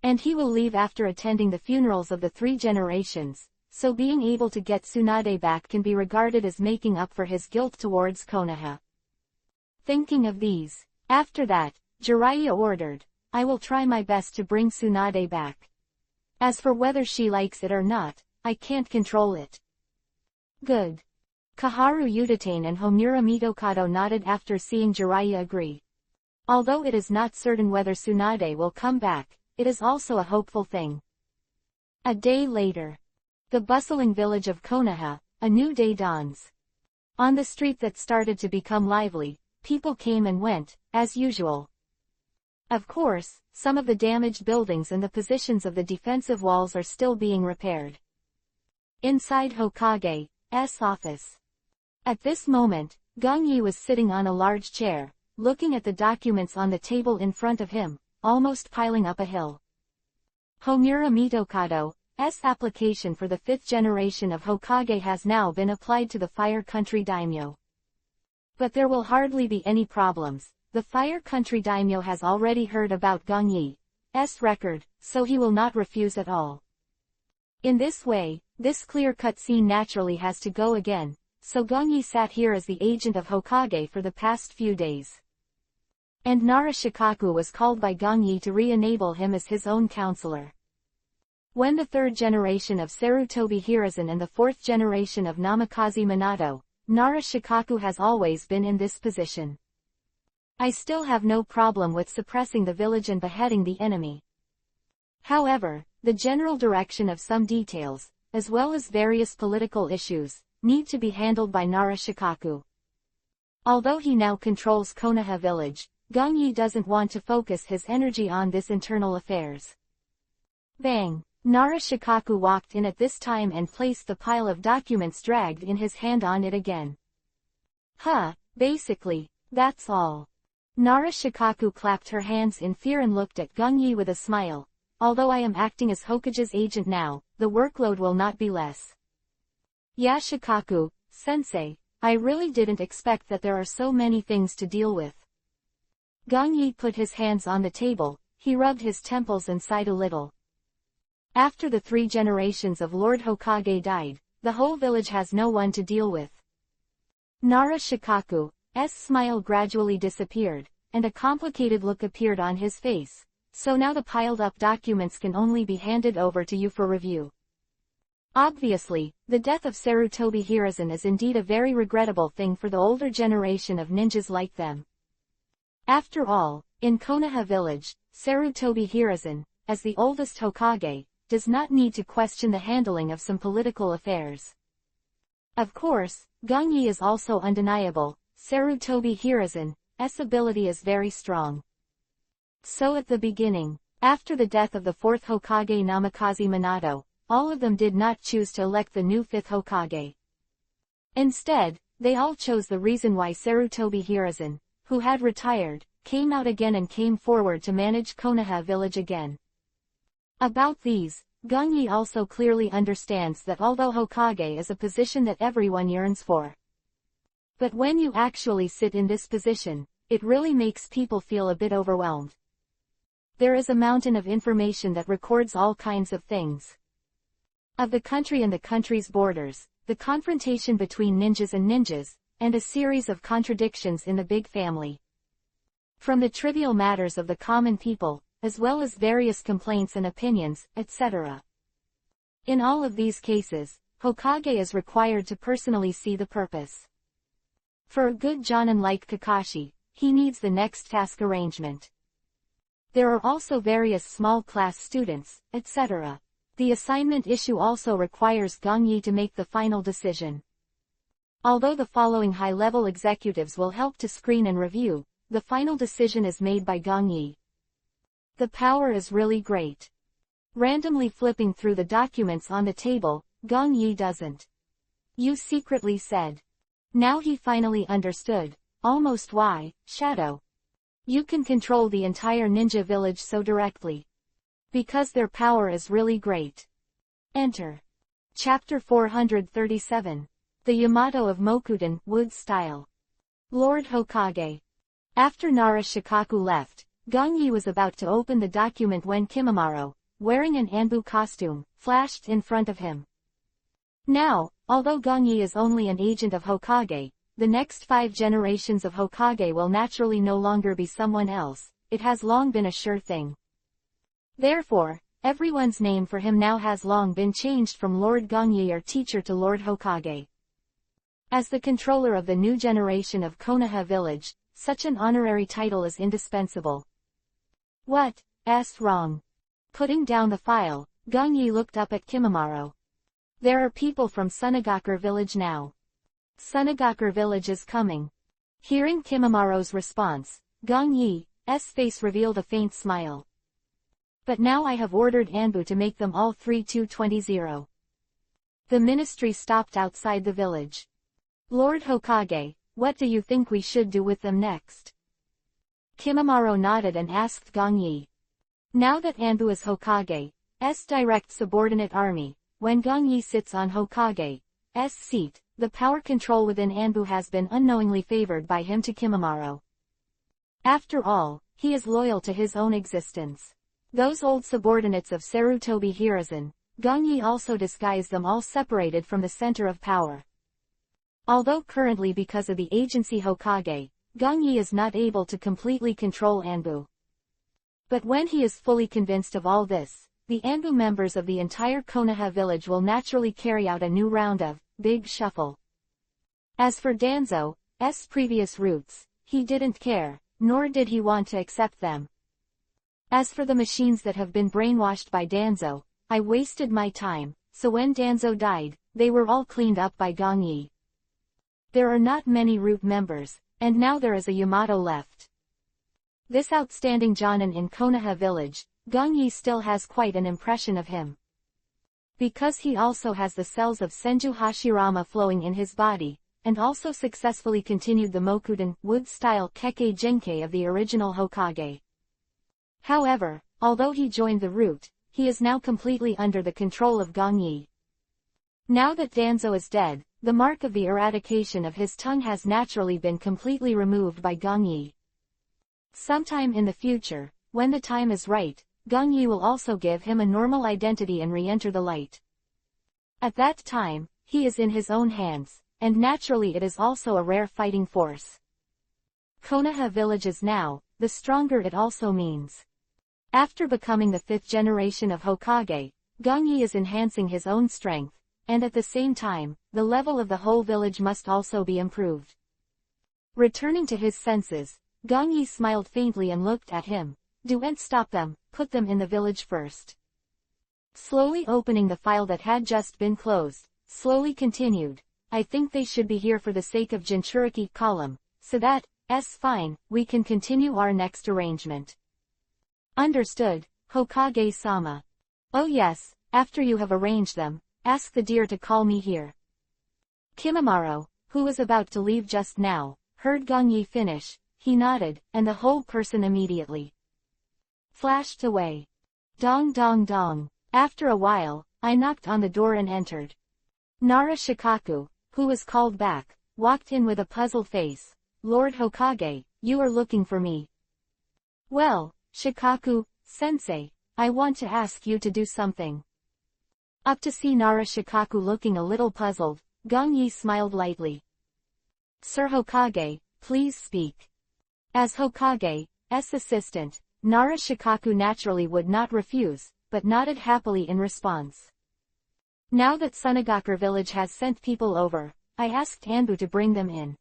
[SPEAKER 1] And he will leave after attending the funerals of the 3 generations, so being able to get Tsunade back can be regarded as making up for his guilt towards Konoha. Thinking of these, after that, Jiraiya ordered, I will try my best to bring Tsunade back. As for whether she likes it or not, I can't control it. Good. Kaharu Udatane and Homura Mitokado nodded after seeing Jiraiya agree. Although it is not certain whether Tsunade will come back, it is also a hopeful thing. A day later. The bustling village of Konoha, a new day dawns. On the street that started to become lively, people came and went, as usual. Of course, some of the damaged buildings and the positions of the defensive walls are still being repaired. Inside Hokage's office. At this moment, Gangyi was sitting on a large chair, looking at the documents on the table in front of him, almost piling up a hill. Homura Mitokado's application for the 5th generation of Hokage has now been applied to the Fire Country Daimyo. But there will hardly be any problems. The Fire Country Daimyo has already heard about Gangyi's record, so he will not refuse at all. In this way, this clear-cut scene naturally has to go again, so Gangyi sat here as the agent of Hokage for the past few days. And Nara Shikaku was called by Gangyi to re-enable him as his own counselor. When the 3rd generation of Sarutobi Hiruzen and the 4th generation of Namikaze Minato, Nara Shikaku has always been in this position. I still have no problem with suppressing the village and beheading the enemy. However, the general direction of some details, as well as various political issues, need to be handled by Nara Shikaku. Although he now controls Konoha village, Gangyi doesn't want to focus his energy on this internal affairs. Bang! Nara Shikaku walked in at this time and placed the pile of documents dragged in his hand on it again. Basically, that's all. Nara Shikaku clapped her hands in fear and looked at Gangyi with a smile. Although I am acting as Hokage's agent now, the workload will not be less. Yeah, Shikaku, sensei, I really didn't expect that there are so many things to deal with. Gangyi put his hands on the table, he rubbed his temples and sighed a little. After the 3 generations of Lord Hokage died, the whole village has no one to deal with. Nara Shikaku's smile gradually disappeared, and a complicated look appeared on his face, so now the piled-up documents can only be handed over to you for review. Obviously, the death of Sarutobi Hiruzen is indeed a very regrettable thing for the older generation of ninjas like them. After all, in Konoha village, Sarutobi Hiruzen, as the oldest Hokage, does not need to question the handling of some political affairs. Of course, Gangyi is also undeniable. Sarutobi Hiruzen's ability is very strong. So at the beginning, after the death of the 4th Hokage Namikaze Minato, all of them did not choose to elect the new 5th Hokage. Instead, they all chose the reason why Sarutobi Hiruzen, who had retired, came out again and came forward to manage Konoha village again. About these, Gangyi also clearly understands that although Hokage is a position that everyone yearns for, but when you actually sit in this position, it really makes people feel a bit overwhelmed. There is a mountain of information that records all kinds of things. Of the country and the country's borders, the confrontation between ninjas, and a series of contradictions in the big family. From the trivial matters of the common people, as well as various complaints and opinions, etc. In all of these cases, Hokage is required to personally see the purpose. For a good Jonin like Kakashi, he needs the next task arrangement. There are also various small class students, etc. The assignment issue also requires Gong Yi to make the final decision. Although the following high-level executives will help to screen and review, the final decision is made by Gong Yi. The power is really great. Randomly flipping through the documents on the table, Gong Yi doesn't. You secretly said. Now he finally understood, almost why, Shadow. You can control the entire ninja village so directly. Because their power is really great. Enter. Chapter 437. The Yamato of Mokuden, Wood Style. Lord Hokage. After Nara Shikaku left, Gong Yi was about to open the document when Kimimaro, wearing an Anbu costume, flashed in front of him. Now, although Gong Yi is only an agent of Hokage, the next 5 generations of Hokage will naturally no longer be someone else. It has long been a sure thing. Therefore, everyone's name for him now has long been changed from Lord Gong Yi or teacher to Lord Hokage. As the controller of the new generation of Konoha village, such an honorary title is indispensable. What's wrong? Putting down the file, Gong Yi looked up at Kimimaro. There are people from Sunagakur village now. Sunagakur village is coming. Hearing Kimimaro's response, Gong Yi's face revealed a faint smile. But now I have ordered Anbu to make them all 3220. The ministry stopped outside the village. Lord Hokage, what do you think we should do with them next? Kimimaro nodded and asked Gong Yi. Now that Anbu is Hokage's direct subordinate army, when Gong Yi sits on Hokage's seat, the power control within Anbu has been unknowingly favored by him to Kimimaro. After all, he is loyal to his own existence. Those old subordinates of Sarutobi Hiruzen, Gong Yi also disguised them all separated from the center of power. Although currently because of the agency Hokage, Gong Yi is not able to completely control Anbu. But when he is fully convinced of all this, the Anbu members of the entire Konoha village will naturally carry out a new round of big shuffle. As for Danzo's previous roots, he didn't care, nor did he want to accept them. As for the machines that have been brainwashed by Danzo, I wasted my time, so when Danzo died, they were all cleaned up by Gong Yi. There are not many root members, and now there is a Yamato left. This outstanding Jonin in Konoha village, Gong Yi still has quite an impression of him. Because he also has the cells of Senju Hashirama flowing in his body, and also successfully continued the Mokuden, wood-style Kekkei Genkei of the original Hokage. However, although he joined the root, he is now completely under the control of Gong Yi. Now that Danzo is dead, the mark of the eradication of his tongue has naturally been completely removed by Gong Yi. Sometime in the future, when the time is right, Gong Yi will also give him a normal identity and re-enter the light. At that time, he is in his own hands, and naturally it is also a rare fighting force. Konoha village is now, the stronger it also means. After becoming the 5th generation of Hokage, Gong Yi is enhancing his own strength, and at the same time, the level of the whole village must also be improved. Returning to his senses, Gong Yi smiled faintly and looked at him. Don't stop them, put them in the village first. Slowly opening the file that had just been closed, slowly continued. I think they should be here for the sake of Jinchuriki column, so that's fine, we can continue our next arrangement. Understood, Hokage-sama. Oh yes, after you have arranged them, ask the deer to call me here. Kimimaro, who was about to leave just now, heard Gong Yi finish, he nodded, and the whole person immediately flashed away. Dong dong dong. After a while, I knocked on the door and entered. Nara Shikaku, who was called back, walked in with a puzzled face. Lord Hokage, you are looking for me. Well, Shikaku-sensei, I want to ask you to do something. Up to see Nara Shikaku looking a little puzzled, Gong Yi smiled lightly. Sir Hokage, please speak. As Hokage's assistant, Nara Shikaku naturally would not refuse, but nodded happily in response. Now that Sunagakur village has sent people over, I asked Anbu to bring them in.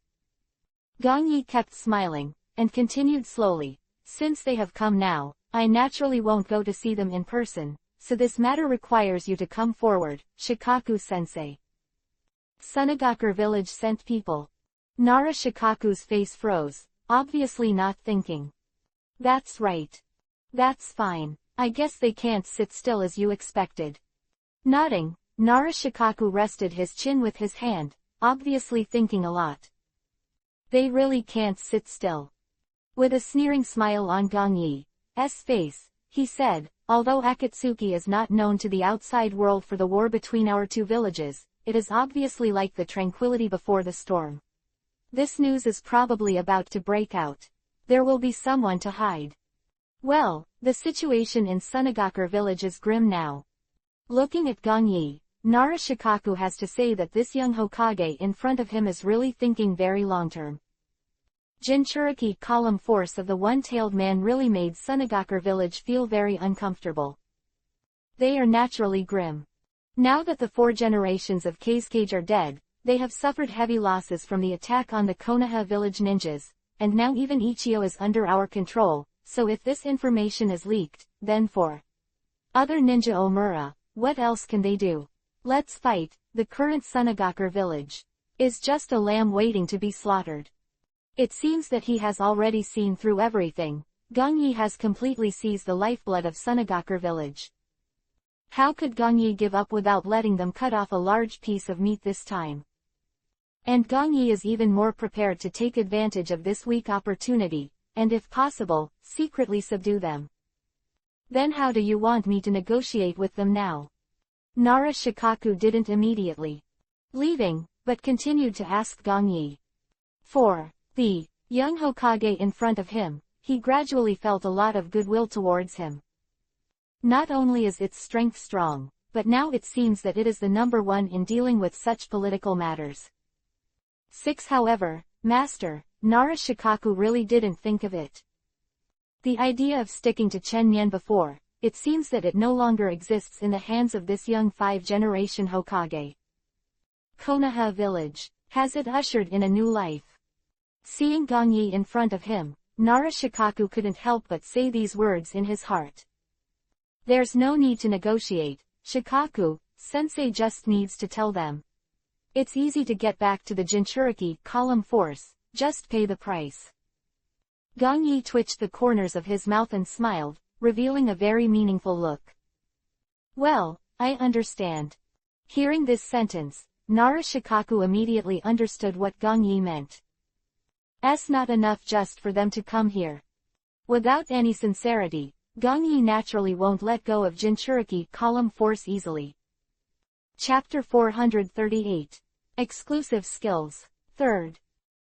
[SPEAKER 1] Gong Yi kept smiling, and continued slowly, since they have come now, I naturally won't go to see them in person, so this matter requires you to come forward, Shikaku-sensei. Sunagakure village sent people. Nara Shikaku's face froze, obviously not thinking. That's right. That's fine. I guess they can't sit still as you expected. Nodding, Nara Shikaku rested his chin with his hand, obviously thinking a lot. They really can't sit still. With a sneering smile on Gong Yi's face, he said, although Akatsuki is not known to the outside world for the war between our two villages, it is obviously like the tranquility before the storm. This news is probably about to break out. There will be someone to hide. Well, the situation in Sunagakure village is grim now. Looking at Gong Yi, Nara Shikaku has to say that this young Hokage in front of him is really thinking very long-term. Jinchuriki column force of the one-tailed man really made Sunagakure village feel very uncomfortable. They are naturally grim. Now that the 4 generations of Kazekage are dead, they have suffered heavy losses from the attack on the Konoha village ninjas, and now even Ichio is under our control, so if this information is leaked, then for other ninja Omura, what else can they do? Let's fight. The current Sunagakure village is just a lamb waiting to be slaughtered. It seems that he has already seen through everything. Gong Yi has completely seized the lifeblood of Sunagakure village. How could Gong Yi give up without letting them cut off a large piece of meat this time? And Gong Yi is even more prepared to take advantage of this weak opportunity, and if possible, secretly subdue them. Then how do you want me to negotiate with them now? Nara Shikaku didn't immediately leaving, but continued to ask Gong Yi. For the young Hokage in front of him, he gradually felt a lot of goodwill towards him. Not only is its strength strong, but now it seems that it is the number one in dealing with such political matters. 6 However, Master, Nara Shikaku really didn't think of it. The idea of sticking to Chen Nian before, it seems that it no longer exists in the hands of this young 5th-generation Hokage. Konoha village has it ushered in a new life. Seeing Gong Yi in front of him, Nara Shikaku couldn't help but say these words in his heart. There's no need to negotiate, Shikaku-sensei just needs to tell them. It's easy to get back to the Jinchuriki column force, just pay the price. Gong Yi twitched the corners of his mouth and smiled, revealing a very meaningful look. Well, I understand. Hearing this sentence, Nara Shikaku immediately understood what Gong Yi meant. It's not enough just for them to come here. Without any sincerity, Gong Yi naturally won't let go of Jinchuriki column force easily. Chapter 438. Exclusive Skills. 3rd.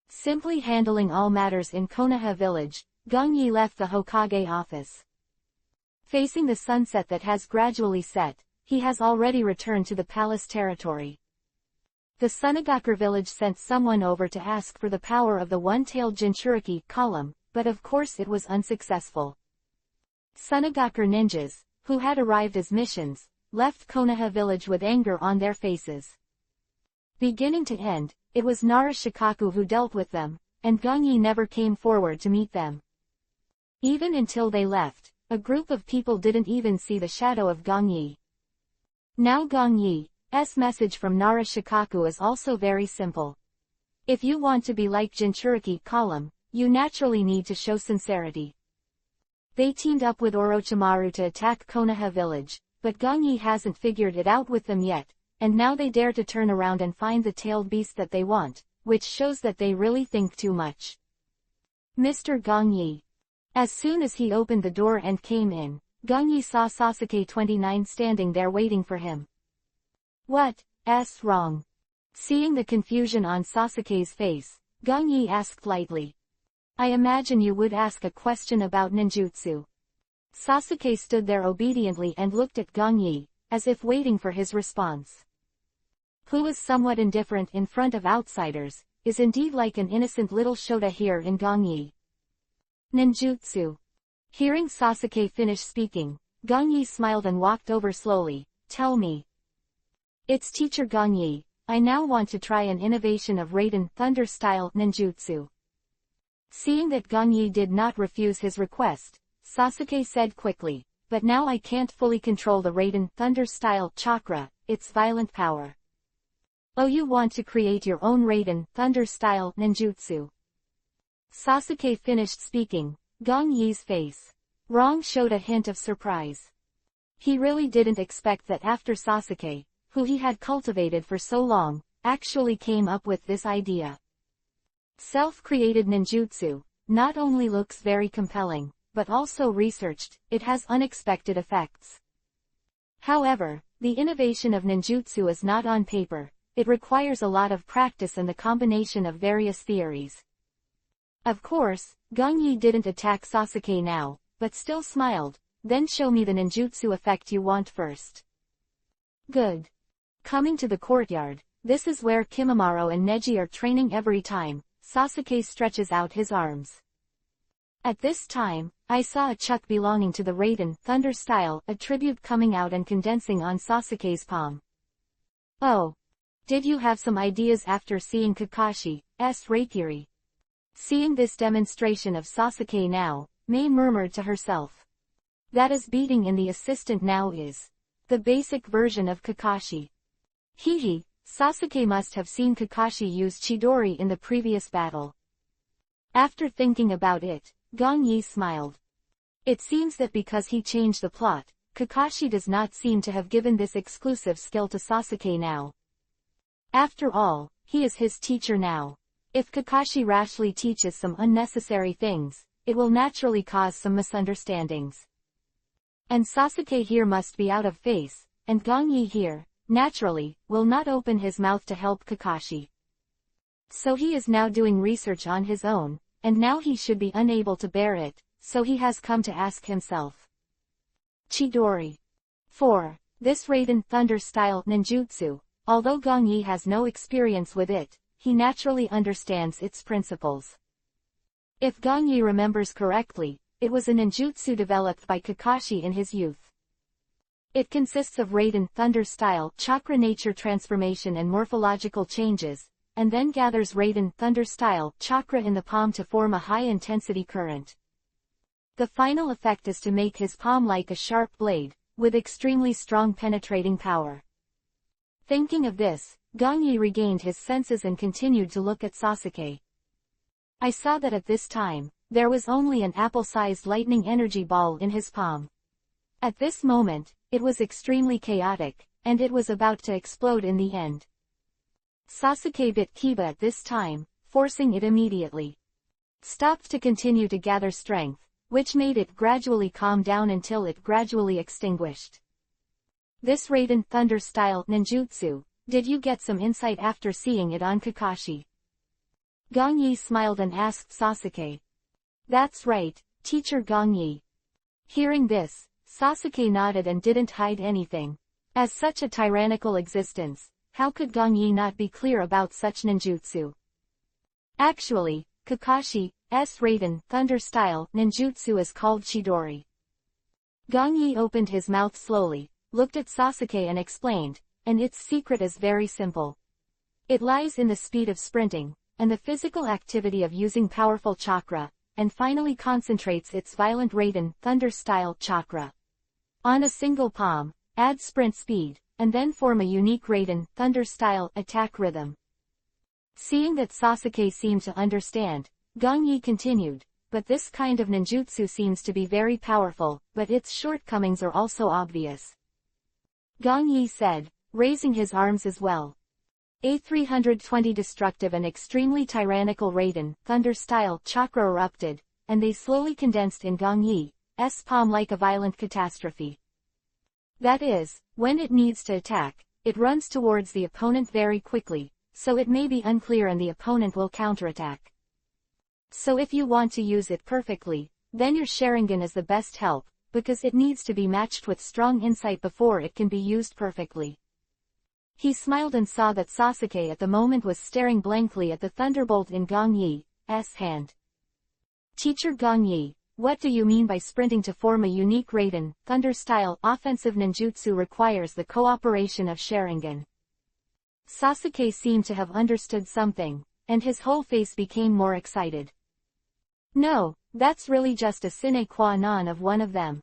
[SPEAKER 1] Simply handling all matters in Konoha village, Gong Yi left the Hokage office. Facing the sunset that has gradually set, he has already returned to the palace territory. The Sunagakure village sent someone over to ask for the power of the one-tailed Jinchuriki column, but of course it was unsuccessful. Sunagakure ninjas, who had arrived as missions, left Konoha village with anger on their faces. Beginning to end, it was Nara Shikaku who dealt with them, and Gong Yi never came forward to meet them. Even until they left, a group of people didn't even see the shadow of Gong Yi. Now Gong Yi's message from Nara Shikaku is also very simple. If you want to be like Jinchuriki column, you naturally need to show sincerity. They teamed up with Orochimaru to attack Konoha village, but Gong Yi hasn't figured it out with them yet, and now they dare to turn around and find the tailed beast that they want, which shows that they really think too much. Mr. Gong Yi. As soon as he opened the door and came in, Gong Yi saw Sasuke 29 standing there waiting for him. What's wrong? Seeing the confusion on Sasuke's face, Gong Yi asked lightly. I imagine you would ask a question about ninjutsu. Sasuke stood there obediently and looked at Gong Yi, as if waiting for his response. Who is somewhat indifferent in front of outsiders, is indeed like an innocent little Shota here in Gong Yi. Ninjutsu. Hearing Sasuke finish speaking, Gong Yi smiled and walked over slowly. Tell me. It's Teacher Gong Yi. I now want to try an innovation of Raiden Thunder-style ninjutsu. Seeing that Gong Yi did not refuse his request, Sasuke said quickly, but now I can't fully control the Raiden Thunder-style chakra, its violent power. Oh, you want to create your own Raiden Thunder-style ninjutsu? Sasuke finished speaking. Gong Yi's face. Wrong showed a hint of surprise. He really didn't expect that after Sasuke, who he had cultivated for so long, actually came up with this idea. Self-created ninjutsu not only looks very compelling, but also researched, it has unexpected effects. However, the innovation of ninjutsu is not on paper, it requires a lot of practice and the combination of various theories. Of course, Gong Yi didn't attack Sasuke now, but still smiled. Then show me the ninjutsu effect you want first. Good. Coming to the courtyard, this is where Kimimaro and Neji are training. Every time Sasuke stretches out his arms. At this time, I saw a chuck belonging to the Raiden Thunder style attribute coming out and condensing on Sasuke's palm. Oh. Did you have some ideas after seeing Kakashi's Raikiri? Seeing this demonstration of Sasuke now, Mei murmured to herself. That is beating in the assistant now is the basic version of Kakashi. Hehe, Sasuke must have seen Kakashi use Chidori in the previous battle. After thinking about it, Gong Yi smiled. It seems that because he changed the plot, Kakashi does not seem to have given this exclusive skill to Sasuke now. After all, he is his teacher now. If Kakashi rashly teaches some unnecessary things, it will naturally cause some misunderstandings. And Sasuke here must be out of face, and Gong Yi here, naturally, will not open his mouth to help Kakashi. So he is now doing research on his own, and now he should be unable to bear it, so he has come to ask himself. Chidori. 4. This Raiden Thunder-style ninjutsu, although Gong Yi has no experience with it, he naturally understands its principles. If Gong Yi remembers correctly, it was a ninjutsu developed by Kakashi in his youth. It consists of Raiden Thunder-style chakra nature transformation and morphological changes, and then gathers Raiden Thunder-style chakra in the palm to form a high-intensity current. The final effect is to make his palm like a sharp blade, with extremely strong penetrating power. Thinking of this, Gong Yi regained his senses and continued to look at Sasuke. I saw that at this time, there was only an apple-sized lightning energy ball in his palm. At this moment, it was extremely chaotic, and it was about to explode in the end. Sasuke bit Kiba at this time, forcing it immediately. Stopped to continue to gather strength, which made it gradually calm down until it gradually extinguished. This Raiden Thunder-style ninjutsu, did you get some insight after seeing it on Kakashi? Gong Yi smiled and asked Sasuke. That's right, Teacher Gong Yi. Hearing this, Sasuke nodded and didn't hide anything. As such a tyrannical existence, how could Gong Yi not be clear about such ninjutsu? Actually, Kakashi's Raiden Thunder-style ninjutsu is called Chidori. Gong Yi opened his mouth slowly, looked at Sasuke and explained, and its secret is very simple. It lies in the speed of sprinting, and the physical activity of using powerful chakra, and finally concentrates its violent Raiden Thunder-style chakra on a single palm, add sprint speed, and then form a unique Raiden Thunder-style attack rhythm. Seeing that Sasuke seemed to understand, Gong Yi continued, but this kind of ninjutsu seems to be very powerful, but its shortcomings are also obvious. Gong Yi said, raising his arms as well. A 320 destructive and extremely tyrannical Raiden Thunder-style chakra erupted, and they slowly condensed in Gong Yi's palm like a violent catastrophe. That is, when it needs to attack, it runs towards the opponent very quickly, so it may be unclear and the opponent will counterattack. So if you want to use it perfectly, then your Sharingan is the best help, because it needs to be matched with strong insight before it can be used perfectly. He smiled and saw that Sasuke at the moment was staring blankly at the thunderbolt in Gong Yi's hand. Teacher Gong Yi, what do you mean by sprinting to form a unique Raiden Thunder-style offensive ninjutsu requires the cooperation of Sharingan? Sasuke seemed to have understood something, and his whole face became more excited. No, that's really just a sine qua non of one of them.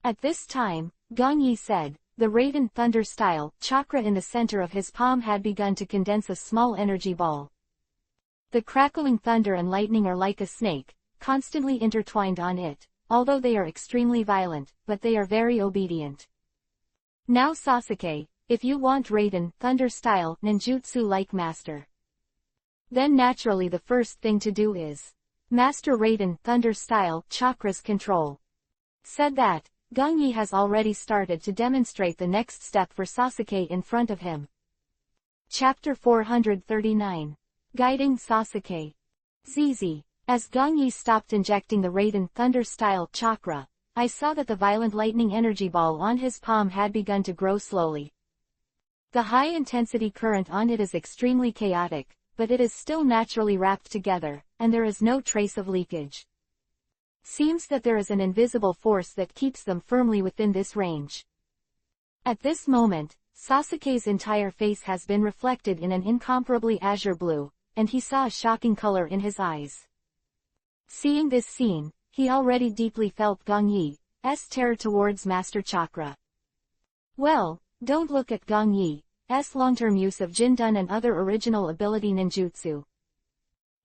[SPEAKER 1] At this time, Gong Yi said, the Raiden Thunder style chakra in the center of his palm had begun to condense a small energy ball. The crackling thunder and lightning are like a snake, constantly intertwined on it, although they are extremely violent, but they are very obedient. Now Sasuke, if you want Raiden Thunder style ninjutsu-like master, then naturally the first thing to do is master Raiden Thunder style chakra's control. Said that, Gong Yi has already started to demonstrate the next step for Sasuke in front of him. Chapter 439. Guiding Sasuke. ZZ. As Gong Yi stopped injecting the Raiden Thunder style chakra, I saw that the violent lightning energy ball on his palm had begun to grow slowly. The high-intensity current on it is extremely chaotic, but it is still naturally wrapped together, and there is no trace of leakage. Seems that there is an invisible force that keeps them firmly within this range. At this moment, Sasuke's entire face has been reflected in an incomparably azure blue, and he saw a shocking color in his eyes. Seeing this scene, he already deeply felt Gong Yi's terror towards Master Chakra. Well, don't look at Gong Yi's long-term use of Jindun and other original ability ninjutsu.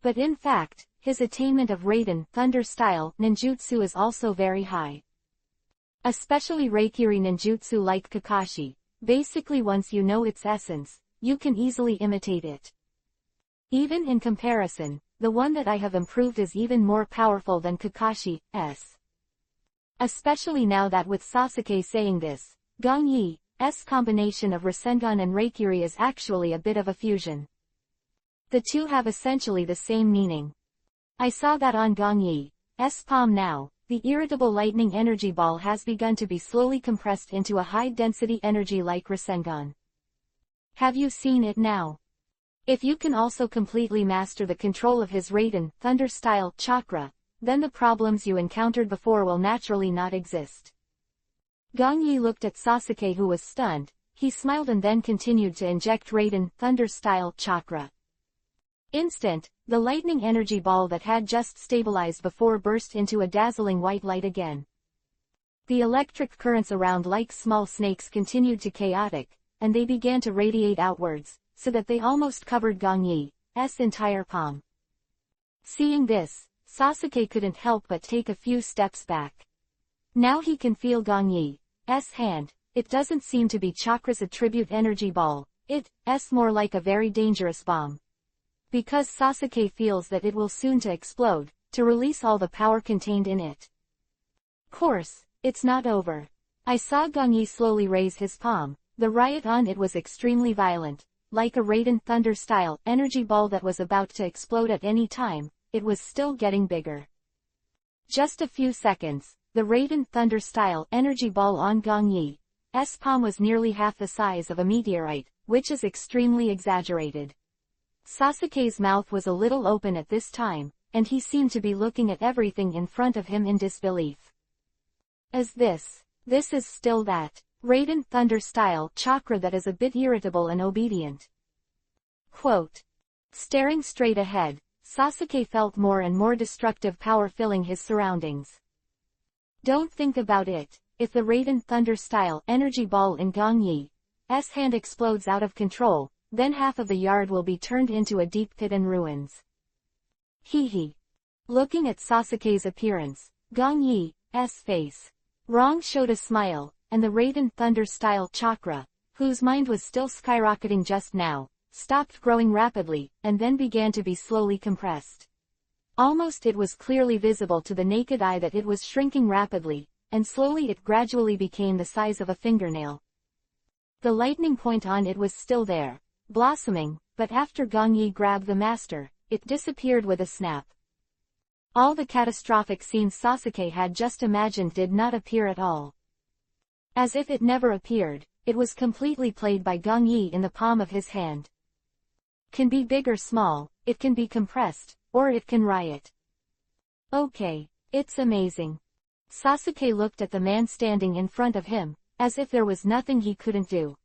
[SPEAKER 1] But in fact, his attainment of Raiden Thunder style ninjutsu is also very high. Especially Reikiri ninjutsu like Kakashi, basically once you know its essence, you can easily imitate it. Even in comparison, the one that I have improved is even more powerful than Kakashi's. Especially now that with Sasuke saying this, Gong Yi's combination of Rasengan and Reikiri is actually a bit of a fusion. The two have essentially the same meaning. I saw that on Gong Yi's palm now, the irritable lightning energy ball has begun to be slowly compressed into a high-density energy like Rasengan. Have you seen it now? If you can also completely master the control of his Raiden Thunder style chakra, then the problems you encountered before will naturally not exist. Gong Yi looked at Sasuke who was stunned, he smiled and then continued to inject Raiden Thunder style chakra. Instant, the lightning energy ball that had just stabilized before burst into a dazzling white light again. The electric currents around like small snakes continued to chaotic, and they began to radiate outwards, so that they almost covered Gong Yi's entire palm. Seeing this, Sasuke couldn't help but take a few steps back. Now he can feel Gong Yi's hand, it doesn't seem to be Chakra's attribute energy ball, it's more like a very dangerous bomb. Because Sasuke feels that it will soon to explode, to release all the power contained in it. Course, it's not over. I saw Gong Yi slowly raise his palm, the riot on it was extremely violent, like a Raiden Thunder style energy ball that was about to explode at any time, it was still getting bigger. Just a few seconds, the Raiden Thunder style energy ball on Gong Yi's palm was nearly half the size of a meteorite, which is extremely exaggerated. Sasuke's mouth was a little open at this time, and he seemed to be looking at everything in front of him in disbelief. As this is still that Raiden Thunder style chakra that is a bit irritable and obedient. Quote. Staring straight ahead, Sasuke felt more and more destructive power filling his surroundings. Don't think about it, if the Raiden Thunder style energy ball in Gong Yi's hand explodes out of control, then half of the yard will be turned into a deep pit and ruins. Hee. Looking at Sasuke's appearance, Gong Yi's face wrong showed a smile, and the Raiden Thunder style chakra, whose mind was still skyrocketing just now, stopped growing rapidly, and then began to be slowly compressed. Almost it was clearly visible to the naked eye that it was shrinking rapidly, and slowly it gradually became the size of a fingernail. The lightning point on it was still there, blossoming, but after Gong Yi grabbed the master, it disappeared with a snap. All the catastrophic scenes Sasuke had just imagined did not appear at all. As if it never appeared, it was completely played by Gong Yi in the palm of his hand. Can be big or small, it can be compressed, or it can riot. Okay, it's amazing. Sasuke looked at the man standing in front of him, as if there was nothing he couldn't do.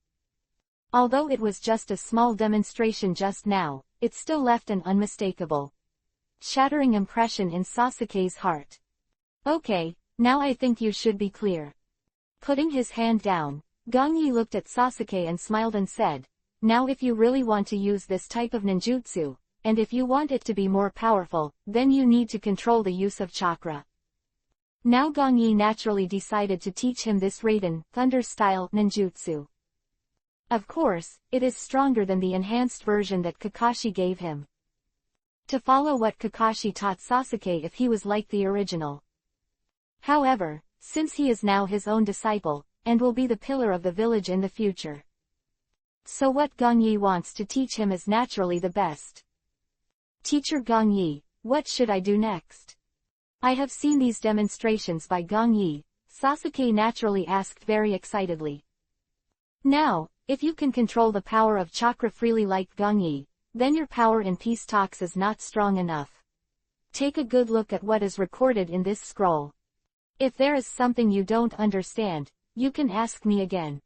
[SPEAKER 1] Although it was just a small demonstration just now, it still left an unmistakable, shattering impression in Sasuke's heart. Okay, now I think you should be clear. Putting his hand down, Gongyi looked at Sasuke and smiled and said, "Now if you really want to use this type of ninjutsu, and if you want it to be more powerful, then you need to control the use of chakra." Now Gongyi naturally decided to teach him this Raiden, Thunder-style ninjutsu. Of course, it is stronger than the enhanced version that Kakashi gave him. To follow what Kakashi taught Sasuke if he was like the original. However, since he is now his own disciple, and will be the pillar of the village in the future. So what Gongyi wants to teach him is naturally the best. "Teacher Gongyi, what should I do next? I have seen these demonstrations by Gongyi," Sasuke naturally asked very excitedly. "Now, if you can control the power of chakra freely like Gongyi, then your power in peace talks is not strong enough. Take a good look at what is recorded in this scroll. If there is something you don't understand, you can ask me again,"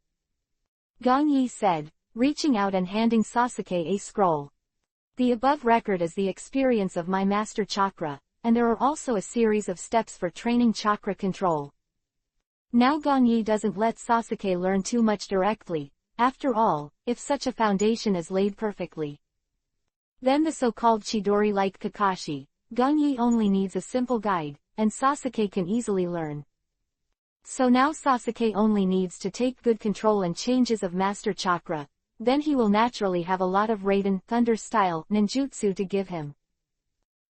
[SPEAKER 1] Gongyi said, reaching out and handing Sasuke a scroll. "The above record is the experience of my master chakra, and there are also a series of steps for training chakra control." Now Gongyi doesn't let Sasuke learn too much directly. After all, if such a foundation is laid perfectly, then the so-called Chidori like Kakashi, Gongyi only needs a simple guide, and Sasuke can easily learn. So now Sasuke only needs to take good control and changes of master chakra, then he will naturally have a lot of Raiden, Thunder-style ninjutsu to give him.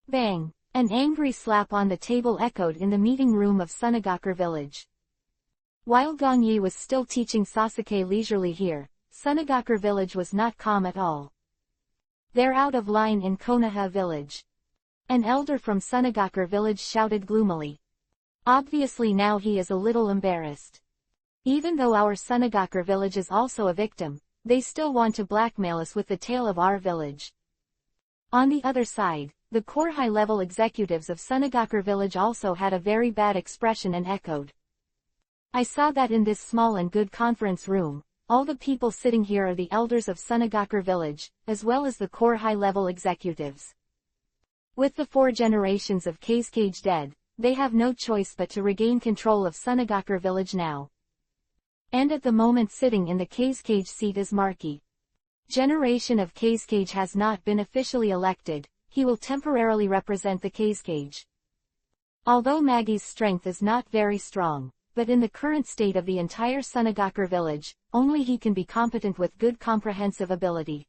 [SPEAKER 1] Bang! An angry slap on the table echoed in the meeting room of Sunagakure village. While Gongyi was still teaching Sasuke leisurely here, Sunagakure village was not calm at all. "They're out of line in Konoha village," an elder from Sunagakure village shouted gloomily. Obviously now he is a little embarrassed. Even though our Sunagakure village is also a victim, they still want to blackmail us with the tale of our village. On the other side, the core high-level executives of Sunagakure village also had a very bad expression and echoed. "I saw that in this small and good conference room, all the people sitting here are the elders of Sunagakure village, as well as the core high-level executives. With the 4 generations of Kazekage dead, they have no choice but to regain control of Sunagakure village now. And at the moment sitting in the Kazekage seat is Marky. Generation of Kazekage has not been officially elected, he will temporarily represent the Kazekage. Although Maggie's strength is not very strong, but in the current state of the entire Sunagakure village, only he can be competent with good comprehensive ability.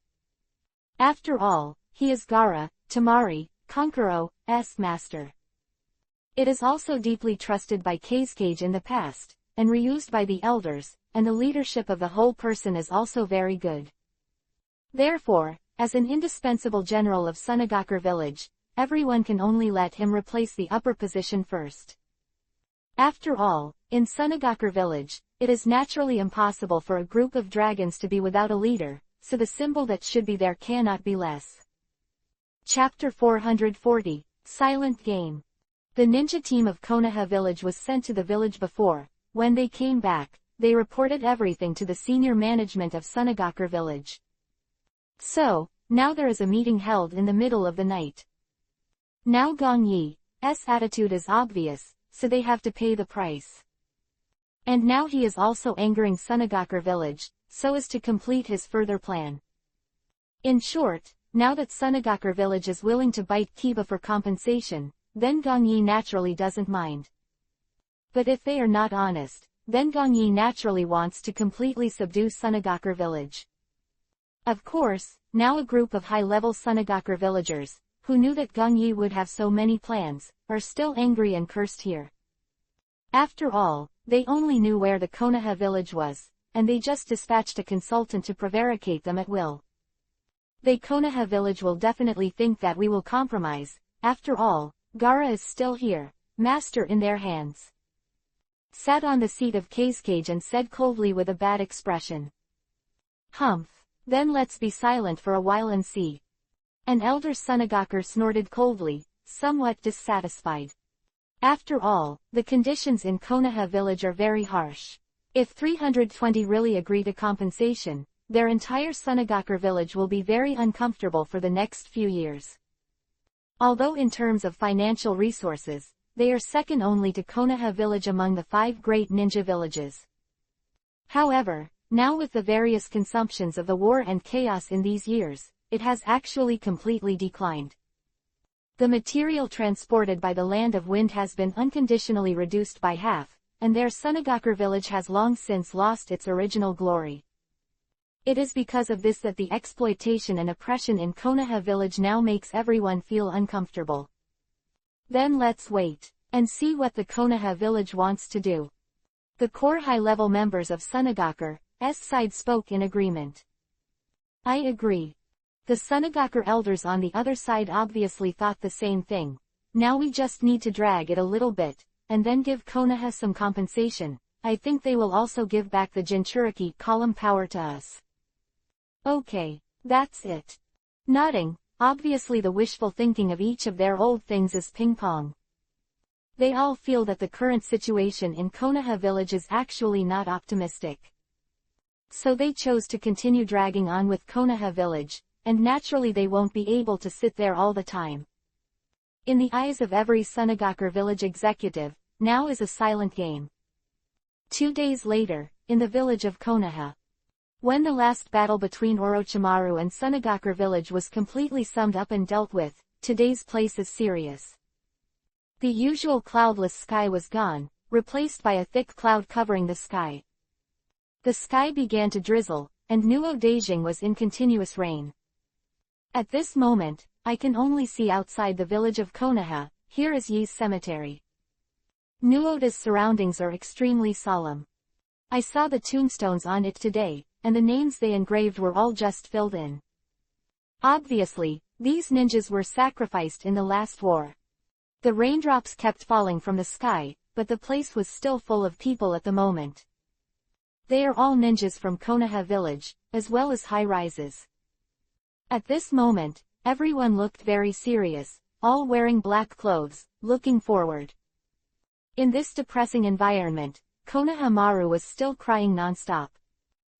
[SPEAKER 1] After all, he is Gaara, Tamari, Konkuro's master. It is also deeply trusted by Kazekage in the past, and reused by the elders, and the leadership of the whole person is also very good. Therefore, as an indispensable general of Sunagakure village, everyone can only let him replace the upper position first. After all, in Sunagakure village, it is naturally impossible for a group of dragons to be without a leader, so the symbol that should be there cannot be less. Chapter 440, Silent Game. The ninja team of Konoha village was sent to the village before. When they came back, they reported everything to the senior management of Sunagakure village. So, now there is a meeting held in the middle of the night. Now Gongyi's attitude is obvious, so they have to pay the price. And now he is also angering Sunagakure village, so as to complete his further plan. In short, now that Sunagakure village is willing to bite Kiba for compensation, then Gongyi naturally doesn't mind. But if they are not honest, then Gongyi naturally wants to completely subdue Sunagakure village. Of course, now a group of high-level Sunagakure villagers, who knew that Gongyi would have so many plans, are still angry and cursed here. After all, they only knew where the Konoha village was, and they just dispatched a consultant to prevaricate them at will. The Konoha village will definitely think that we will compromise. After all, Gaara is still here, master in their hands. Sat on the seat of Kazekage and said coldly with a bad expression. Humph, then let's be silent for a while and see. An elder Sunagakure snorted coldly, somewhat dissatisfied. After all, the conditions in Konoha village are very harsh. If 320 really agree to compensation, their entire Sunagakure village will be very uncomfortable for the next few years. Although in terms of financial resources, they are second only to Konoha village among the 5 great ninja villages. However, now with the various consumptions of the war and chaos in these years, it has actually completely declined. The material transported by the Land of Wind has been unconditionally reduced by half, and their Sunagakure village has long since lost its original glory. It is because of this that the exploitation and oppression in Konoha village now makes everyone feel uncomfortable. Then let's wait and see what the Konoha village wants to do. The core high-level members of Sunagakure's side spoke in agreement. I agree. The Sunagakure elders on the other side obviously thought the same thing. Now we just need to drag it a little bit, and then give Konoha some compensation. I think they will also give back the Jinchuriki column power to us. Okay, that's it. Nodding, obviously the wishful thinking of each of their old things is ping-pong. They all feel that the current situation in Konoha village is actually not optimistic. So they chose to continue dragging on with Konoha village, and naturally they won't be able to sit there all the time. In the eyes of every Sunagakure village executive, now is a silent game. 2 days later, in the village of Konoha. When the last battle between Orochimaru and Sunagakure village was completely summed up and dealt with, today's place is serious. The usual cloudless sky was gone, replaced by a thick cloud covering the sky. The sky began to drizzle, and Nuo Daijing was in continuous rain. At this moment, I can only see outside the village of Konoha. Here is Yi's cemetery. Nuoda's surroundings are extremely solemn. I saw the tombstones on it today, and the names they engraved were all just filled in. Obviously, these ninjas were sacrificed in the last war. The raindrops kept falling from the sky, but the place was still full of people at the moment. They are all ninjas from Konoha village, as well as high-rises. At this moment, everyone looked very serious, all wearing black clothes, looking forward. In this depressing environment, Konoha Maru was still crying non-stop.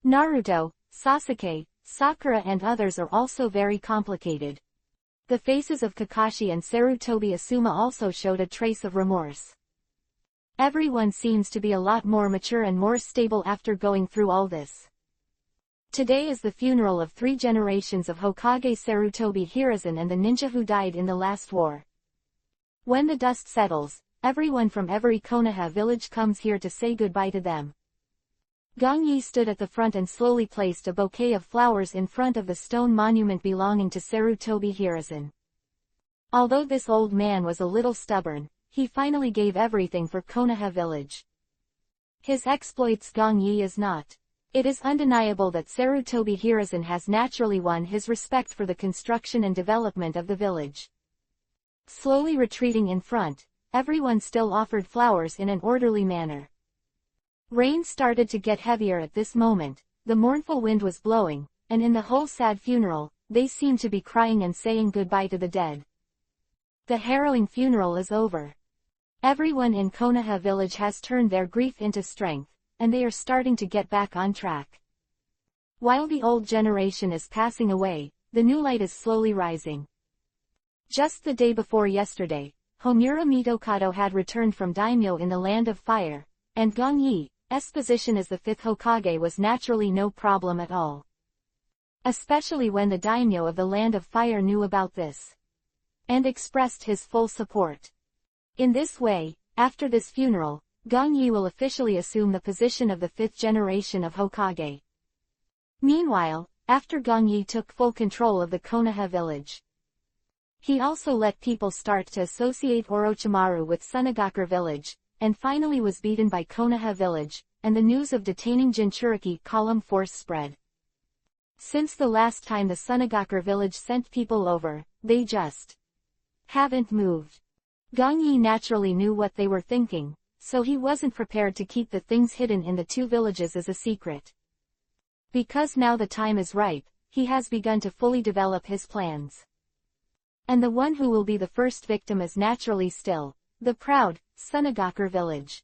[SPEAKER 1] Naruto, Sasuke, Sakura and others are also very complicated. The faces of Kakashi and Sarutobi Asuma also showed a trace of remorse. Everyone seems to be a lot more mature and more stable after going through all this. Today is the funeral of 3 generations of Hokage Sarutobi Hiruzen and the ninja who died in the last war. When the dust settles, everyone from every Konoha village comes here to say goodbye to them. Gong Yi stood at the front and slowly placed a bouquet of flowers in front of the stone monument belonging to Sarutobi Hiruzen. Although this old man was a little stubborn, he finally gave everything for Konoha village. His exploits Gong Yi is not. It is undeniable that Sarutobi Hiruzen has naturally won his respect for the construction and development of the village. Slowly retreating in front, everyone still offered flowers in an orderly manner. Rain started to get heavier at this moment, the mournful wind was blowing, and in the whole sad funeral, they seemed to be crying and saying goodbye to the dead. The harrowing funeral is over. Everyone in Konoha village has turned their grief into strength, and they are starting to get back on track. While the old generation is passing away, the new light is slowly rising. Just the day before yesterday, Homura Mitokado had returned from Daimyo in the Land of Fire, and Gong Yi's position as the 5th Hokage was naturally no problem at all. Especially when the daimyo of the Land of Fire knew about this, and expressed his full support. In this way, after this funeral, Gong Yi will officially assume the position of the 5th generation of Hokage. Meanwhile, after Gong Yi took full control of the Konoha village, he also let people start to associate Orochimaru with Sunagakure village, and finally was beaten by Konoha village, and the news of detaining Jinchuriki column force spread. Since the last time the Sunagakure village sent people over, they just haven't moved. Gong Yi naturally knew what they were thinking, so he wasn't prepared to keep the things hidden in the 2 villages as a secret. Because now the time is ripe, he has begun to fully develop his plans. And the one who will be the first victim is naturally still the proud Sunagakure village.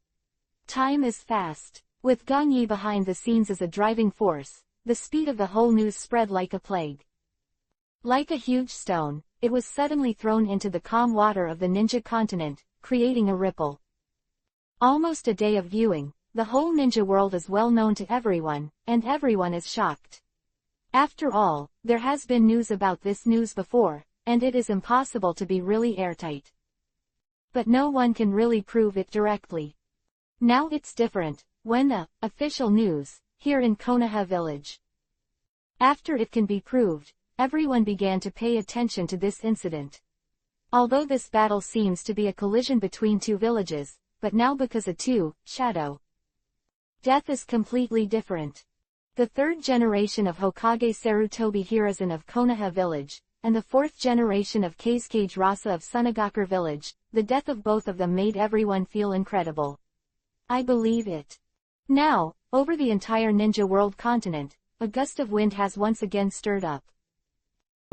[SPEAKER 1] Time is fast. With Gong Yi behind the scenes as a driving force, the speed of the whole news spread like a plague. Like a huge stone, it was suddenly thrown into the calm water of the ninja continent, creating a ripple. Almost a day of viewing, the whole ninja world is well known to everyone, and everyone is shocked. After all, there has been news about this news before, and it is impossible to be really airtight. But no one can really prove it directly. Now it's different, when the official news, here in Konoha village. After it can be proved, everyone began to pay attention to this incident. Although this battle seems to be a collision between two villages, but now because a shadow death is completely different. The third generation of Hokage Sarutobi Hiruzen of Konoha village, and the fourth generation of Kazekage Rasa of Sunagakure village, the death of both of them made everyone feel incredible. I believe it. Now, over the entire ninja world continent, a gust of wind has once again stirred up.